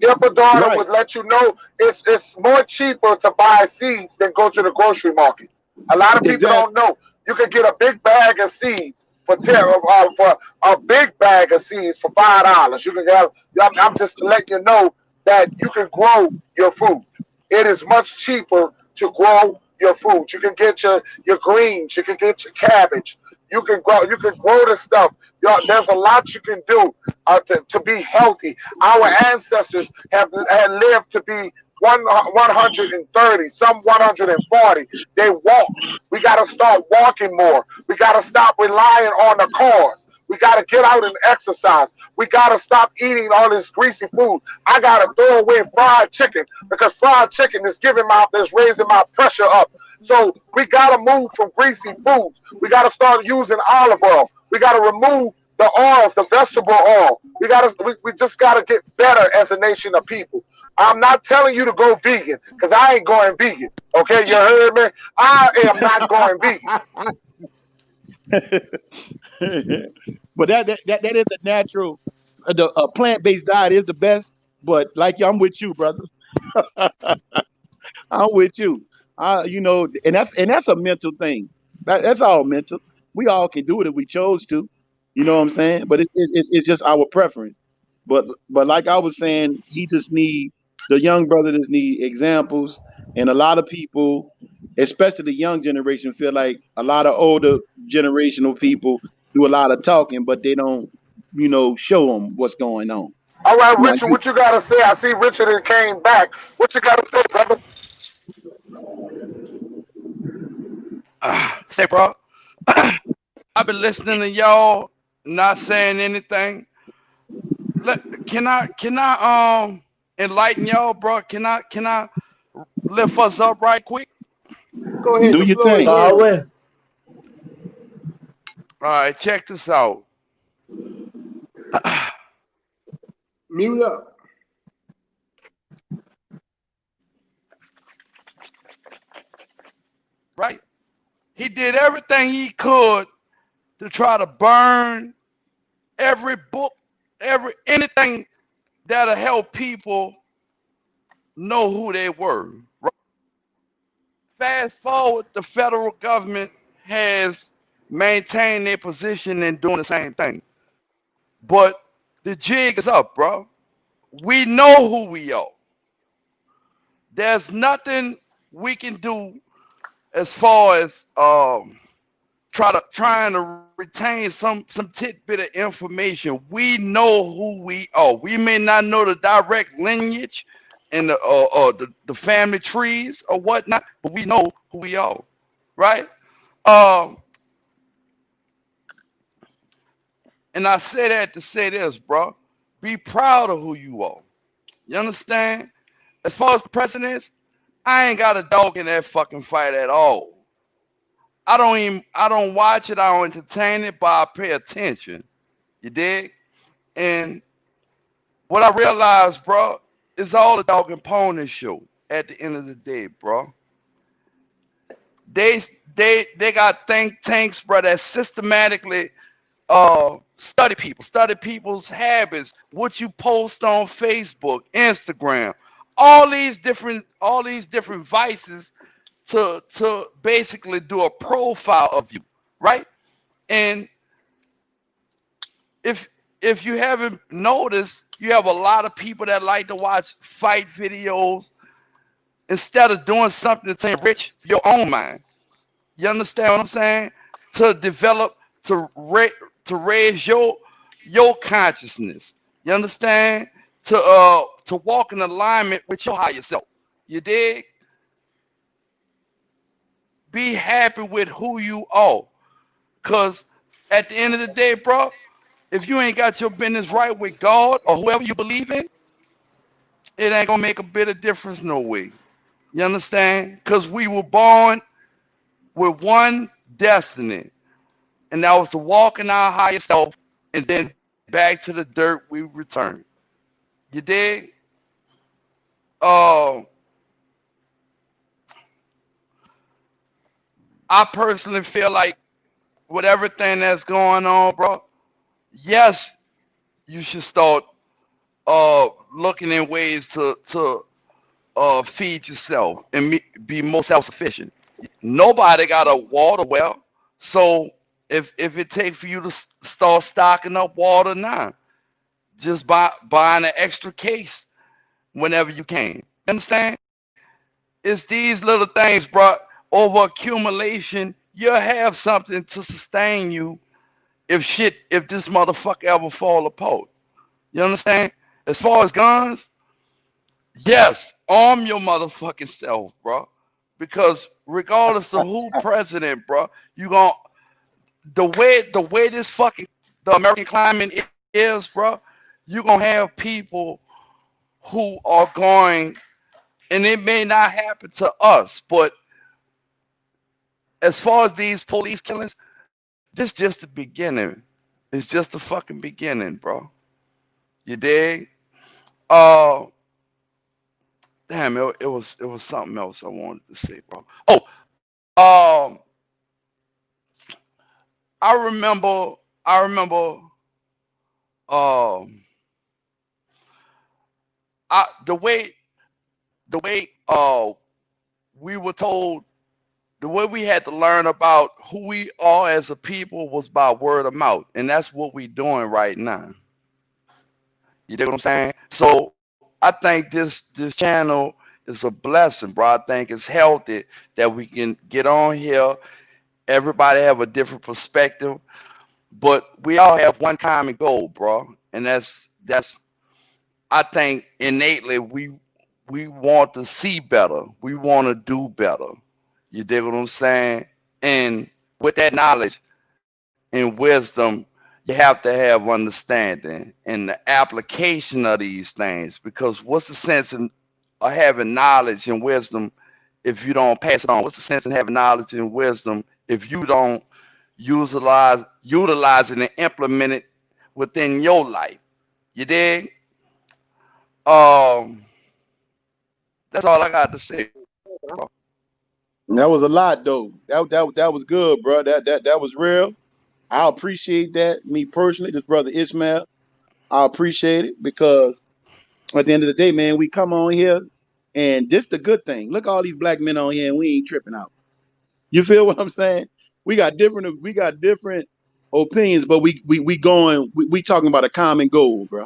Your daughter right? would let you know it's more cheaper to buy seeds than go to the grocery market. A lot of people Exactly. don't know. You can get a big bag of seeds for a big bag of seeds for $5. You can have. I'm just to let you know that you can grow your food. It is much cheaper to grow your food. You can get your greens. You can get your cabbage. You can grow the stuff. There's a lot you can do to be healthy. Our ancestors had lived to be 130, some 140. They walked. We got to start walking more. We got to stop relying on the cars. We got to get out and exercise. We got to stop eating all this greasy food. I got to throw away fried chicken because fried chicken is raising my pressure up. So we got to move from greasy foods. We got to start using olive oil. We got to remove the oils, the vegetable oil. We just got to get better as a nation of people. I'm not telling you to go vegan because I ain't going vegan. Okay, you heard me? I am not going vegan. But that is a natural. The plant based diet is the best. But like I'm with you, brother. I'm with you. And that's a mental thing. That's all mental. We all can do it if we chose to. You know what I'm saying? But it's just our preference. But like I was saying, the young brother just need examples, and a lot of people, especially the young generation, feel like a lot of older generational people do a lot of talking, but they don't, show them what's going on. All right, Now, Richard, what you got to say? I see Richard and came back. What you got to say, brother? Say, bro, I've been listening to y'all, not saying anything. Can I enlighten y'all, bro? Can I lift us up right quick? Go ahead. do The your floor is thing. yours. Always. All right, check this out. Mute up. Right? He did everything he could to try to burn every book, anything that'll help people know who they were. Right? Fast forward, the federal government has maintained their position and doing the same thing. But the jig is up, bro. We know who we are. There's nothing we can do as far as trying to retain some tidbit of information. We know who we are. We may not know the direct lineage and the family trees or whatnot, but we know who we are, right? Um, and I say that to say this, bro. Be proud of who you are. You understand? As far as the president, I ain't got a dog in that fucking fight at all. I don't watch it, I don't entertain it, but I pay attention. You dig? And what I realized, bro, is all the dog and pony show at the end of the day, bro. They they got think tanks, bro, that systematically study people's habits, what you post on Facebook, Instagram, all these different vices to basically do a profile of you, right? And if if you haven't noticed, you have a lot of people that like to watch fight videos instead of doing something to enrich your own mind. You understand what I'm saying? To develop, to raise your consciousness. You understand? To walk in alignment with your higher self. You dig? Be happy with who you are. Cause at the end of the day, bro, if you ain't got your business right with God or whoever you believe in, it ain't gonna make a bit of difference no way. You understand? Cause we were born with one destiny, and that was to walk in our higher self, and then back to the dirt we return. You dig? Uh, I personally feel like with everything that's going on, bro, yes, you should start looking in ways to feed yourself and be more self-sufficient. Nobody got a water well, so if it takes for you to start stocking up water now, just buying an extra case whenever you can. You understand? It's these little things, bro. Over accumulation, you'll have something to sustain you if this motherfucker ever fall apart. You understand? As far as guns, yes, arm your motherfucking self, bro. Because regardless of who president, bro, you gon' the way this fucking the American climate is, bro, you gonna have people who are going, and it may not happen to us, but as far as these police killings, this just the beginning. It's just the fucking beginning, bro. You dig? Uh, damn, it was something else I wanted to say, bro. Oh, um, I remember, I remember, um, the way we were told, the way we had to learn about who we are as a people was by word of mouth, and that's what we doing right now. You dig what I'm saying? So I think this channel is a blessing, bro. I think it's healthy that we can get on here. Everybody have a different perspective, but we all have one common goal, bro, and that's I think innately we want to see better. We want to do better. You dig what I'm saying? And with that knowledge and wisdom, you have to have understanding and the application of these things. Because what's the sense in of having knowledge and wisdom if you don't pass it on? What's the sense in having knowledge and wisdom if you don't utilize it and implement it within your life? You dig? Um, that's all I got to say, bro. That was a lot though. That was good, bro. That was real. I appreciate that. Me personally, this brother Ishmael, I appreciate it because at the end of the day, man, we come on here and this the good thing. Look, all these black men on here and we ain't tripping out. You feel what I'm saying? We got different opinions, but we going we talking about a common goal, bro.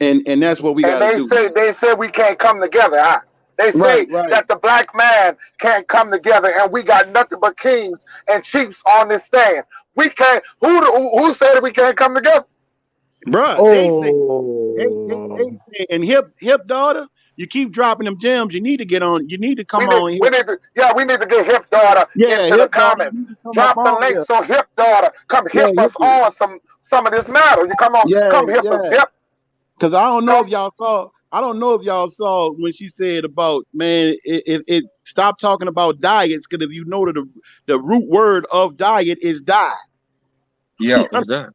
And that's what we And got to they do. say we can't come together, huh? They Right, say right. that the black man can't come together, and we got nothing but kings and chiefs on this stand. We can't. Who said that we can't come together? Bruh, they Oh, say, and hip daughter, you keep dropping them gems. You need to get on. You need to come We need, on here. we need to, yeah, we need to get Hip Daughter Yeah, into the hip daughter, you comments. need to come up Drop the on here. link so Hip Daughter come Yeah, hip us on some of this matter. You come on, yeah, come hip us, yeah. hip, Because I don't know if come. y'all saw. I don't know if y'all saw when she said about man. It stop talking about diets because if you know that the root word of diet is die. Yeah, it's done.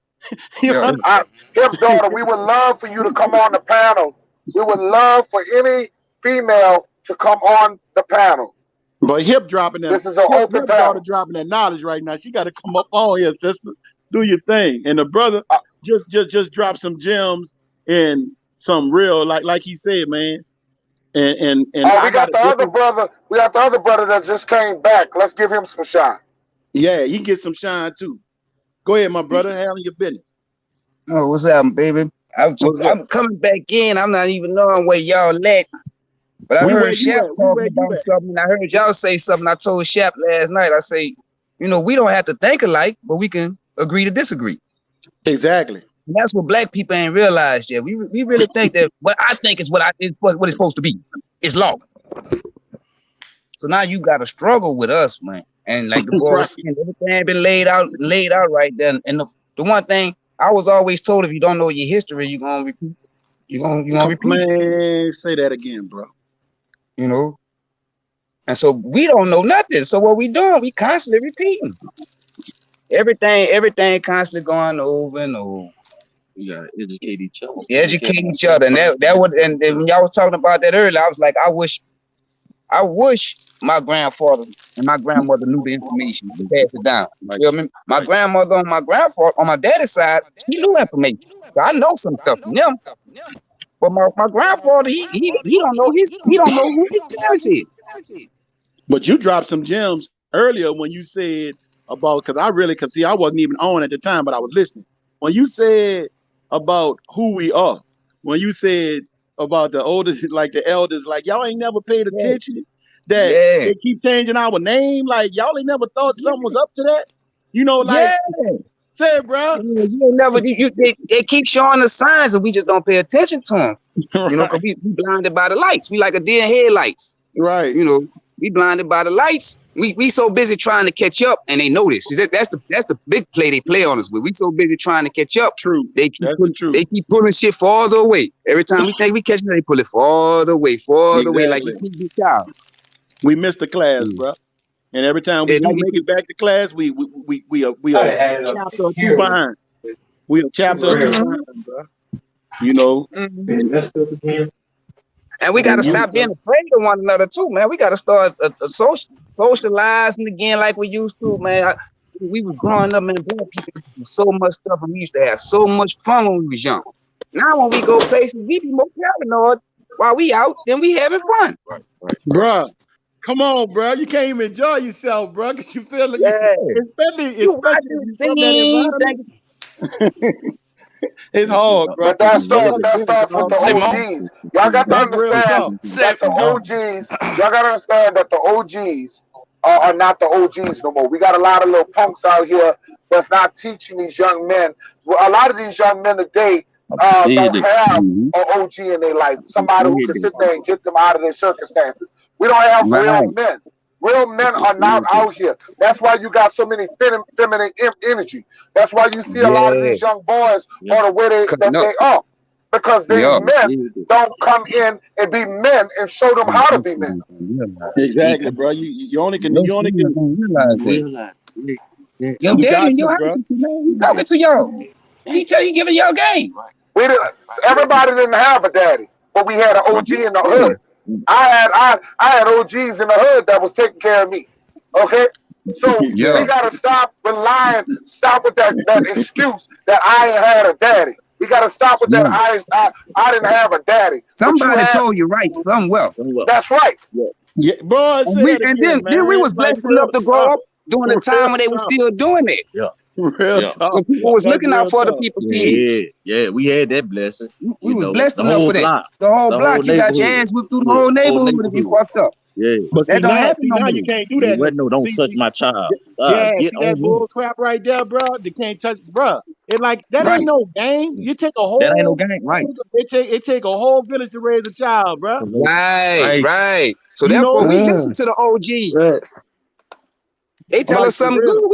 You Yeah, know? I, Hip Daughter, we would love for you to come on the panel. We would love for any female to come on the panel. But hip dropping them, This is an open hip daughter panel. dropping that knowledge right now. She got to come up on here, sister. Do your thing. And the brother Uh, just drop some gems and some real like he said, man. And we I got got a the other different. brother. We got the other brother that just came back. Let's give him some shine. Yeah, you get some shine too. Go ahead, my brother. Handle your business. oh, what's up, baby? What's up? I'm coming back in. I'm not even knowing where y'all at. But I We where heard you Shap at? We talking where you about at? something. I heard y'all say something. I told Shap last night. I say, we don't have to think alike, but we can agree to disagree. Exactly. And that's what black people ain't realized yet. We really think that what I think is what it's supposed to be. It's law. So now you got to struggle with us, man. And like the boy was saying, everything been laid out right there. And the one thing I was always told, if you don't know your history, you're gonna repeat. You're gonna repeat. Man, say that again, bro. You know. And so we don't know nothing. So what we doing? We constantly repeating. Everything constantly going over and over. We gotta educate each other. Educate each other. And that would and when y'all was talking about that earlier, I was like, I wish my grandfather and my grandmother knew the information to pass it down. You know what I mean? My grandmother on my daddy's side, she knew information. So I know some stuff from them. But my grandfather, he don't know who his parents is. But you dropped some gems earlier when you said about cause see, I wasn't even on at the time, but I was listening. When you said about who we are, when you said about the oldest, like the elders, like y'all ain't never paid attention that they keep changing our name. Like y'all ain't never thought something was up to that. You know, like say it, bro. They keep showing the signs and we just don't pay attention to them. Right. You know, because we blinded by the lights. We like a deer in headlights. Right. You know, we blinded by the lights. We so busy trying to catch up, and they notice. That's the big play they play on us with. We so busy trying to catch up. True. They keep pulling shit farther away. Every time we think we catch it, they pull it farther away, like you keep the child. We missed the class, bro. And every time we do make it back to class, we are chapter or two behind. We are chapter or two behind, bro. You know. And we got to stop being afraid of one another too, man. We got to start socializing again like we used to, man. We was growing up, man. Black people do so much stuff, and we used to have so much fun when we was young. Now when we go places, we be more paranoid while we out than we having fun. Right. Bruh, come on, bro. You can't even enjoy yourself, bro, because you feel like especially you from that environment. It's hard, bro. But that starts with the OGs. Y'all got to understand that the OGs. Y'all got to understand that the OGs are not the OGs no more. We got a lot of little punks out here that's not teaching these young men. A lot of these young men today don't have an OG in their life. Somebody who can sit there and get them out of their circumstances. We don't have real men. Real men are not out here. That's why you got so many feminine energy. That's why you see a lot of these young boys on the way they are. Because these men don't come in and be men and show them how to be men. Exactly, bro. You only can realize that. Your daddy in your house, man. He talking to y'all. He tell you giving y'all game. Everybody didn't have a daddy, but we had an OG in the hood. I had OGs in the hood that was taking care of me. Okay? So we gotta stop relying, stop with that excuse that I ain't had a daddy. We gotta stop with that I didn't have a daddy. Somebody told you right somewhere. That's right. Yeah, bro. Then we was blessed enough to grow up during the time when they were still doing it. Yeah. Real talk. So people was looking out for the people's kids. Yeah, we had that blessing. We was blessed enough for that. The whole block, you got your ass whipped through the whole neighborhood if you fucked up. Yeah, but see, now you can't do that. Don't touch my child. See that bull crap right there, bro. They can't touch, bro. It like that ain't no game. You take a whole. That ain't no game, right? It take a whole village to raise a child, bro. Right. So therefore, we listen to the OGs. They tell us something good.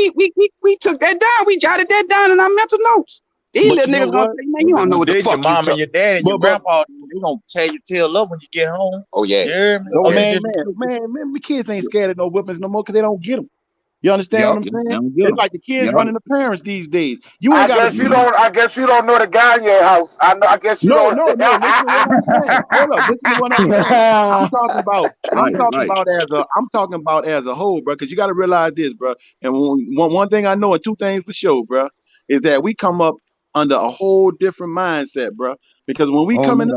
We took that down. We jotted that down in our mental notes. These little niggas gonna say, man, you don't know what the fuck your mom and your dad and your grandpa, they gonna tear your tail up when you get home. Oh yeah. Man, the kids ain't scared of no whippings no more because they don't get them. You understand what I'm saying? It's like the kids running the parents these days. You ain't got. I guess you don't know the guy in your house. I guess you don't. No. Listen to what I'm saying. I'm talking about as a whole, bro. Because you got to realize this, bro. And one thing I know, and two things for sure, bro, is that we come up under a whole different mindset, bro. Because when we coming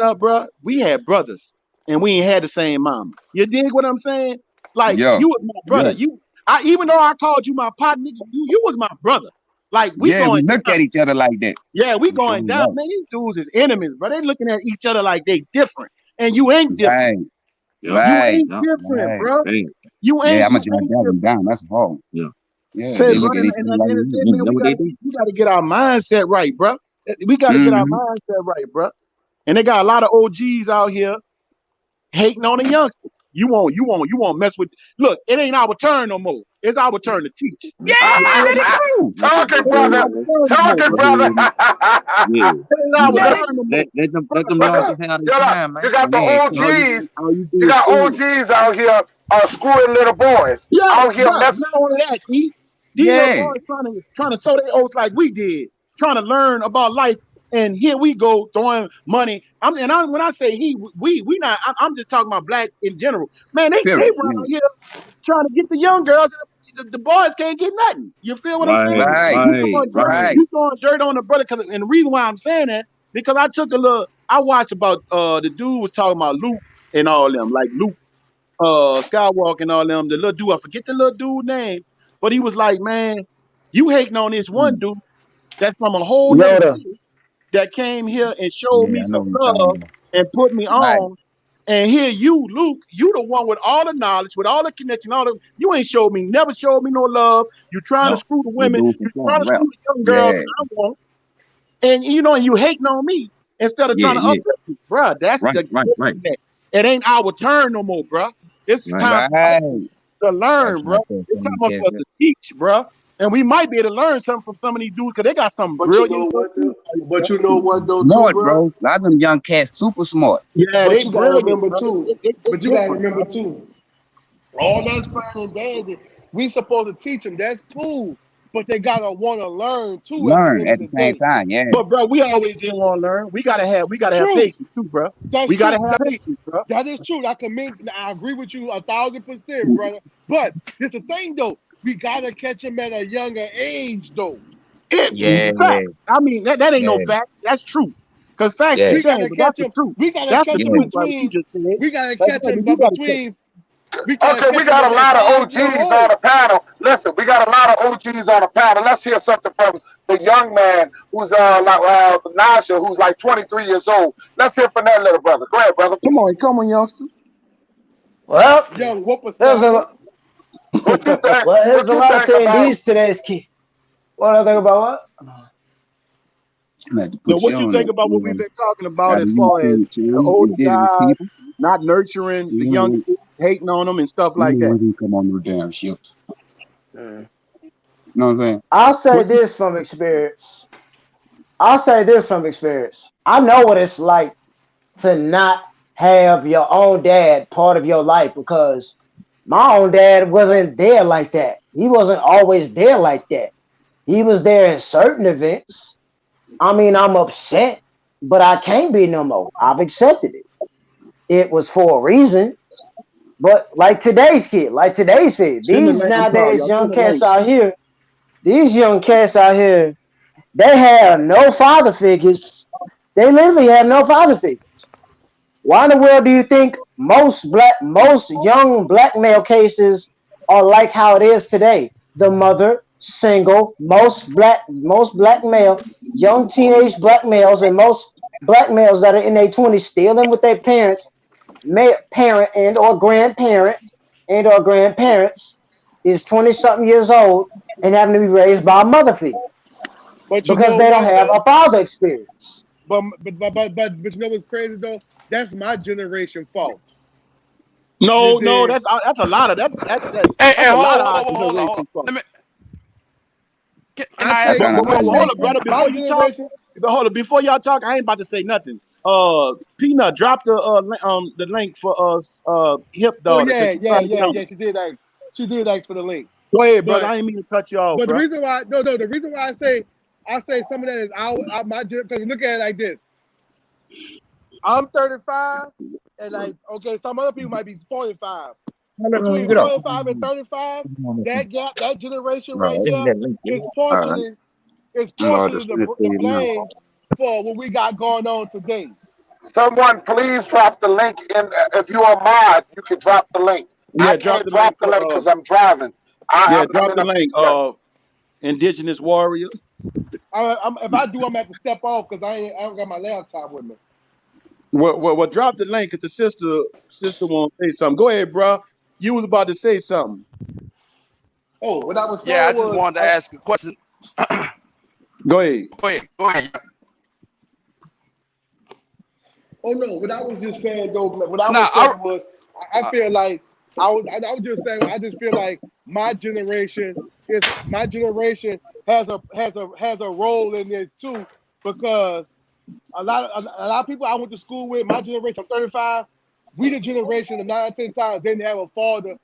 up, bro, we had brothers and we ain't had the same mama. You dig what I'm saying? Like you was my brother. Even though I called you my partner, you was my brother. Like we look at each other like that. Yeah, we going down. Man, these dudes is enemies, bro. They looking at each other like they different, and you ain't different. Right. You ain't different, bro. You ain't. Yeah, I'm gonna jot that one down. That's hard. Yeah. Yeah, Say, they bro, look at and each at other the like, end of the day, you man, know what they do? we gotta get our mindset right, bro. We gotta get our Mm-hmm. mindset right, bro. And they got a lot of OGs out here hating on the youngsters. You won't mess with. Look, it ain't our turn no more. It's our turn to teach. Yeah, You feel what let I'm it saying? go. Talking, It ain't brother. our Yeah, turn no more, Talking, bro. brother. yeah, yeah. It ain't You our let Look, it, turn no more. let them look, youngsters have their you time, man. you got When the they in college, OGs. all you do You is got school. OGs out here screwing little boys Yeah, out here bro. messing. Not only that, these little Yeah, boys trying to sow their oats like we did, trying to learn about life. And here we go throwing money. When I say we not. I'm just talking about black in general. Man, they period. run Yeah. out here trying to get the young girls. And the boys can't get nothing. You feel what I'm saying? Right, Right, right, right. You throwing dirt on the brother. And the reason why I'm saying that because I took a look. I watched about the dude was talking about Luke and all them like Luke Skywalker and all them, the little dude, I forget the little dude name, but he was like, man, you hating on this one Mm. dude that's from a whole nother Yoda. city that came here and showed Yeah, me I know some what you're talking love about. and put me Right. on. And here you, Luke, you the one with all the knowledge, with all the connection, you ain't showed me, never showed me no love. You trying to No, screw the the women, dude you from Florida trying to rap. screw the young girls Yeah, that I want, and you hating on me instead of trying yeah, to yeah. uplift me, bruh. That's Right, the right, right, disconnect. It ain't our turn no more, bruh. It's right. time for us Right. to That's learn, what I bro. tell It's some of time these for cats. us to teach, bro. And we might be able to learn something from some of these dudes because they got some But you brilliant know little what dudes though? out here, But bro. you know what though too, Smart, bro? bro. A lot of them young cats super smart. Yeah, But they you gotta brilliant, remember bro. too. They But you gotta different, remember bro. too. All that's fine and dandy. We supposed to teach them. That's cool. But they gotta want to learn too. At the Learn end of at the the same day, time. Yeah, But bro, we always didn't want to learn. We gotta have true. patience too, bro. That's We gotta true. have patience, bro. That is true. I commend. I agree with you 1,000%, brother. But it's the thing though. We gotta catch them at a younger age though. yeah, Facts. I mean, that ain't no yeah, fact. That's true. Because facts yeah, can We change, gotta but catch that's the them. truth. We gotta That's the catch them yeah. truth, right? What you between. just said. We gotta Like, catch baby, them you gotta catch. between. We gotta Okay, we catch them got at a that lot of 5 year OGs on old. the panel. Listen, we got a lot of OGs on the panel. Let's hear something from the young man who's like Naja, who's like 23 years old. Let's hear from that little brother. Go ahead, brother. Come on, youngster. Well, Young there's whippersnapper. a What you think? well, there's What a you lot of think things about? these today's kid. What do I think about what? I'm have to Now, put you what you on think that. about You what we've know, been talking about gotta as use far as the older indigenous guys people. not nurturing the young Even kids, hating on them and stuff like that? when he come on no damn ships. Mm. You know what I'm saying? I'll say What you, this from experience. I'll say this from experience. I know what it's like to not have your own dad part of your life because my own dad wasn't there like that. He wasn't always there like that. He was there in certain events. I mean, I'm upset, but I can't be no more. I've accepted it. It was for a reason. But like today's kid, send the these link. I'm sorry, nowadays y'all. Send young the cats link. out here, these young cats out here, they have no father figures. They literally have no father figure. Why in the world do you think most young black male cases are like how it is today? The mother, single, most black male, young teenage black males, and most black males that are in their 20s still living with their parents, parent and or grandparents is 20 something years old and having to be raised by a mother figure But you because know they don't what have though? a father experience. But you know what's crazy though? That's my generation fault. You No, dig? that's a lot of And that's a lot of hold on, our hold on. generation Let folks. me. Can I I That's ask say you kind a of But how question? hold you up, brother. my Before you talk, generation. before y'all talk, I ain't about to say nothing. Peanut, drop the link for us hip Oh daughter because yeah, she's yeah, trying to get yeah, on. yeah. She did ask for the link. Go ahead, brother. But I ain't mean to cut you off, but the bro. reason why the reason why I say some of that is my generation. Because look at it like this. I'm 35, and like okay, some other people might be 45. Between get up. 45 and 35, that gap, that generation Right. right Send me there that link. is All right. partially I'm about to send it to the you now. blame for what we got going on today. Someone please drop the link in. If you are mod, you can drop the link. I Yeah, drop can't the link drop the for link because I'm driving. yeah, I'm drop in the a link. yeah. Indigenous warriors. If I do, I'm gonna have to step off because I don't got my laptop with me. Well, drop the link because the sister want to say something. Go ahead, bro. You was about to say something. Oh, what I was Yeah, I saying just was, wanted to ask a question. Go ahead. Go ahead. oh no, what I was just saying though, what I Now, was saying was, I I feel like I was just saying, I just feel like my generation has a role in this too, because a lot of people I went to school with, my generation, I'm 35, we the generation of 9, 10 times didn't have a father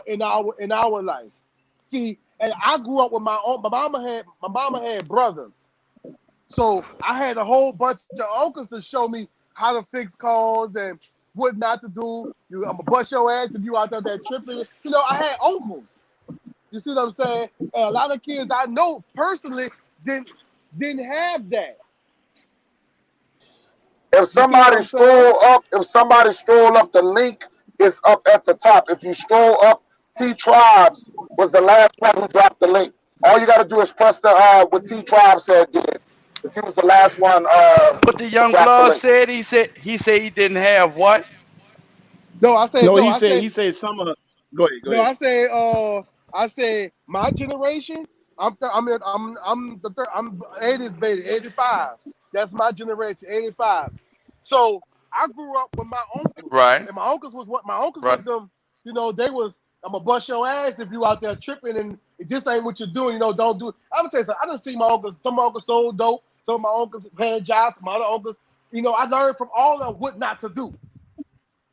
in our life. See, and I grew up with my mama had brothers. So I had a whole bunch of uncles to show me how to fix cars and what not to do. I'm gonna bust your ass if you out there tripping. I had uncles. You see what I'm saying? And a lot of kids I know personally didn't didn't have that. If You see what somebody I'm saying? scroll up, the link is up at the top. If you scroll up, T Tribes was the last one who dropped the link. All you got to do is press the what T Tribes said did, because he was the last one what the to young drop the blood link. said, he said he didn't have what? No, I said No, no. he I said said he said some of. Go ahead. Go no. ahead. I said my generation. I'm 80s baby, 85. That's my generation, 85. So I grew up with my uncles, Right, and my uncles was right. them. They was, I'm gonna bust your ass if you out there tripping and this ain't what you're doing. Don't do it. I'm gonna tell you something. I done see my uncles. Some of my uncles sold dope. Some of my uncles had jobs. Some other uncles. I learned from all of them what not to do.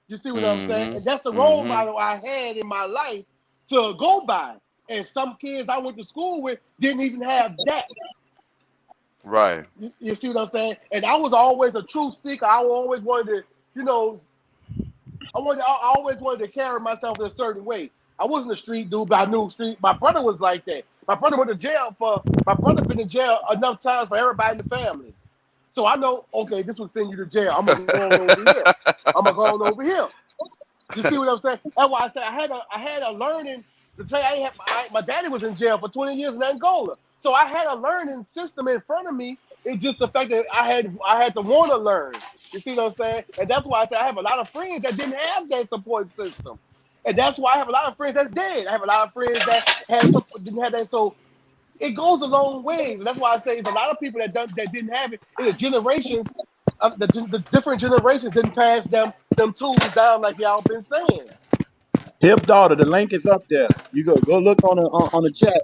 You see what I'm saying? Mm-hmm. And that's the role Mm-hmm. model I had in my life to go by. And some kids I went to school with didn't even have that. Right. You see what I'm saying? And I was always a truth seeker. I always wanted to, you know, I always wanted to carry myself in a certain way. I wasn't a street dude, but I knew street. My brother was like that. My brother went to jail for. My brother been in jail enough times for everybody in the family. So I know, okay, this would send you to jail. I'm gonna go on over here. I'm gonna go on over here. You see what I'm saying? That's why I said I had a learning to tell you. My daddy was in jail for 20 years in Angola, so I had a learning system in front of me. It's just the fact that I had to want to learn. You see what I'm saying? And that's why I said I have a lot of friends that didn't have that support system, and that's why I have a lot of friends that's dead. I have a lot of friends that didn't have that. So it goes a long way. And that's why I say it's a lot of people that didn't have it in the generations. The different generations didn't pass them tools down like y'all been saying. Hip daughter, the link is up there. You go look on the chat.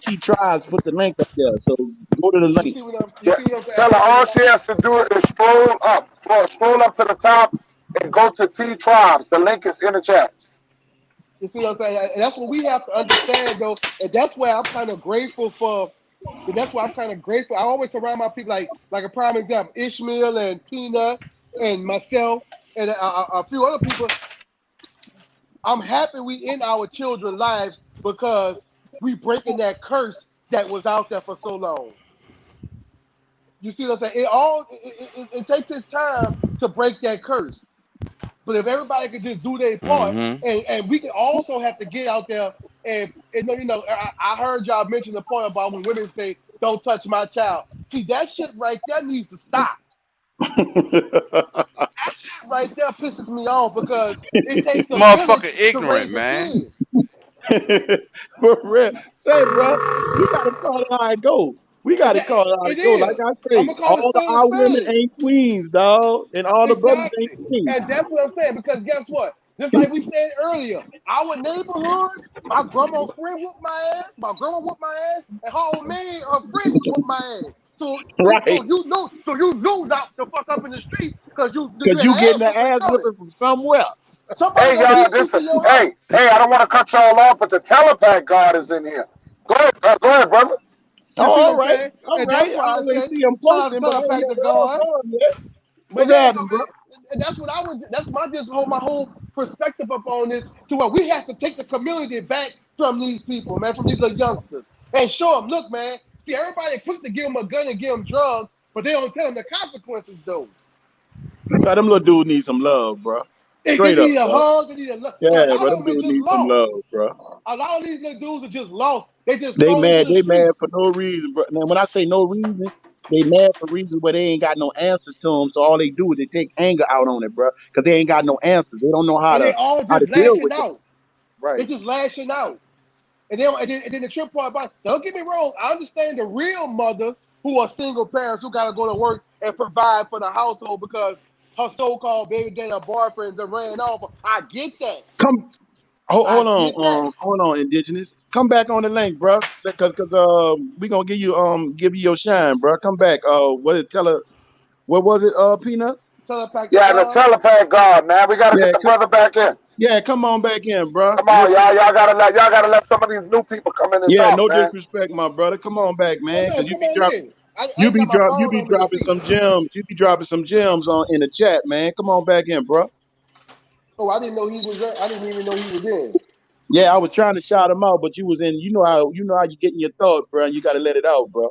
T Tribes put the link up there. So go to the You link. see what I'm you Yeah, see what I'm saying? tell her And all she has to do is scroll up to the top, and go to T Tribes. The link is in the chat. you see what I'm saying? And that's what we have to understand though, and that's why I'm kind of grateful for. And that's why I'm kind of grateful. I always surround my people like a prime example, Ishmael and Peanut and myself and a few other people. I'm happy we in our children's lives because we breaking that curse that was out there for so long. You see what I'm saying? It takes its time to break that curse. But if everybody could just do their part, Mm-hmm. and we can also have to get out there and I heard y'all mention the point about when women say, "Don't touch my child." See, that shit right there needs to stop. That shit right there pisses me off because it takes a Motherfucker village to ignorant, raise a man. kid. For real. Say, bro, we gotta call it how it go. We gotta call it how It it go. Like is. I I'm say, gonna call it all spade a our women spade. ain't queens, dog, and all the brothers ain't Exactly. kings. And that's what I'm saying. Because guess what? Just like we said earlier, our neighborhood, my grandma's friend whooped my ass, my grandma whooped my ass, and her old man, her friend whooped my ass. So Right? you knew not to fuck up in the street because you Because had you an getting ass the whooping ass coming. whipping from somewhere. Somebody Hey gonna y'all, beat you to your house. I don't want to cut y'all off, but the telepath God is in here. Go ahead, brother. Oh, You see what all I'm right. saying? All And right. that's I why I always say, see them shout out to posting, but I ain't Telepathic never God. asked God yet. But What's yeah, so happening, bro? and that's what I was. That's my just hold my whole perspective up on this to where we have to take the community back from these people, man, from these little youngsters, and show them, look, man. See, everybody quick to give them a gun and give them drugs, but they don't tell them the consequences, though. Nah, them little dudes need some love, bro. They Straight up, need a bro. hug. They need a love. Yeah, A lot but of them them is dudes just need some lost. love, bro. A lot of these little dudes are just lost. They just They thrown into mad. the They street. mad for no reason, bro. Now, when I say no reason, they mad for reasons where they ain't got no answers to them. So all they do is they take anger out on it, bro, because they ain't got no answers. They don't know how And they to all how to just deal lashing with it. out. They Right. just lashing out. And then the trip part about, don't get me wrong, I understand the real mothers who are single parents who gotta go to work and provide for the household because her so-called baby daddy or boyfriend that ran off. I get that. Come, I get that. hold on, indigenous. Come back on the link, bro. Because we gonna give you your shine, bro. Come back. What was it? Peanut. Telepack to Yeah, the God. telepath guard, man. We gotta get Yeah, the brother back in. yeah. Come on back in, bro. Come on, y'all. Y'all gotta let some of these new people come in and Yeah, talk, no man. disrespect, my brother. Come on back, Oh man. no, Cause you come be on dropping. in. I ain't got my You phone be on me to dropping see. some gems. You be dropping some gems on in the chat, man. Come on back in, bro. Oh, I didn't know he was there. I didn't even know he was in. Yeah, I was trying to shout him out, but you was in. You know how you get in your thought, bro. And you got to let it out, bro.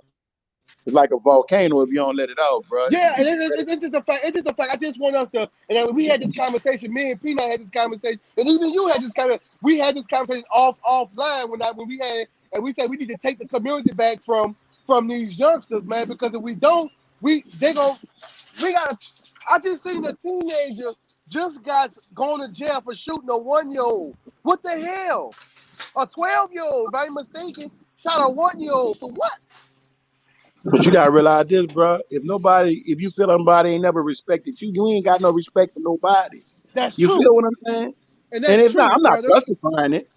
It's like a volcano if you don't let it out, bro. Yeah, and it's just a fact. It's just a fact. I just want us to, and then we had this conversation. Me and Peanut had this conversation, and even you had this We had this conversation offline when we had, and we said we need to take the community back from these youngsters, man. Because if we don't, they gon' we gotta. I just seen a teenager just got going to jail for shooting a 1 year old. What the hell? A 12 year old, if I'm mistaken, shot a 1 year old for what? But you gotta realize this, bro. If you feel somebody ain't never respected you, you ain't got no respect for nobody. That's You feel true, what I'm saying? and And that's it's not. true, I'm not brother. justifying it.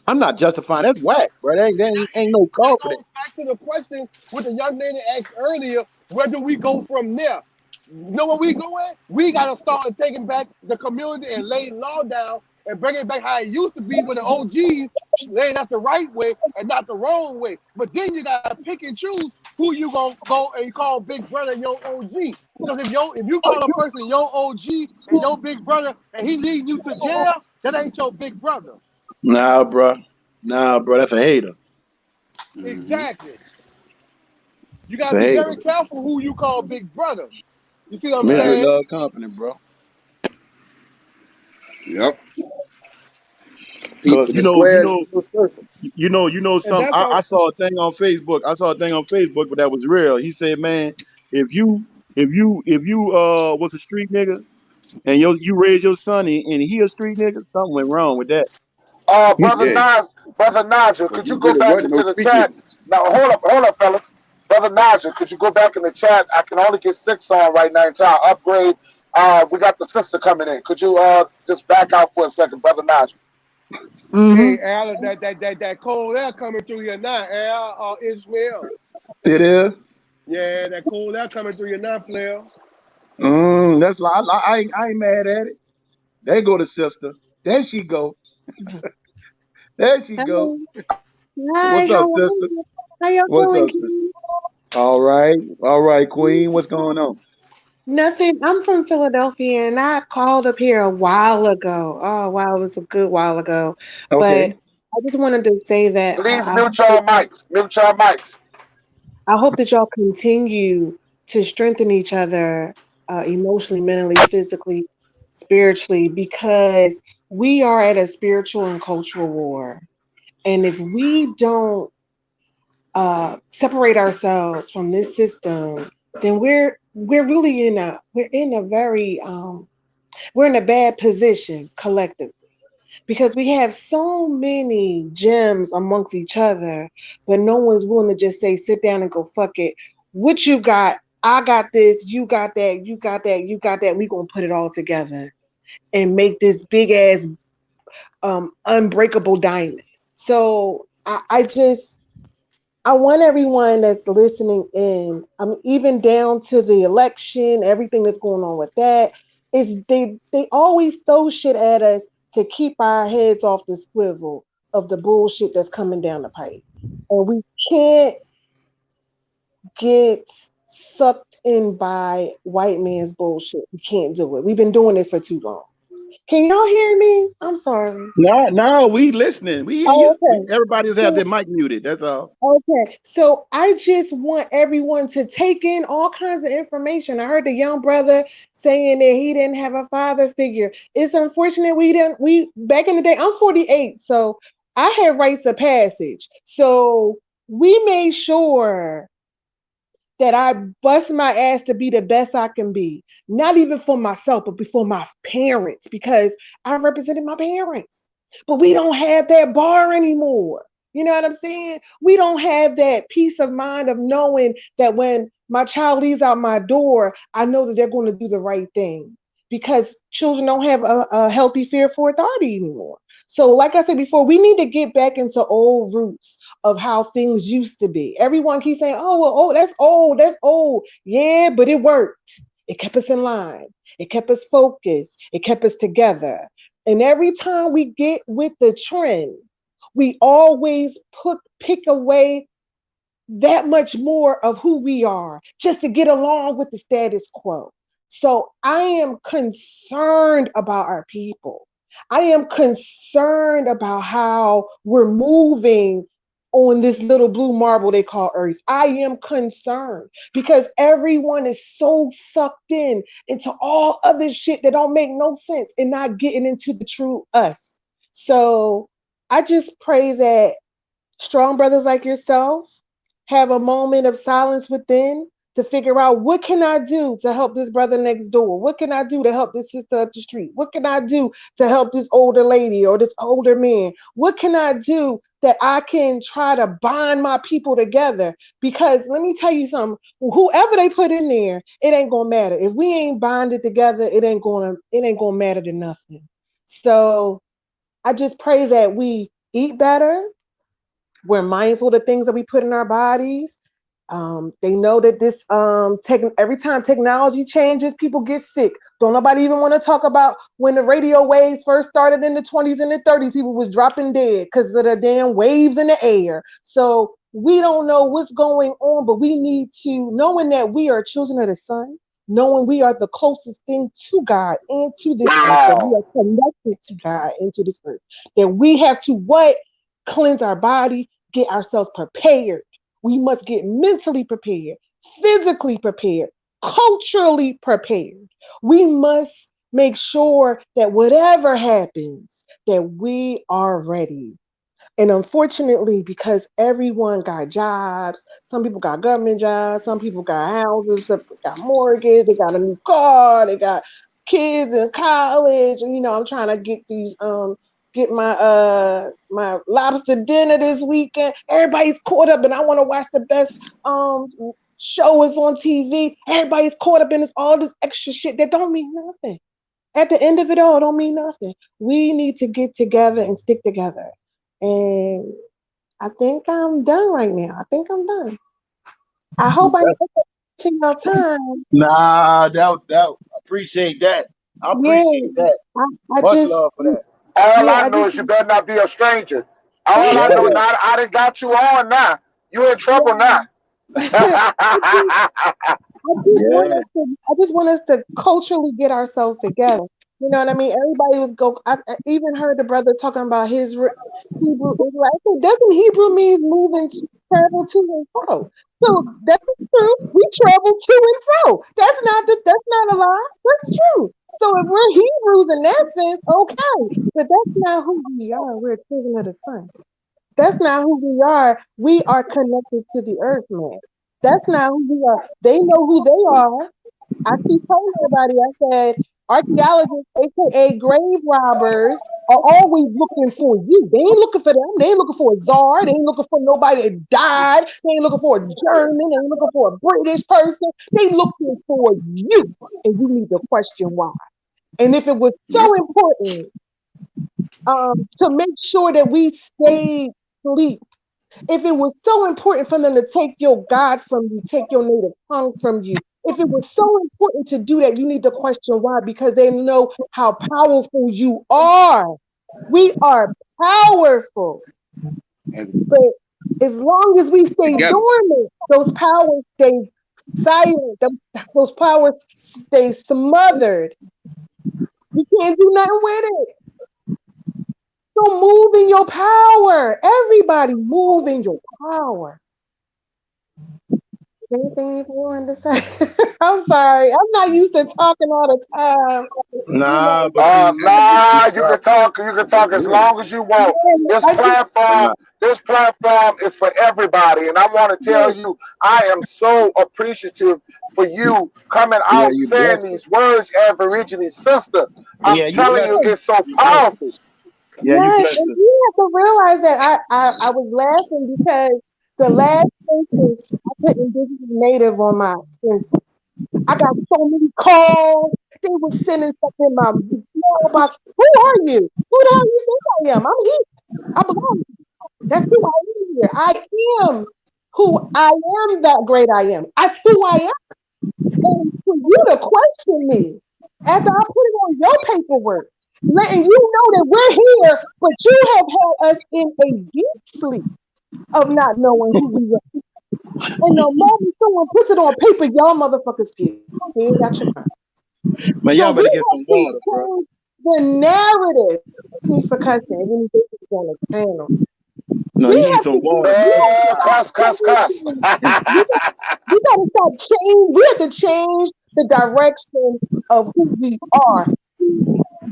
I'm not justifying. That's whack, bro. Ain't no That call for that. goes back to the question what the young lady asked earlier. Where do we go from there? You know where we go at? We gotta start taking back the community and laying law down and bring it back how it used to be with the OGs, laying out the right way and not the wrong way. But then you gotta pick and choose who you gonna go and call big brother and your OG. Because if you call a person your OG and your big brother and he leading you to jail, that ain't your big brother. Nah, bro. Nah, bro. That's a hater. Mm-hmm. Exactly. You That's gotta a be hater. very careful who you call big brother. You see what I'm Misery saying? love company, bro. Yep. Cause People, the squares no circle. And some. that's all. I saw a thing on Facebook. But that was real. He said, man, if you was a street nigga and you raised your son and he a street nigga, something went wrong with that. Brother Yeah. Nigel, brother Nigel, If could you you go really back wasn't no into the street chat? nigga. Now, hold up, fellas. Brother Nigel, could you go back in the chat? I can only get 6 on right now until I upgrade. We got the sister coming in. Could you just back out for a second, brother Nigel? Mm-hmm. Hey, Al, that cold air coming through here now, Al, Ishmael. It is. Yeah, that cold air coming through here now, player. That's like I ain't mad at it. There go the sister. There she go. There she go. Hello. Hi, What's up, how are sister? you? How y'all What's doing, up, sister? King? All right, Queen. What's going on? Nothing. I'm from Philadelphia and I called up here a while ago. Oh, wow, it was a good while ago. Okay. But I just wanted to say that Please mute your mics. Mute your mics. I hope that y'all continue to strengthen each other emotionally, mentally, physically, spiritually, because we are at a spiritual and cultural war. And if we don't separate ourselves from this system, then we're really in a very we're in a bad position collectively because we have so many gems amongst each other, but no one's willing to just say, sit down and go fuck it. What you got? I got this. You got that. You got that. You got that. We gonna put it all together and make this big ass unbreakable diamond. So I want everyone that's listening in, even down to the election, everything that's going on with that, is they always throw shit at us to keep our heads off the swivel of the bullshit that's coming down the pipe. And we can't get sucked in by white man's bullshit. We can't do it. We've been doing it for too long. Can y'all hear me? I'm sorry. Now we listening. We hear Oh, you. okay. Everybody's have So their mic muted. That's all. Okay, so I just want everyone to take in all kinds of information. I heard the young brother saying that he didn't have a father figure. It's unfortunate we didn't. We back in the day, I'm 48, so I had rites of passage. So we made sure that I bust my ass to be the best I can be, not even for myself, but before my parents, because I represented my parents. But we don't have that bar anymore. You know what I'm saying? We don't have that peace of mind of knowing that when my child leaves out my door, I know that they're going to do the right thing, because children don't have a healthy fear for authority anymore. So, like I said before, we need to get back into old roots of how things used to be. Everyone keeps saying, "Oh, well, oh, that's old, that's old." Yeah, but it worked. It kept us in line. It kept us focused. It kept us together. And every time we get with the trend, we always pick away that much more of who we are just to get along with the status quo. So I am concerned about our people. I am concerned about how we're moving on this little blue marble they call Earth. I am concerned because everyone is so sucked in into all other shit that don't make no sense and not getting into the true us. So I just pray that strong brothers like yourself have a moment of silence within to figure out, what can I do to help this brother next door? What can I do to help this sister up the street? What can I do to help this older lady or this older man? What can I do that I can try to bind my people together? Because let me tell you something, whoever they put in there, it ain't gonna matter. If we ain't bonded together, it ain't gonna matter to nothing. So I just pray that we eat better, we're mindful of the things that we put in our bodies. They know that every time technology changes, people get sick. Don't nobody even want to talk about when the radio waves first started in the 20s and the 30s. People was dropping dead because of the damn waves in the air. So we don't know what's going on, but we need to, knowing that we are children of the sun, knowing we are the closest thing to God and to this earth, that we Wow. are connected to God and to this earth, that we have to what? Cleanse our body, get ourselves prepared. We must get mentally prepared, physically prepared, culturally prepared. We must make sure that whatever happens, that we are ready. And unfortunately, because everyone got jobs, some people got government jobs, some people got houses, some people got mortgage, they got a new car, they got kids in college. And, I'm trying to get my lobster dinner this weekend. Everybody's caught up and I want to watch the best um show is on TV. Everybody's caught up in all this extra shit that don't mean nothing. At the end of it all, it don't mean nothing. We need to get together and stick together. And I think I'm done right now. I think I'm done. I hope I didn't take your time. Nah, that appreciate that. I Yeah, appreciate that. I, I Much just, love for that. All yeah, I I know just, is you better not be a stranger. All thank I know Yeah. you. now, I done got you on now. You in trouble now. Yeah. I just, Yeah. I just want us to culturally get ourselves together. You know what I mean? Everybody was go. I even heard the brother talking about his Hebrew Israelite. I said, doesn't Hebrew mean moving, travel to and fro? So that's true. We travel to and fro. That's not a lie. That's true. So if we're Hebrews in that sense, okay. But that's not who we are. We're children of the sun. That's not who we are. We are connected to the earth, man. That's not who we are. They know who they are. I keep telling everybody, I said, archaeologists, aka grave robbers, are always looking for you. They ain't looking for them. They ain't looking for a czar. They ain't looking for nobody that died. They ain't looking for a German. They ain't looking for a British person. They looking for you. And you need to question why. And if it was Yeah. so important to make sure that we stayed asleep, if it was so important for them to take your God from you, take your native tongue from you, if it was so important to do that, you need to question why, because they know how powerful you are. We are powerful. And But as long as we stay together. dormant, those powers stay silent, those powers stay smothered. You can't do nothing with it. So move in your power. Everybody move in your power. Anything you wanted to say? I'm sorry. I'm not used to talking all the time. You Nah, know, but Nah, you uh, can talk. You can talk as Good. long as you want. yeah, This I just, platform, nah, this platform is for everybody, and I want to tell yeah, you, I am so appreciative for you coming yeah, out you saying blessed. these words, Aborigine sister. I'm Yeah, you telling blessed. you, yeah, it's so You blessed. powerful. Yeah, you Yes, blessed and us. you have to realize that I was laughing because the last census I put indigenous native on my census. I got so many calls. They were sending stuff in my mailbox. Who are you? Who the hell you think I am? I'm here. I belong. That's who I am here. I am who I am. That great I am. That's who I am. And for you to question me after I put it on your paperwork, letting you know that we're here, but you have had us in a deep sleep of not knowing who we are. And the moment someone puts it on paper, y'all motherfuckers get scared out your mind. Man, So y'all we better get have some to water, bro. change the narrative. Excuse me for cussing. And then this is on the channel. No, We you need have some to water, do. We bro. got to You Man, tired. stop cuss, cuss, cuss. changing. We got to stop change. We have to change the direction of who we are.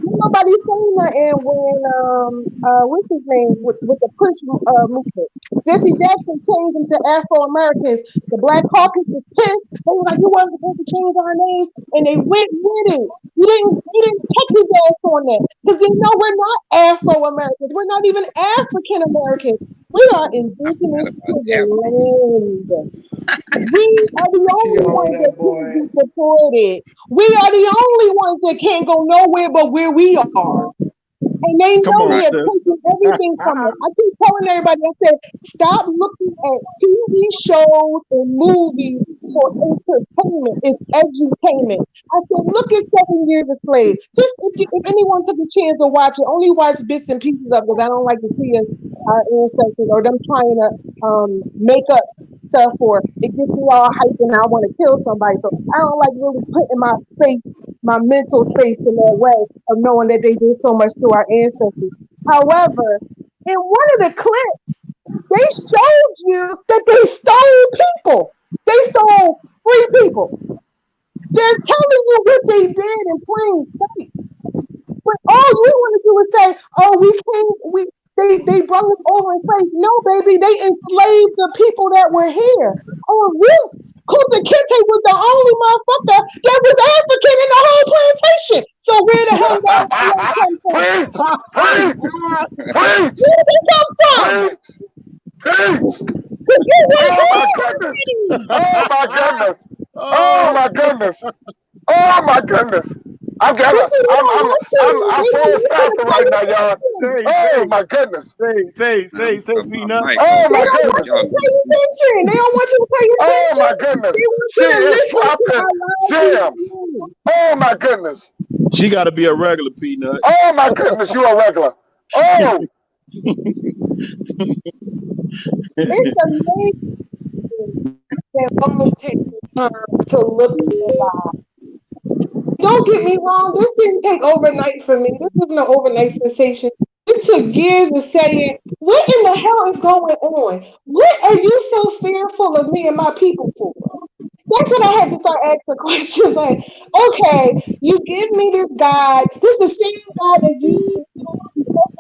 Nobody saying nothing when what's his name with the push movement. Jesse Jackson changed them to Afro Americans. The Black Caucus was pissed. They were like, "You weren't supposed to change our names," and they went with it. You didn't check his ass on that because they know we're not Afro Americans. We're not even African Americans. We are I forgot indigenous to about the African. land. We are the She only on ones that that can't boy. be deported. We are the only ones that can't go nowhere but where we are. And they Come know on, Right. they're sis. taking everything from us. I keep telling everybody, I said, stop looking at TV shows and movies for entertainment. It's edutainment. I said, look at 7 Years a Slave. Just if anyone took a chance to watch it, only watch bits and pieces of it because I don't like to see our ancestors or them trying to make up stuff or it gets me all hyped and I want to kill somebody. So I don't like really putting my mental space in that way of knowing that they did so much to our ancestors. However, in one of the clips, they showed you that they stole people. They stole free people. They're telling you what they did in plain sight. But all you want to do is say, "Oh, they brought us over in slaves." No, baby, they enslaved the people that were here. Oh, Ruth Kunta Kinte was the only motherfucker that was African in the whole plantation. So where the hell did everybody else come from? Preach, preach, preach, Where did they come from? preach, preach. Because you went Oh my there goodness. already. Oh my goodness. Oh Oh, my goodness. Oh my goodness. I'm They getting, said we don't want to. I'm They so don't want you to excited tell right your now, y'all. attention. Oh my goodness. Man, I'm say, gonna cut my peanut. mic Oh off, They my man. don't want you goodness. to Y'all pay niggas stupid. attention. They don't want you to pay Oh attention. my goodness. They want She you to is listen to dropping our lives we gems. live. Oh my goodness. She got to be a regular peanut. Oh my goodness. You are regular. Oh, It's amazing that won't take the time to look at the lives. Don't get me wrong, this didn't take overnight for me. This wasn't an overnight sensation. This took years of saying, what in the hell is going on? What are you so fearful of me and my people for? That's when I had to start asking questions like, okay, you give me this guide. This is the same guide that you told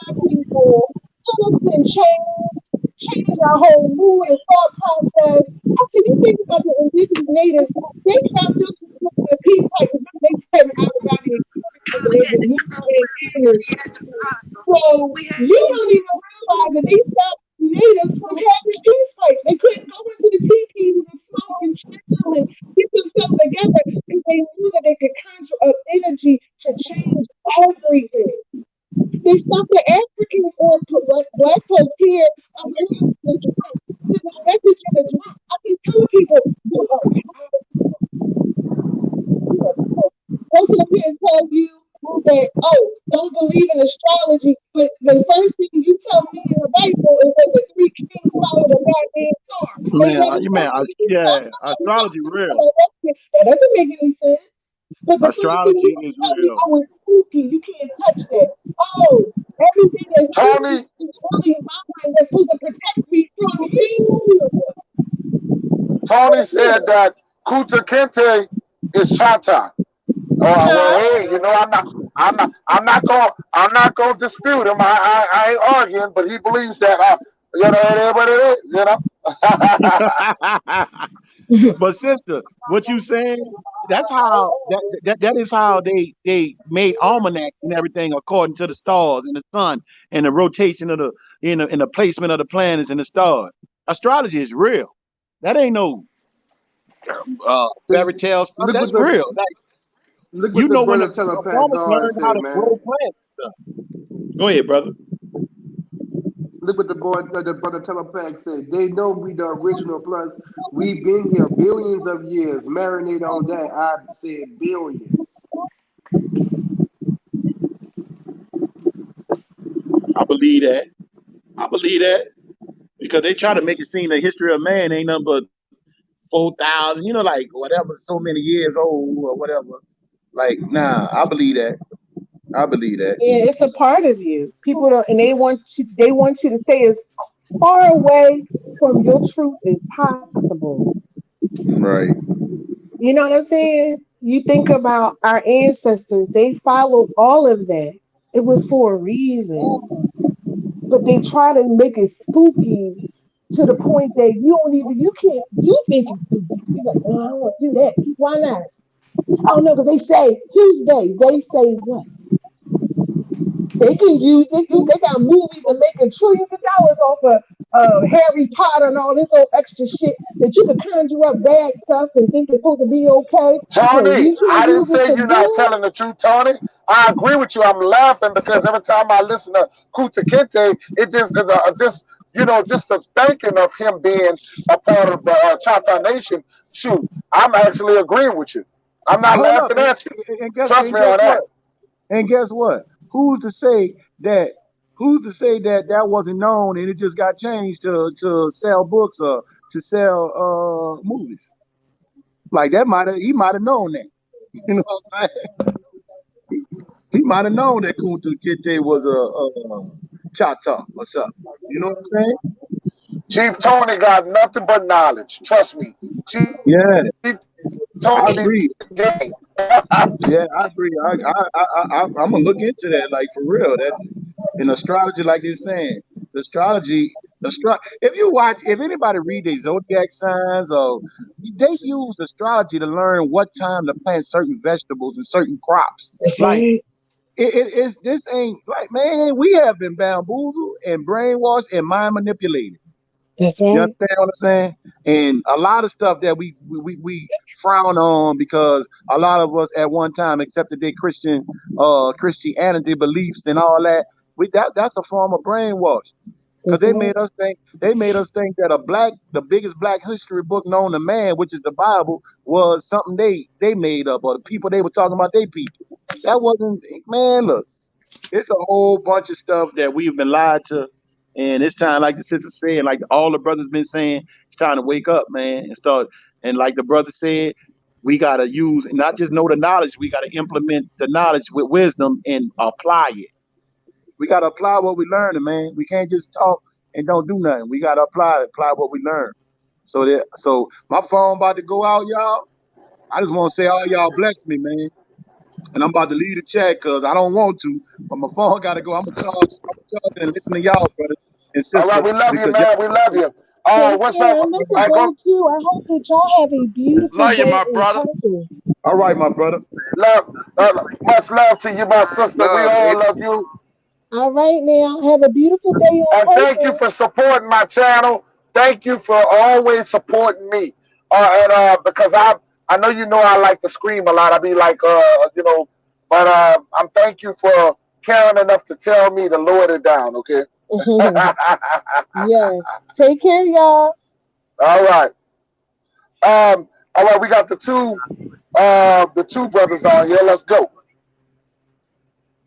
my people. And it's been changed our whole mood and thought process. After you think about the indigenous natives, they stopped doing the peace pipe because they had out about the experience and they were moving energy. So you don't even realize that they stopped natives from having peace pipes. They couldn't go into the teepees and smoke and chill and get themselves together because they knew that they could conjure up energy to change everything. They stopped the Africans or black folks here of learning the drum. There's a message in the drum. I keep telling people, you are powerful. You are powerful. Those sit up here and tell you that, oh, don't believe in astrology, but the first thing you tell me in the Bible is that the three kings followed a goddamn star. Ain't that astrology? You tell Yeah, somebody astrology something real. about that shit. That doesn't make any sense. But the first thing you Astrology is tell me, real. oh, it's spooky. You can't touch that. Oh, everything that's spooky Tony, is really in my mind that's supposed to protect me from you. Tony said that Kuta Kinte is Chata. Oh Huh? well, hey, you know I'm not gonna dispute him. I ain't arguing, but he believes that you know it is what it is. You know. But sister, what you saying? That's how that is how they made almanacs and everything according to the stars and the sun and the rotation of the in the placement of the planets and the stars. Astrology is real. That ain't no This, fairy tale stuff. look That's what real. the Like look you what the know when brother the telepath farmers God learned how said, to man. grow plants and stuff. Go ahead, brother. Look what the brother telepath said. They know we the original. Plus, we've been here billions of years. Marinate on that. I said billions. I believe that. I believe that because they try to make it seem the history of man ain't nothing but 4,000, like whatever, so many years old or whatever. Like, nah, I believe that. I believe that. Yeah, it's a part of you. People don't, and they want you to stay as far away from your truth as possible. Right. You know what I'm saying? You think about our ancestors, they followed all of that. It was for a reason. But they try to make it spooky to the point that you can't, you think it's spooky. You're like, oh, I don't want to do that. Why not? Oh no, because they say, who's they? They say what? They can use it. They got movies and making trillions of dollars off of Harry Potter and all this old extra shit that you could conjure up bad stuff and think it's supposed to be okay. But Tony, we can't I didn't use it say for you're not good. telling the truth, Tony. I agree with you. I'm laughing because every time I listen to Kuta Kinte, it just just the thinking of him being a part of the Chata Nation. Shoot, I'm actually agreeing with you. I'm not Hold up. laughing at you. And guess Trust and me guess on what? that. And guess what? Who's to say that who's to say that that wasn't known and it just got changed to sell books or to sell movies? Like that he might have known that. You know what I'm saying? He might have known that Kunta Kinte was a Chata or something. You know what I'm saying? Chief Tony got nothing but knowledge. Trust me. Chief Yeah, I Tony agree. game. Yeah, I agree. I'm gonna look into that, like for real. That in astrology, like you're saying, the if you watch, if anybody read their zodiac signs, or they use astrology to learn what time to plant certain vegetables and certain crops. That's Like right. it's this ain't like, man, we have been bamboozled and brainwashed and mind manipulated. That's You right. understand what I'm saying? And a lot of stuff that we frown on because a lot of us at one time accepted their Christianity beliefs and all that. That's a form of brainwash because That's right. they made us think that the biggest black history book known to man, which is the Bible, was something they made up, or the people they were talking about they people. That wasn't, man. Look, it's a whole bunch of stuff that we've been lied to. And it's time, like the sister said, like all the brothers been saying, it's time to wake up, man, and start. And like the brother said, we gotta use not just know the knowledge, we gotta implement the knowledge with wisdom and apply it. We gotta apply what we learn, man. We can't just talk and don't do nothing. We gotta apply what we learn. So my phone about to go out, y'all. I just want to say all y'all bless me, man. And I'm about to leave the chat because I don't want to, but my phone got to go. I'm gonna charge and listen to y'all, brothers and All right, sister, we love you, because man. We love you. Oh, Take what's care. up? I'm about to I go go too. I hope that y'all have a beautiful Love you, day my in brother. purpose. all right, my brother. love, much love to you, my sister. We Love, all baby. love you. All right now. Have a beautiful day on And thank you purpose. for supporting my channel. Thank you for always supporting me. And because I know I like to scream a lot. I be like but I'm thank you for caring enough to tell me to lower it down. Okay. Yes. Take care, y'all. All right. All right. We got the two brothers on here. Let's go.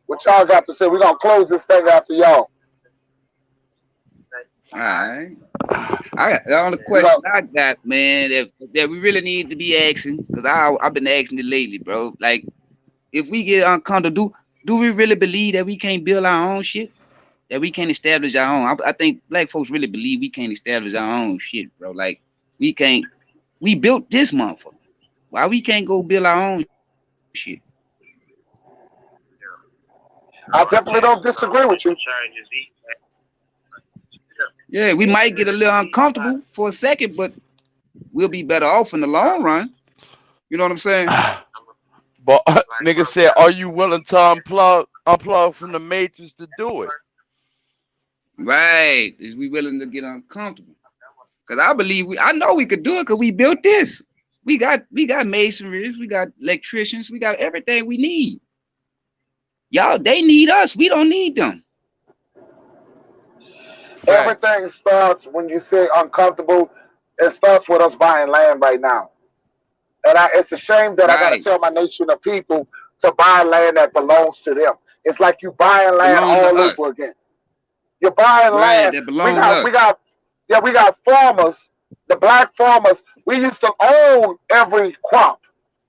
What y'all got to say? We're gonna close this thing after y'all. All right. I got the only We question got I got, man, that we really need to be asking, because I've been asking it lately, bro. Like, if we get uncomfortable, do we really believe that we can't build our own shit? That we can't establish our own? I think black folks really believe we can't establish our own shit, bro. Like, we can't. We built this motherfucker. Why we can't go build our own shit? I definitely don't disagree with you. Yeah, we might get a little uncomfortable for a second, but we'll be better off in the long run. You know what I'm saying? But nigga said, are you willing to unplug from the matrix to do it? Right. Is we willing to get uncomfortable? Because I know we could do it because we built this. We got masonry, we got electricians, we got everything we need. Y'all, they need us. We don't need them. Fact. Everything starts when you say uncomfortable. It starts with us buying land right now. And it's a shame that I got to Right. tell my nation of people to buy land that belongs to them. It's like you buying land Belong to all us. over again. You're buying Right. land. That belongs to us. We got farmers, the black farmers. We used to own every crop.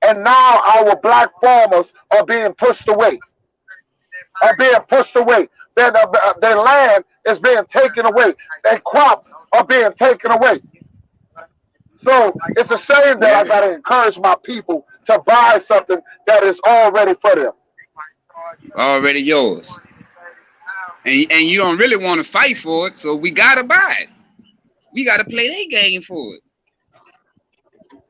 And now our black farmers are being pushed away. Their land is being taken away. Their crops are being taken away. So it's a shame that I got to encourage my people to buy something that is already for them. Already yours. And you don't really want to fight for it, so we got to buy it. We got to play their game for it.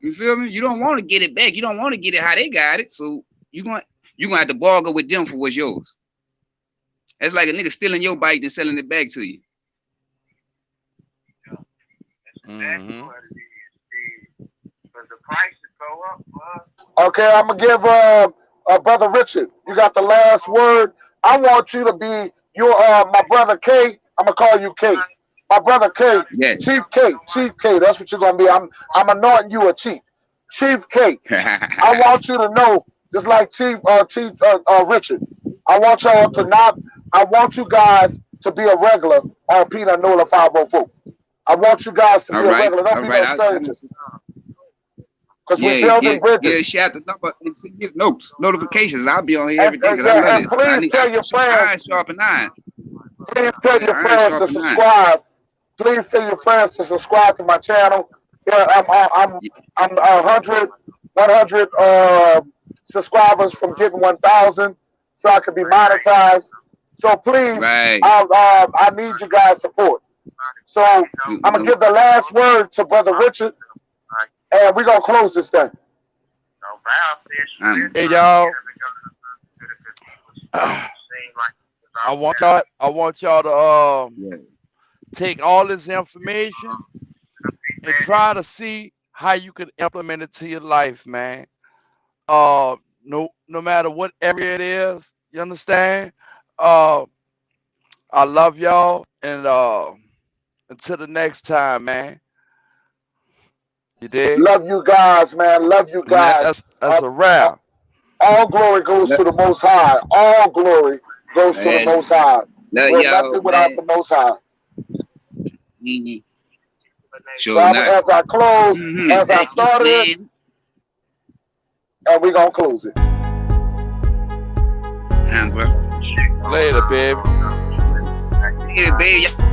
You feel me? You don't want to get it back. You don't want to get it how they got it, so you're going to have to bargain with them for what's yours. That's like a nigga stealing your bike and selling it back to you. Mm-hmm. Okay, I'm gonna give brother Richard. You got the last word. I want you to be your my brother K. I'm gonna call you K. My brother K. Yes. Chief K. Chief K. That's what you're gonna be. I'm anointing you a chief. Chief K. I want you to know, just like Chief Richard. I want y'all to not. I want you guys to be a regular on Peanut Nola 504. I want you guys to be a regular. Don't be no strangers. Because we're building bridges. Yeah, shout the number and get notifications. I'll be on here every day And because I love it. please tell your friends. Sharpen iron. Please tell your friends to subscribe. Please tell your friends to subscribe to my channel. Yeah, I'm 100 subscribers from getting 1,000, so I can be monetized. So please, I need you guys' support. So I'm gonna give the last word to Brother Richard, and we're gonna close this thing. Hey y'all, I want y'all to take all this information and try to see how you can implement it to your life, man. No matter what area it is, you understand? I love y'all, and until the next time, man. You dig? Love you guys, man. Love you guys. That's a wrap. All glory goes to the Most High. All glory goes to the Most High. We're nothing without the Most High. Sure So as I close, as I started it, and we're going to close it. Later, baby. Later, baby.